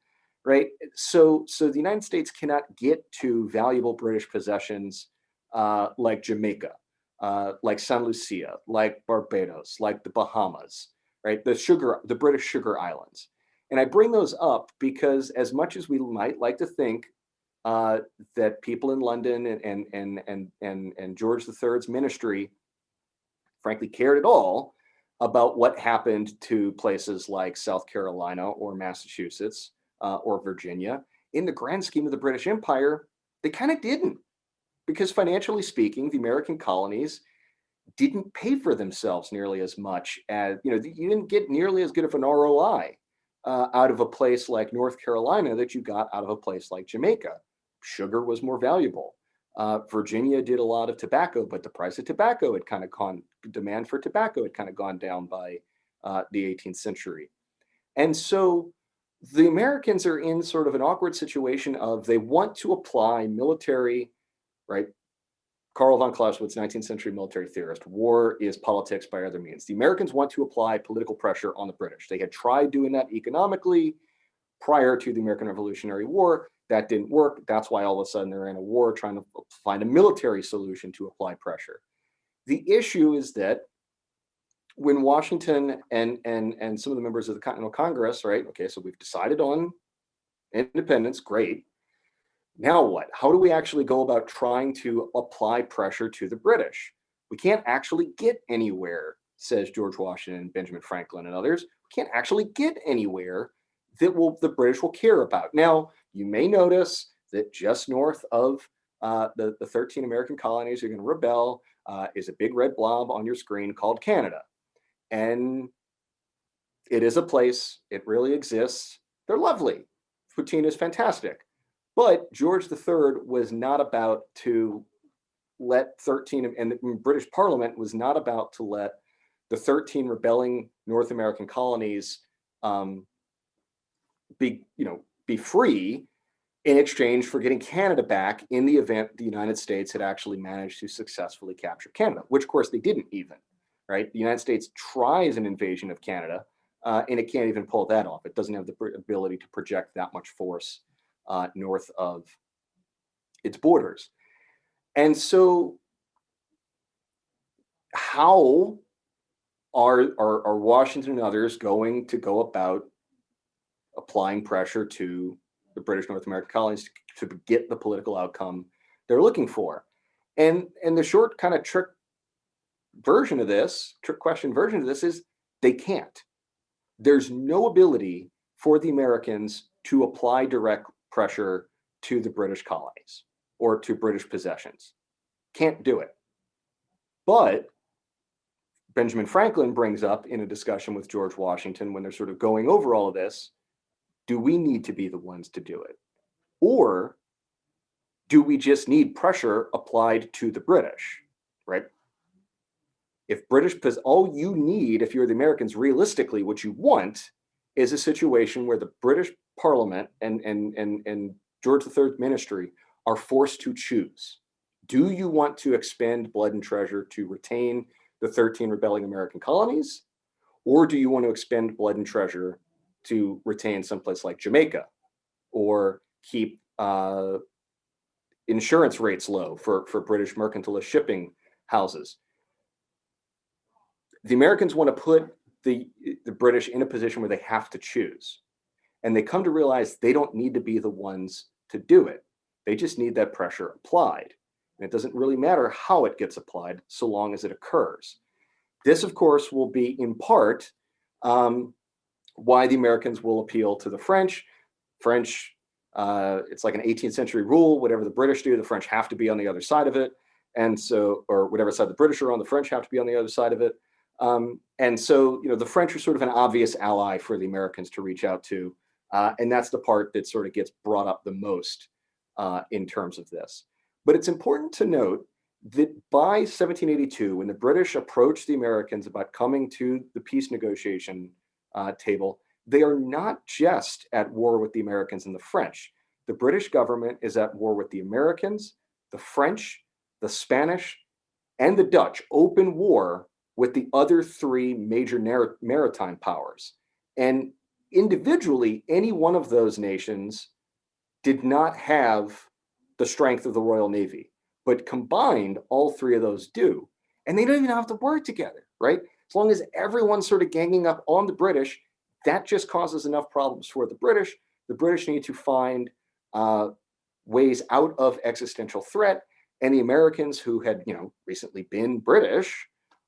right? So the United States cannot get to valuable British possessions like Jamaica, like St. Lucia, like Barbados, like the Bahamas, right? The British Sugar Islands. And I bring those up because as much as we might like to think that people in London and George III's ministry, frankly, cared at all about what happened to places like South Carolina or Massachusetts or Virginia, in the grand scheme of the British Empire, they kind of didn't. Because financially speaking, the American colonies didn't pay for themselves nearly as much as, you didn't get nearly as good of an ROI out of a place like North Carolina that you got out of a place like Jamaica. Sugar was more valuable. Virginia did a lot of tobacco, but the price of tobacco had kind of demand for tobacco had kind of gone down by the 18th century. And so the Americans are in sort of an awkward situation of they want to apply military, right, Karl von Clausewitz, 19th century military theorist, war is politics by other means. The Americans want to apply political pressure on the British. They had tried doing that economically prior to the American Revolutionary War. That didn't work. That's why all of a sudden they're in a war trying to find a military solution to apply pressure. The issue is that when Washington and some of the members of the Continental Congress, right? Okay, so we've decided on independence, great. Now what? How do we actually go about trying to apply pressure to the British? We can't actually get anywhere, says George Washington, Benjamin Franklin, and others. We can't actually get anywhere that the British will care about. Now, you may notice that just north of the 13 American colonies are going to rebel is a big red blob on your screen called Canada. And it is a place, it really exists. They're lovely. Poutine is fantastic. But George III was not about to let 13, and the British Parliament was not about to let the 13 rebelling North American colonies be free in exchange for getting Canada back in the event the United States had actually managed to successfully capture Canada, which of course they didn't even, right? The United States tries an invasion of Canada and it can't even pull that off. It doesn't have the ability to project that much force north of its borders. And so how are Washington and others going to go about applying pressure to the British North American colonies to get the political outcome they're looking for? And the short kind of trick question version of this is they can't. There's no ability for the Americans to apply direct pressure to the British colonies or to British possessions. Can't do it. But Benjamin Franklin brings up in a discussion with George Washington when they're sort of going over all of this, do we need to be the ones to do it? Or do we just need pressure applied to the British, right? If all you need, if you're the Americans, realistically, what you want is a situation where the British Parliament and George III's ministry are forced to choose. Do you want to expend blood and treasure to retain the 13 rebelling American colonies? Or do you want to expend blood and treasure to retain someplace like Jamaica or keep insurance rates low for British mercantilist shipping houses? The Americans want to put the British in a position where they have to choose. And they come to realize they don't need to be the ones to do it. They just need that pressure applied. And it doesn't really matter how it gets applied so long as it occurs. This, of course, will be in part why the Americans will appeal to the French. It's like an 18th century rule, whatever the British do, the French have to be on the other side of it. And so, or whatever side the British are on, the French have to be on the other side of it. And so, the French are sort of an obvious ally for the Americans to reach out to. And that's the part that sort of gets brought up the most in terms of this. But it's important to note that by 1782, when the British approached the Americans about coming to the peace negotiation table, they are not just at war with the Americans and the French. The British government is at war with the Americans, the French, the Spanish, and the Dutch, open war with the other three major maritime powers. And individually, any one of those nations did not have the strength of the Royal Navy, but combined, all three of those do. And they don't even have to work together, right? As long as everyone's sort of ganging up on the British, that just causes enough problems for the British. The British need to find ways out of existential threat. And the Americans, who had recently been British,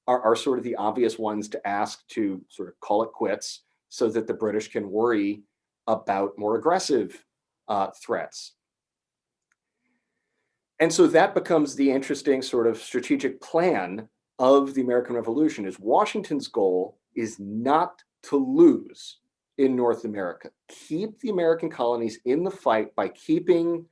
are sort of the obvious ones to ask to sort of call it quits so that the British can worry about more aggressive threats. And so that becomes the interesting sort of strategic plan of the American Revolution. Is Washington's goal is not to lose in North America. Keep the American colonies in the fight by keeping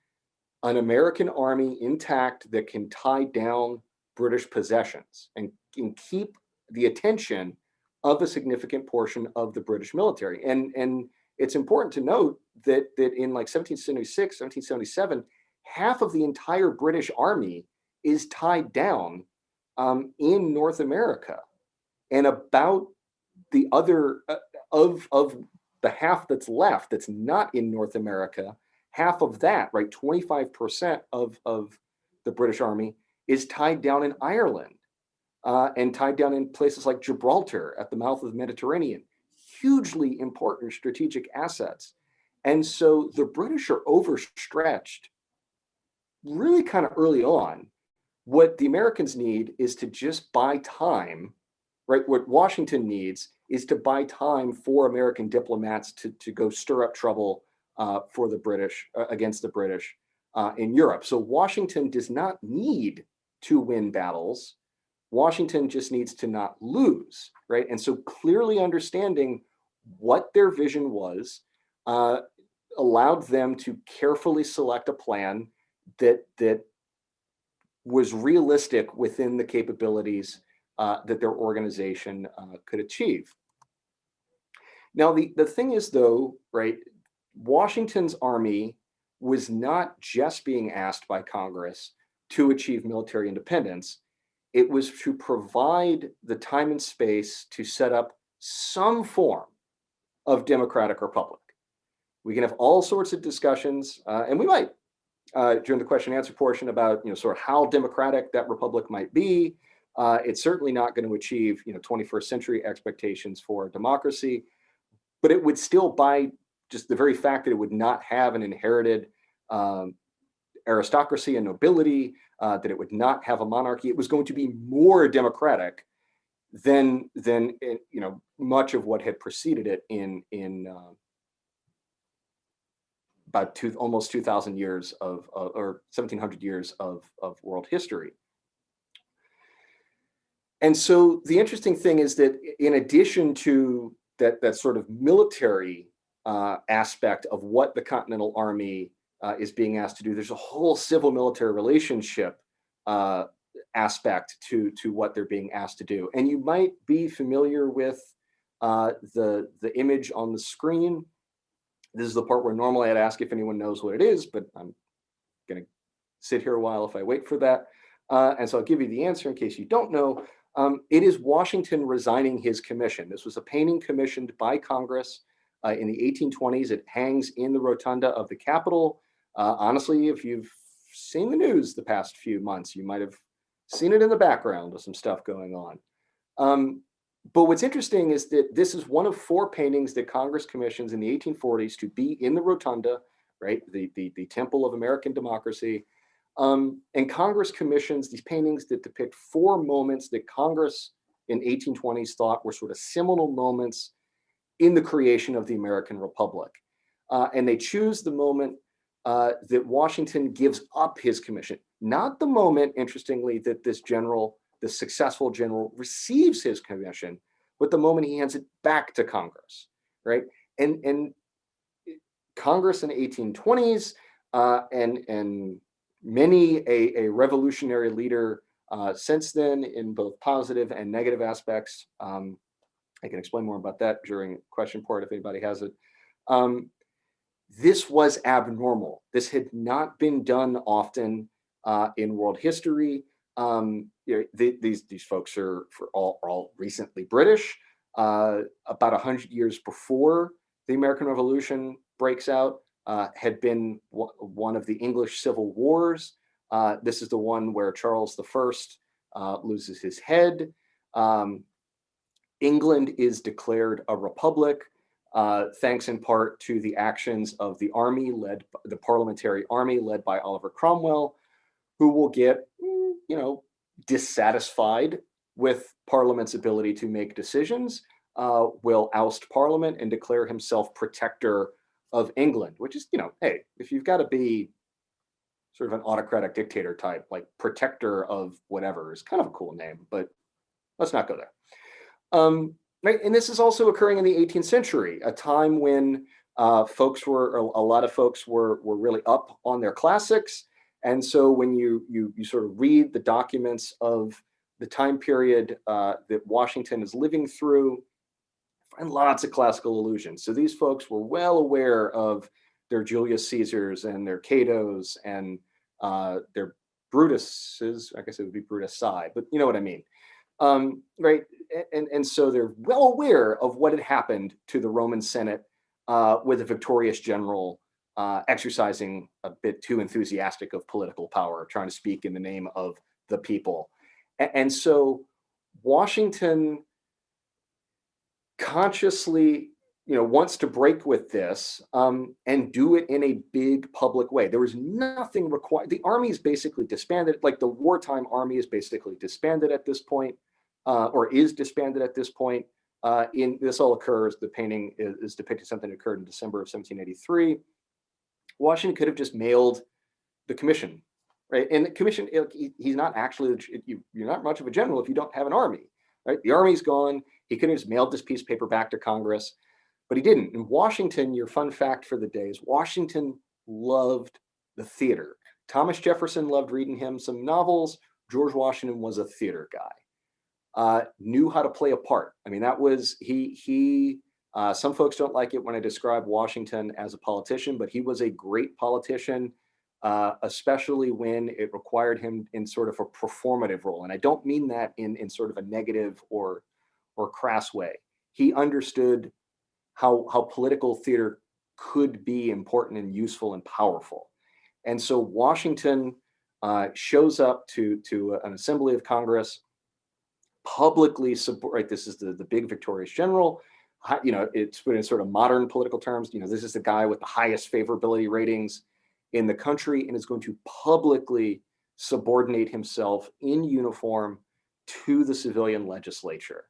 an American army intact that can tie down British possessions and keep the attention of a significant portion of the British military. And it's important to note that in like 1776, 1777, half of the entire British army is tied down in North America. And about the other of the half that's left that's not in North America, half of that, right, 25% of the British Army is tied down in Ireland and tied down in places like Gibraltar at the mouth of the Mediterranean. Hugely important strategic assets. And so the British are overstretched really kind of early on. What the Americans need is to just buy time, right? What Washington needs is to buy time for American diplomats to go stir up trouble for the British, against the British in Europe. So Washington does not need to win battles. Washington just needs to not lose, right? And so clearly understanding what their vision was allowed them to carefully select a plan that was realistic within the capabilities that their organization could achieve. Now, the thing is, though, right, Washington's army was not just being asked by Congress to achieve military independence. It was to provide the time and space to set up some form of democratic republic. We can have all sorts of discussions, and we might, during the question and answer portion, about sort of how democratic that republic might be. It's certainly not going to achieve 21st century expectations for democracy, but it would still, by just the very fact that it would not have an inherited aristocracy and nobility, that it would not have a monarchy, it was going to be more democratic than much of what had preceded it in about almost 2,000 years or 1,700 years of world history. And so the interesting thing is that in addition to that sort of military aspect of what the Continental Army is being asked to do, there's a whole civil military relationship aspect to what they're being asked to do. And you might be familiar with the image on the screen. This is the part where normally I'd ask if anyone knows what it is, but I'm going to sit here a while if I wait for that. And so I'll give you the answer in case you don't know. It is Washington resigning his commission. This was a painting commissioned by Congress in the 1820s. It hangs in the rotunda of the Capitol. Honestly, if you've seen the news the past few months, you might have seen it in the background of some stuff going on. But what's interesting is that this is one of 4 paintings that Congress commissions in the 1840s to be in the rotunda, right? The temple of American democracy. And Congress commissions these paintings that depict 4 moments that Congress in 1820s thought were sort of seminal moments in the creation of the American Republic. And they choose the moment that Washington gives up his commission, not the moment, interestingly, that this successful general receives his commission, but the moment he hands it back to Congress, right? And Congress in the 1820s and many a revolutionary leader since then in both positive and negative aspects. I can explain more about that during question part if anybody has it. This was abnormal. This had not been done often in world history. These folks are all recently British. About 100 years before the American Revolution breaks out, had been one of the English Civil Wars. This is the one where Charles I loses his head. England is declared a republic, thanks in part to the actions of the parliamentary army led by Oliver Cromwell, who will get, dissatisfied with Parliament's ability to make decisions, will oust Parliament and declare himself protector of England, which is, hey, if you've got to be sort of an autocratic dictator type, like protector of whatever is kind of a cool name, but let's not go there. Right, and this is also occurring in the 18th century, a time when a lot of folks were really up on their classics. And so when you sort of read the documents of the time period that Washington is living through, find lots of classical allusions. So these folks were well aware of their Julius Caesars and their Catos and their Brutus's, I guess it would be Brutus side, but you know what I mean. Right, and so they're well aware of what had happened to the Roman Senate with a victorious general exercising a bit too enthusiastic of political power, trying to speak in the name of the people. And so Washington consciously, wants to break with this and do it in a big public way. There was nothing required. The army is basically disbanded, like the wartime army is basically disbanded at this point, or is disbanded at this point. This all occurs, the painting is depicting something that occurred in December of 1783. Washington could have just mailed the commission, right? And the commission, he's not actually, you're not much of a general if you don't have an army, right? The army's gone. He could have just mailed this piece of paper back to Congress, but he didn't. In Washington, your fun fact for the day is Washington loved the theater. Thomas Jefferson loved reading him some novels. George Washington was a theater guy. Knew how to play a part. I mean, that was, some folks don't like it when I describe Washington as a politician, but he was a great politician, especially when it required him in sort of a performative role. And I don't mean that in sort of a negative or crass way. He understood how political theater could be important and useful and powerful. And so Washington shows up to an assembly of Congress, publicly support, right? This is the big victorious general. It's put in sort of modern political terms. This is the guy with the highest favorability ratings in the country and is going to publicly subordinate himself in uniform to the civilian legislature.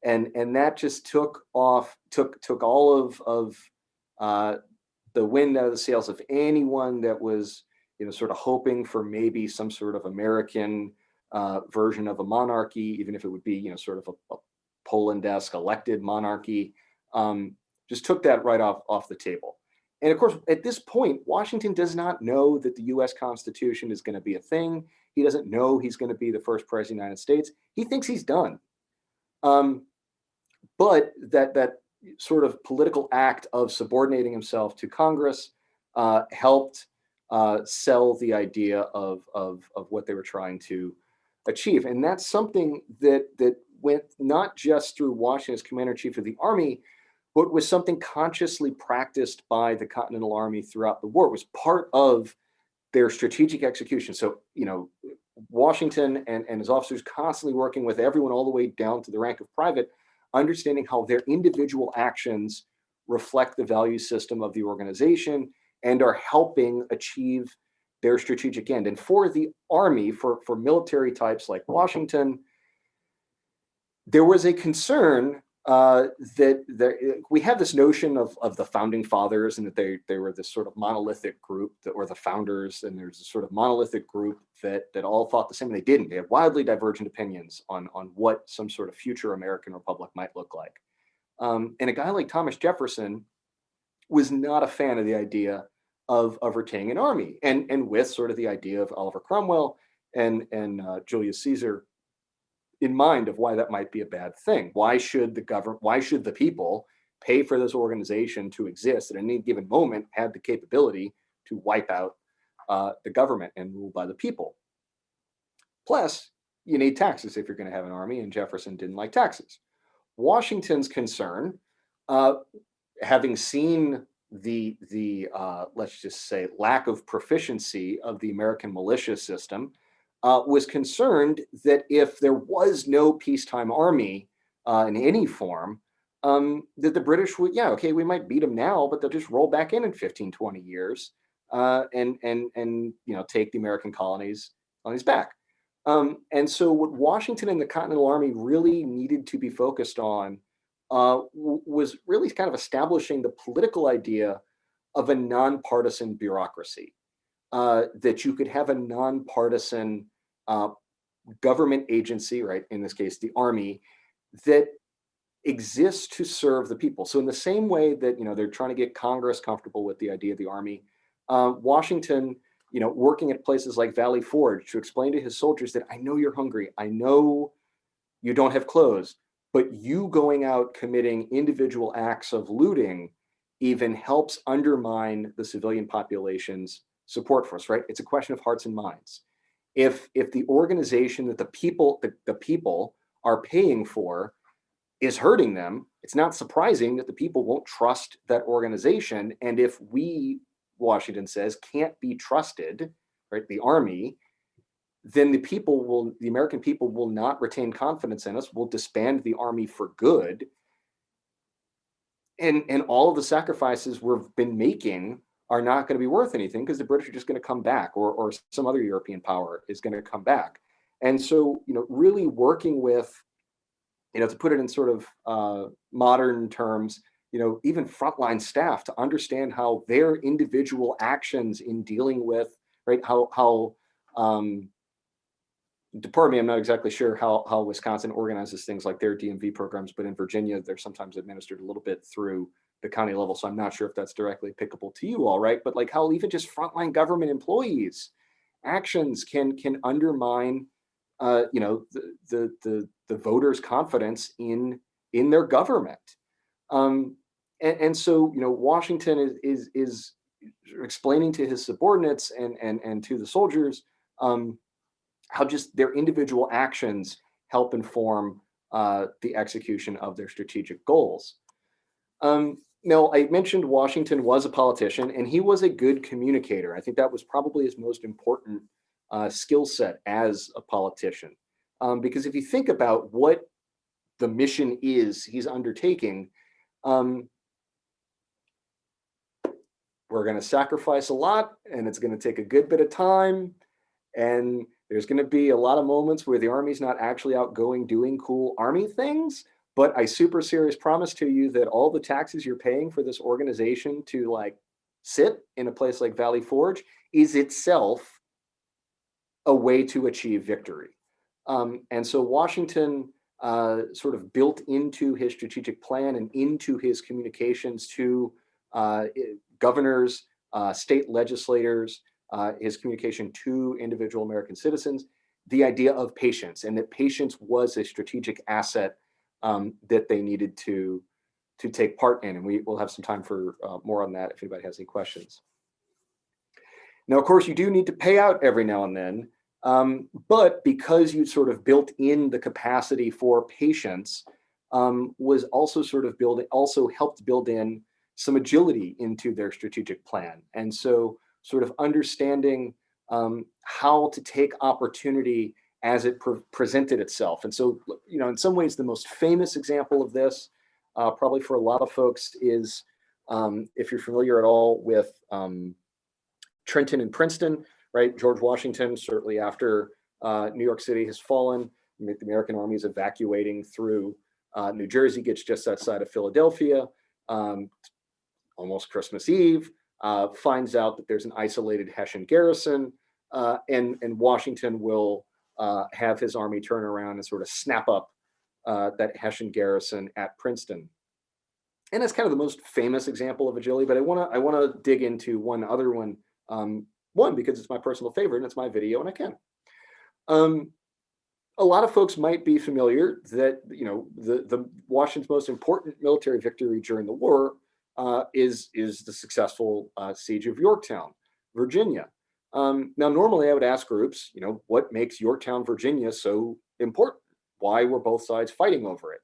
And that just took all of the wind out of the sails of anyone that was, sort of hoping for maybe some sort of American version of a monarchy, even if it would be, sort of a Poland-esque elected monarchy. Just took that right off the table. And of course, at this point, Washington does not know that the US Constitution is going to be a thing. He doesn't know he's going to be the first president of the United States. He thinks he's done. But that sort of political act of subordinating himself to Congress helped sell the idea of what they were trying to achieve. And that's something that went not just through Washington as commander-in-chief of the Army, but was something consciously practiced by the Continental Army throughout the war. It was part of their strategic execution. So, Washington and his officers constantly working with everyone all the way down to the rank of private, understanding how their individual actions reflect the value system of the organization and are helping achieve their strategic end. And for the Army, for military types like Washington, there was a concern that we have this notion of the founding fathers and that they were this sort of monolithic group or the founders, and there's a sort of monolithic group that all thought the same. And they didn't. They had wildly divergent opinions on what some sort of future American republic might look like. And a guy like Thomas Jefferson was not a fan of the idea of retaining an army, and with sort of the idea of Oliver Cromwell and Julius Caesar in mind of why that might be a bad thing. Why should the people pay for this organization to exist at any given moment, had the capability to wipe out the government and rule by the people? Plus, you need taxes if you're going to have an army, and Jefferson didn't like taxes. Washington's concern, having seen the let's just say lack of proficiency of the American militia system, was concerned that if there was no peacetime army in any form, that the British would, we might beat them now, but they'll just roll back in 15, 20 years and take the American colonies back. And so what Washington and the Continental Army really needed to be focused on was really kind of establishing the political idea of a nonpartisan bureaucracy, that you could have a nonpartisan government agency, right? In this case, the Army, that exists to serve the people. So in the same way that, they're trying to get Congress comfortable with the idea of the Army, Washington, working at places like Valley Forge to explain to his soldiers that I know you're hungry. I know you don't have clothes, but you going out committing individual acts of looting even helps undermine the civilian population's support for us, right? It's a question of hearts and minds. If the organization that the people are paying for is hurting them, it's not surprising that the people won't trust that organization. And if we, Washington says, can't be trusted, right, the Army, then the American people will not retain confidence in us, will disband the Army for good. And all of the sacrifices we've been making are not going to be worth anything, because the British are just going to come back, or some other European power is going to come back. And so, really working with, to put it in sort of modern terms, even frontline staff to understand how their individual actions in dealing with, right, how pardon me, I'm not exactly sure how Wisconsin organizes things like their DMV programs, but in Virginia, they're sometimes administered a little bit through the county level. So I'm not sure if that's directly applicable to you all, right? But like how even just frontline government employees' actions can undermine, the voters' confidence in their government. And so, Washington is explaining to his subordinates and to the soldiers, how just their individual actions help inform the execution of their strategic goals. Now, I mentioned Washington was a politician, and he was a good communicator. I think that was probably his most important skill set as a politician. Because if you think about what the mission is he's undertaking, we're going to sacrifice a lot, and it's going to take a good bit of time. And there's going to be a lot of moments where the Army's not actually out doing cool Army things. But I super serious promise to you that all the taxes you're paying for this organization to like sit in a place like Valley Forge is itself a way to achieve victory. And so Washington sort of built into his strategic plan and into his communications to governors, state legislators, his communication to individual American citizens, the idea of patience, and that patience was a strategic asset that they needed to take part in. And we will have some time for more on that if anybody has any questions. Now, of course, you do need to pay out every now and then, but because you sort of built in the capacity for patience, was also sort of helped build in some agility into their strategic plan. And so sort of understanding how to take opportunity as it presented itself. And so, in some ways, the most famous example of this, probably for a lot of folks, is if you're familiar at all with Trenton and Princeton, right? George Washington, certainly after New York City has fallen, the American Army is evacuating through New Jersey, gets just outside of Philadelphia, almost Christmas Eve, finds out that there's an isolated Hessian garrison, and Washington will have his army turn around and sort of snap up that Hessian garrison at Princeton. And that's kind of the most famous example of agility, but I want to dig into one other one, because it's my personal favorite and it's my video and I can. A lot of folks might be familiar that, the Washington's most important military victory during the war is the successful siege of Yorktown, Virginia. Now, normally I would ask groups, what makes Yorktown, Virginia so important? Why were both sides fighting over it?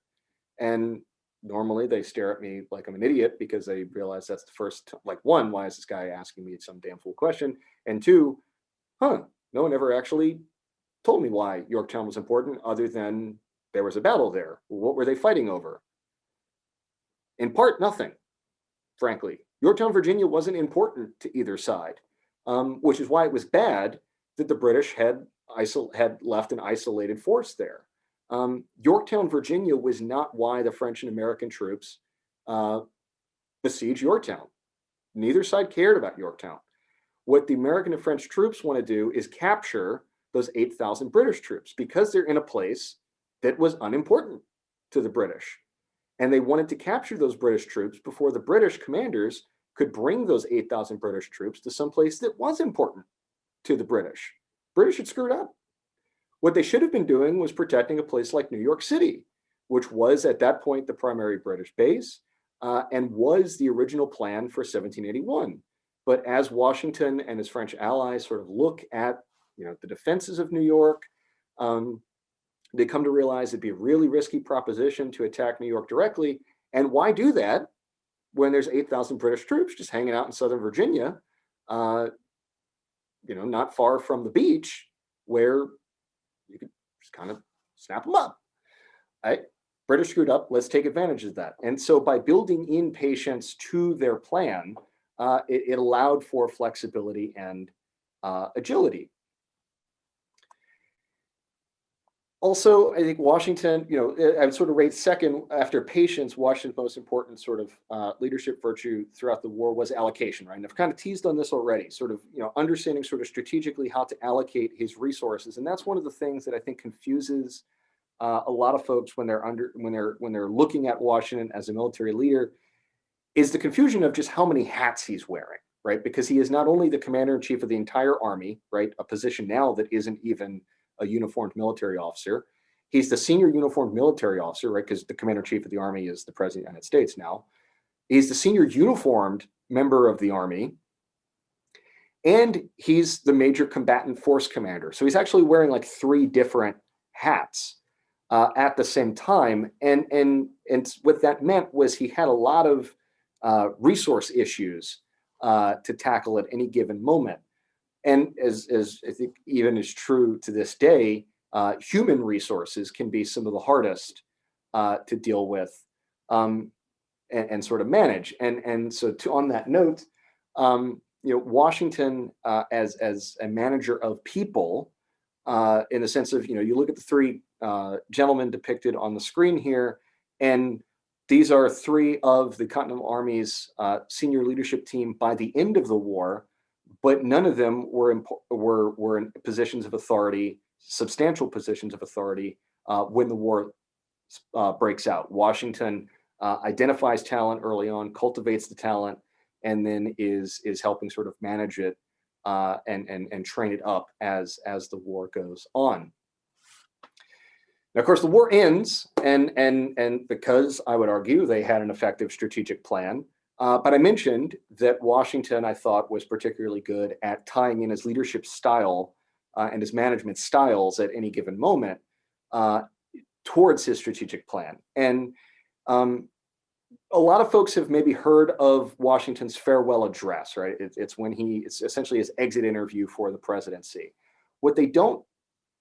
And normally they stare at me like I'm an idiot, because they realize that's the first, like, one, why is this guy asking me some damn fool question? And two, no one ever actually told me why Yorktown was important, other than there was a battle there. What were they fighting over? In part, nothing, frankly. Yorktown, Virginia wasn't important to either side. Which is why it was bad that the British had left an isolated force there. Yorktown, Virginia was not why the French and American troops besieged Yorktown. Neither side cared about Yorktown. What the American and French troops want to do is capture those 8,000 British troops, because they're in a place that was unimportant to the British. And they wanted to capture those British troops before the British commanders could bring those 8,000 British troops to some place that was important to the British. British had screwed up. What they should have been doing was protecting a place like New York City, which was at that point the primary British base, and was the original plan for 1781. But as Washington and his French allies sort of look at the defenses of New York. They come to realize it'd be a really risky proposition to attack New York directly. And why do that when there's 8,000 British troops just hanging out in Southern Virginia, not far from the beach, where you could just kind of snap them up. Right? British screwed up. Let's take advantage of that. And so by building in patients to their plan, it allowed for flexibility and agility. Also, I think Washington, I would sort of rate second after patience. Washington's most important sort of leadership virtue throughout the war was allocation, right? And I've kind of teased on this already, sort of, understanding sort of strategically how to allocate his resources. And that's one of the things that I think confuses a lot of folks when they're looking at Washington as a military leader, is the confusion of just how many hats he's wearing, right? Because he is not only the commander-in-chief of the entire army, right? A position now that isn't even a uniformed military officer. He's the senior uniformed military officer, right? Because the commander-in-chief of the army is the president of the United States now. He's the senior uniformed member of the army. And he's the major combatant force commander. So he's actually wearing like 3 different hats at the same time. And what that meant was he had a lot of resource issues to tackle at any given moment. And as I think even is true to this day, human resources can be some of the hardest to deal with and sort of manage. And so on that note, Washington as a manager of people, in the sense of, you look at the 3 gentlemen depicted on the screen here, and these are 3 of the Continental Army's senior leadership team by the end of the war. But none of them were in positions of authority, substantial positions of authority, when the war breaks out. Washington identifies talent early on, cultivates the talent, and then is helping sort of manage it and train it up as the war goes on. Now, of course, the war ends, and because I would argue they had an effective strategic plan. But I mentioned that Washington, I thought, was particularly good at tying in his leadership style and his management styles at any given moment towards his strategic plan. And a lot of folks have maybe heard of Washington's farewell address, right? It's essentially his exit interview for the presidency. What they don't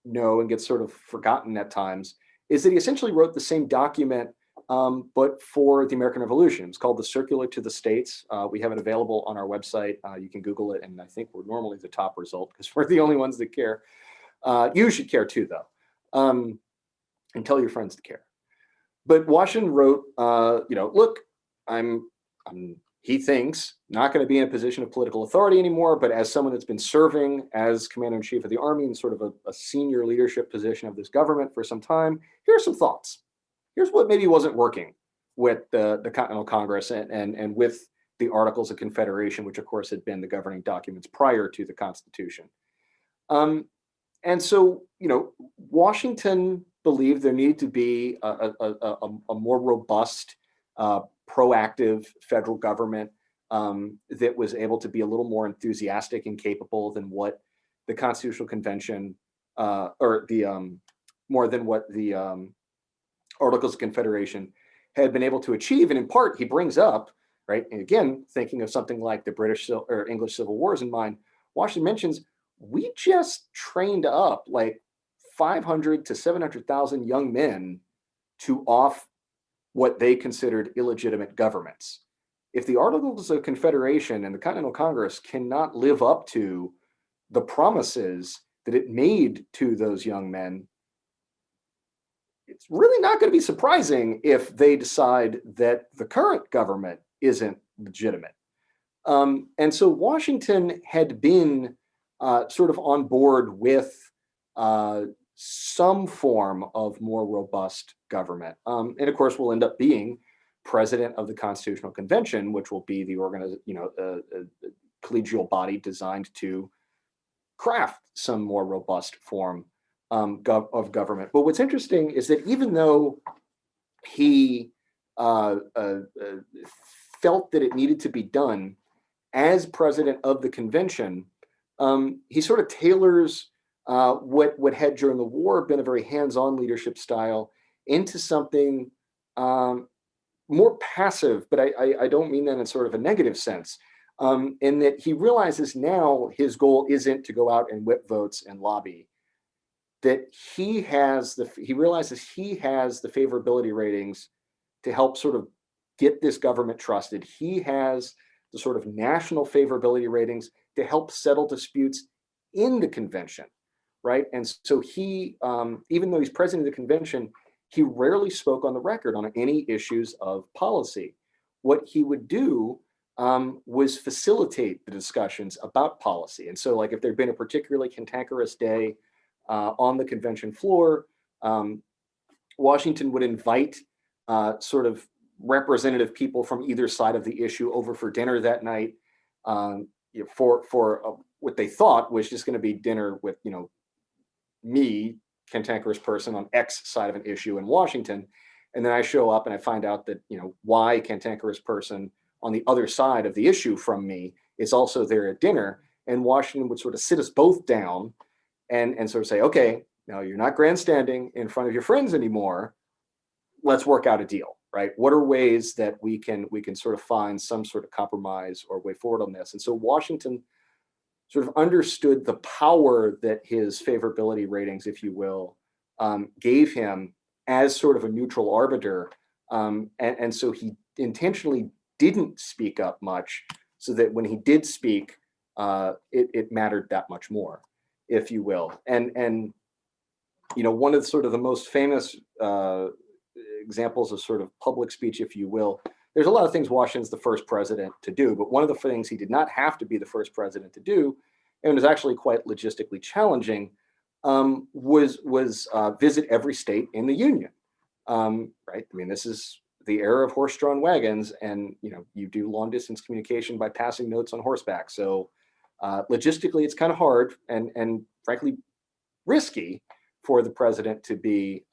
know and gets sort of forgotten at times is that he essentially wrote the same document but for the American Revolution. It's called the Circular to the States. We have it available on our website. You can Google it, and I think we're normally the top result because we're the only ones that care. You should care too, though, and tell your friends to care. But Washington wrote, look, he thinks not going to be in a position of political authority anymore, but as someone that's been serving as commander-in-chief of the army in sort of a senior leadership position of this government for some time, here are some thoughts. Here's what maybe wasn't working with the Continental Congress and with the Articles of Confederation, which of course had been the governing documents prior to the Constitution. And so, Washington believed there needed to be a more robust, proactive federal government that was able to be a little more enthusiastic and capable than what the Constitutional Convention more than what the Articles of Confederation had been able to achieve. And in part, he brings up, right, and again, thinking of something like the British or English Civil Wars in mind, Washington mentions, we just trained up like 500 to 700,000 young men to off what they considered illegitimate governments. If the Articles of Confederation and the Continental Congress cannot live up to the promises that it made to those young men, it's really not going to be surprising if they decide that the current government isn't legitimate. And so Washington had been sort of on board with some form of more robust government. And of course, will end up being president of the Constitutional Convention, which will be the collegial body designed to craft some more robust form of government. But what's interesting is that even though he felt that it needed to be done as president of the convention, he sort of tailors what had during the war been a very hands-on leadership style into something more passive, but I don't mean that in sort of a negative sense, in that he realizes now his goal isn't to go out and whip votes and lobby, that he realizes he has the favorability ratings to help sort of get this government trusted. He has the sort of national favorability ratings to help settle disputes in the convention, right? And so he, even though he's president of the convention, he rarely spoke on the record on any issues of policy. What he would do was facilitate the discussions about policy. And so, like, if there'd been a particularly cantankerous day on the convention floor, Washington would invite sort of representative people from either side of the issue over for dinner that night, for what they thought was just going to be dinner with, me, cantankerous person on X side of an issue in Washington. And then I show up and I find out that, Y cantankerous person on the other side of the issue from me is also there at dinner. And Washington would sort of sit us both down and sort of say, okay, now you're not grandstanding in front of your friends anymore. Let's work out a deal, right? What are ways that we can sort of find some sort of compromise or way forward on this? And so Washington sort of understood the power that his favorability ratings, if you will, gave him as sort of a neutral arbiter. And so he intentionally didn't speak up much so that when he did speak, it mattered that much more, if you will. And one of the sort of the most famous examples of sort of public speech, if you will, there's a lot of things Washington's the first president to do, but one of the things he did not have to be the first president to do, and was actually quite logistically challenging, was visit every state in the union. Right? I mean, this is the era of horse-drawn wagons, and you do long-distance communication by passing notes on horseback. So logistically, it's kind of hard and frankly risky for the president to be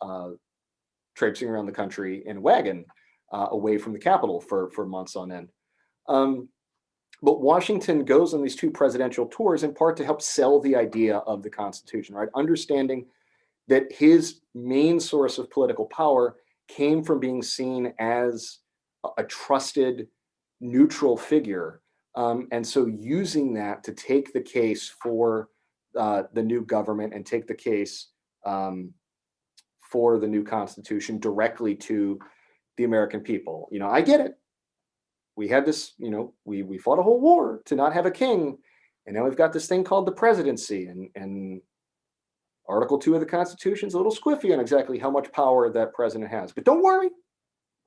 traipsing around the country in a wagon away from the Capitol for months on end. But Washington goes on these two presidential tours in part to help sell the idea of the Constitution, right? Understanding that his main source of political power came from being seen as a trusted, neutral figure. And so using that to take the case for the new government and take the case for the new Constitution directly to the American people. I get it. We had this, we fought a whole war to not have a king. And now we've got this thing called the presidency. And Article 2 of the Constitution is a little squiffy on exactly how much power that president has. But don't worry,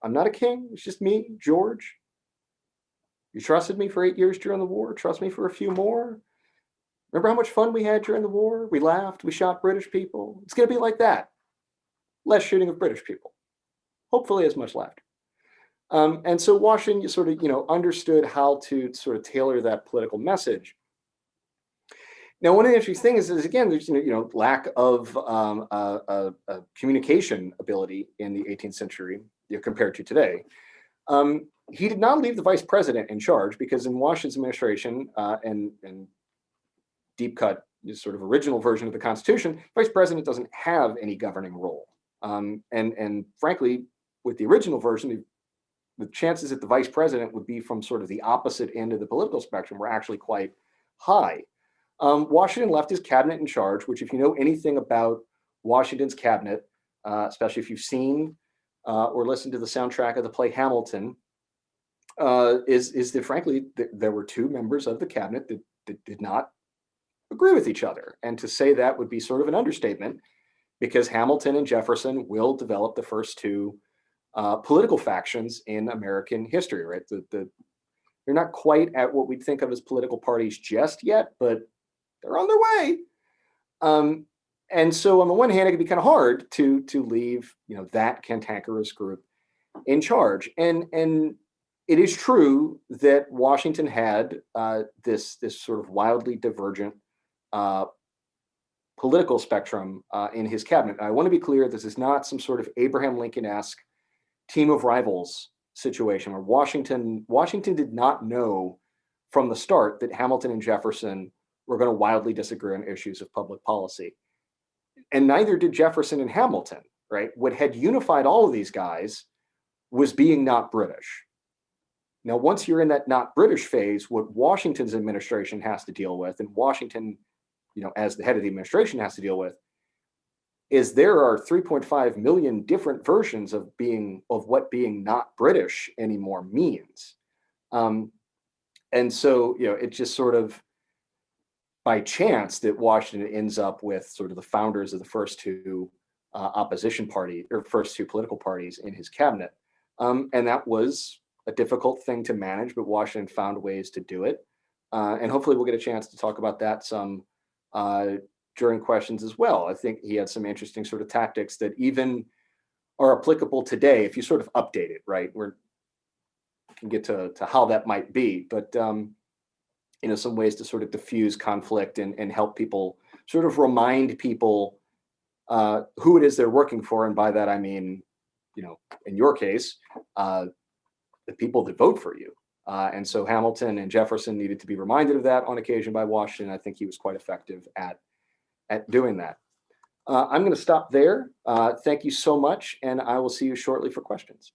I'm not a king. It's just me, George. You trusted me for 8 years during the war. Trust me for a few more. Remember how much fun we had during the war? We laughed, we shot British people. It's going to be like that. Less shooting of British people. Hopefully as much laughter. And so Washington sort of, understood how to sort of tailor that political message. Now, one of the interesting things is again, there's lack of communication ability in the 18th century compared to today. He did not leave the vice president in charge because in Washington's administration and deep cut sort of original version of the Constitution, vice president doesn't have any governing role. And frankly, with the original version, the chances that the vice president would be from sort of the opposite end of the political spectrum were actually quite high. Washington left his cabinet in charge, which if you know anything about Washington's cabinet, especially if you've seen or listened to the soundtrack of the play Hamilton, is that frankly, there were two members of the cabinet that did not agree with each other. And to say that would be sort of an understatement because Hamilton and Jefferson will develop the first two political factions in American history, right? They're not quite at what we'd think of as political parties just yet, but they're on their way. And so on the one hand, it can be kind of hard to leave, that cantankerous group in charge. And it is true that Washington had this sort of wildly divergent political spectrum in his cabinet. I want to be clear, this is not some sort of Abraham Lincoln-esque team of rivals situation where Washington did not know from the start that Hamilton and Jefferson were going to wildly disagree on issues of public policy. And neither did Jefferson and Hamilton, right? What had unified all of these guys was being not British. Now, once you're in that not British phase, what Washington's administration has to deal with, and Washington, as the head of the administration has to deal with, is there are 3.5 million different versions of what being not British anymore means. And so, it just sort of by chance that Washington ends up with sort of the founders of the first two opposition party or first two political parties in his cabinet. And that was a difficult thing to manage, but Washington found ways to do it. And hopefully we'll get a chance to talk about that some during questions as well. I think he had some interesting sort of tactics that even are applicable today if you sort of update it, right? We can get to how that might be, but some ways to sort of diffuse conflict and help people sort of remind people who it is they're working for. And by that, I mean, in your case, the people that vote for you. And so Hamilton and Jefferson needed to be reminded of that on occasion by Washington. I think he was quite effective at doing that. I'm going to stop there. Thank you so much, and I will see you shortly for questions.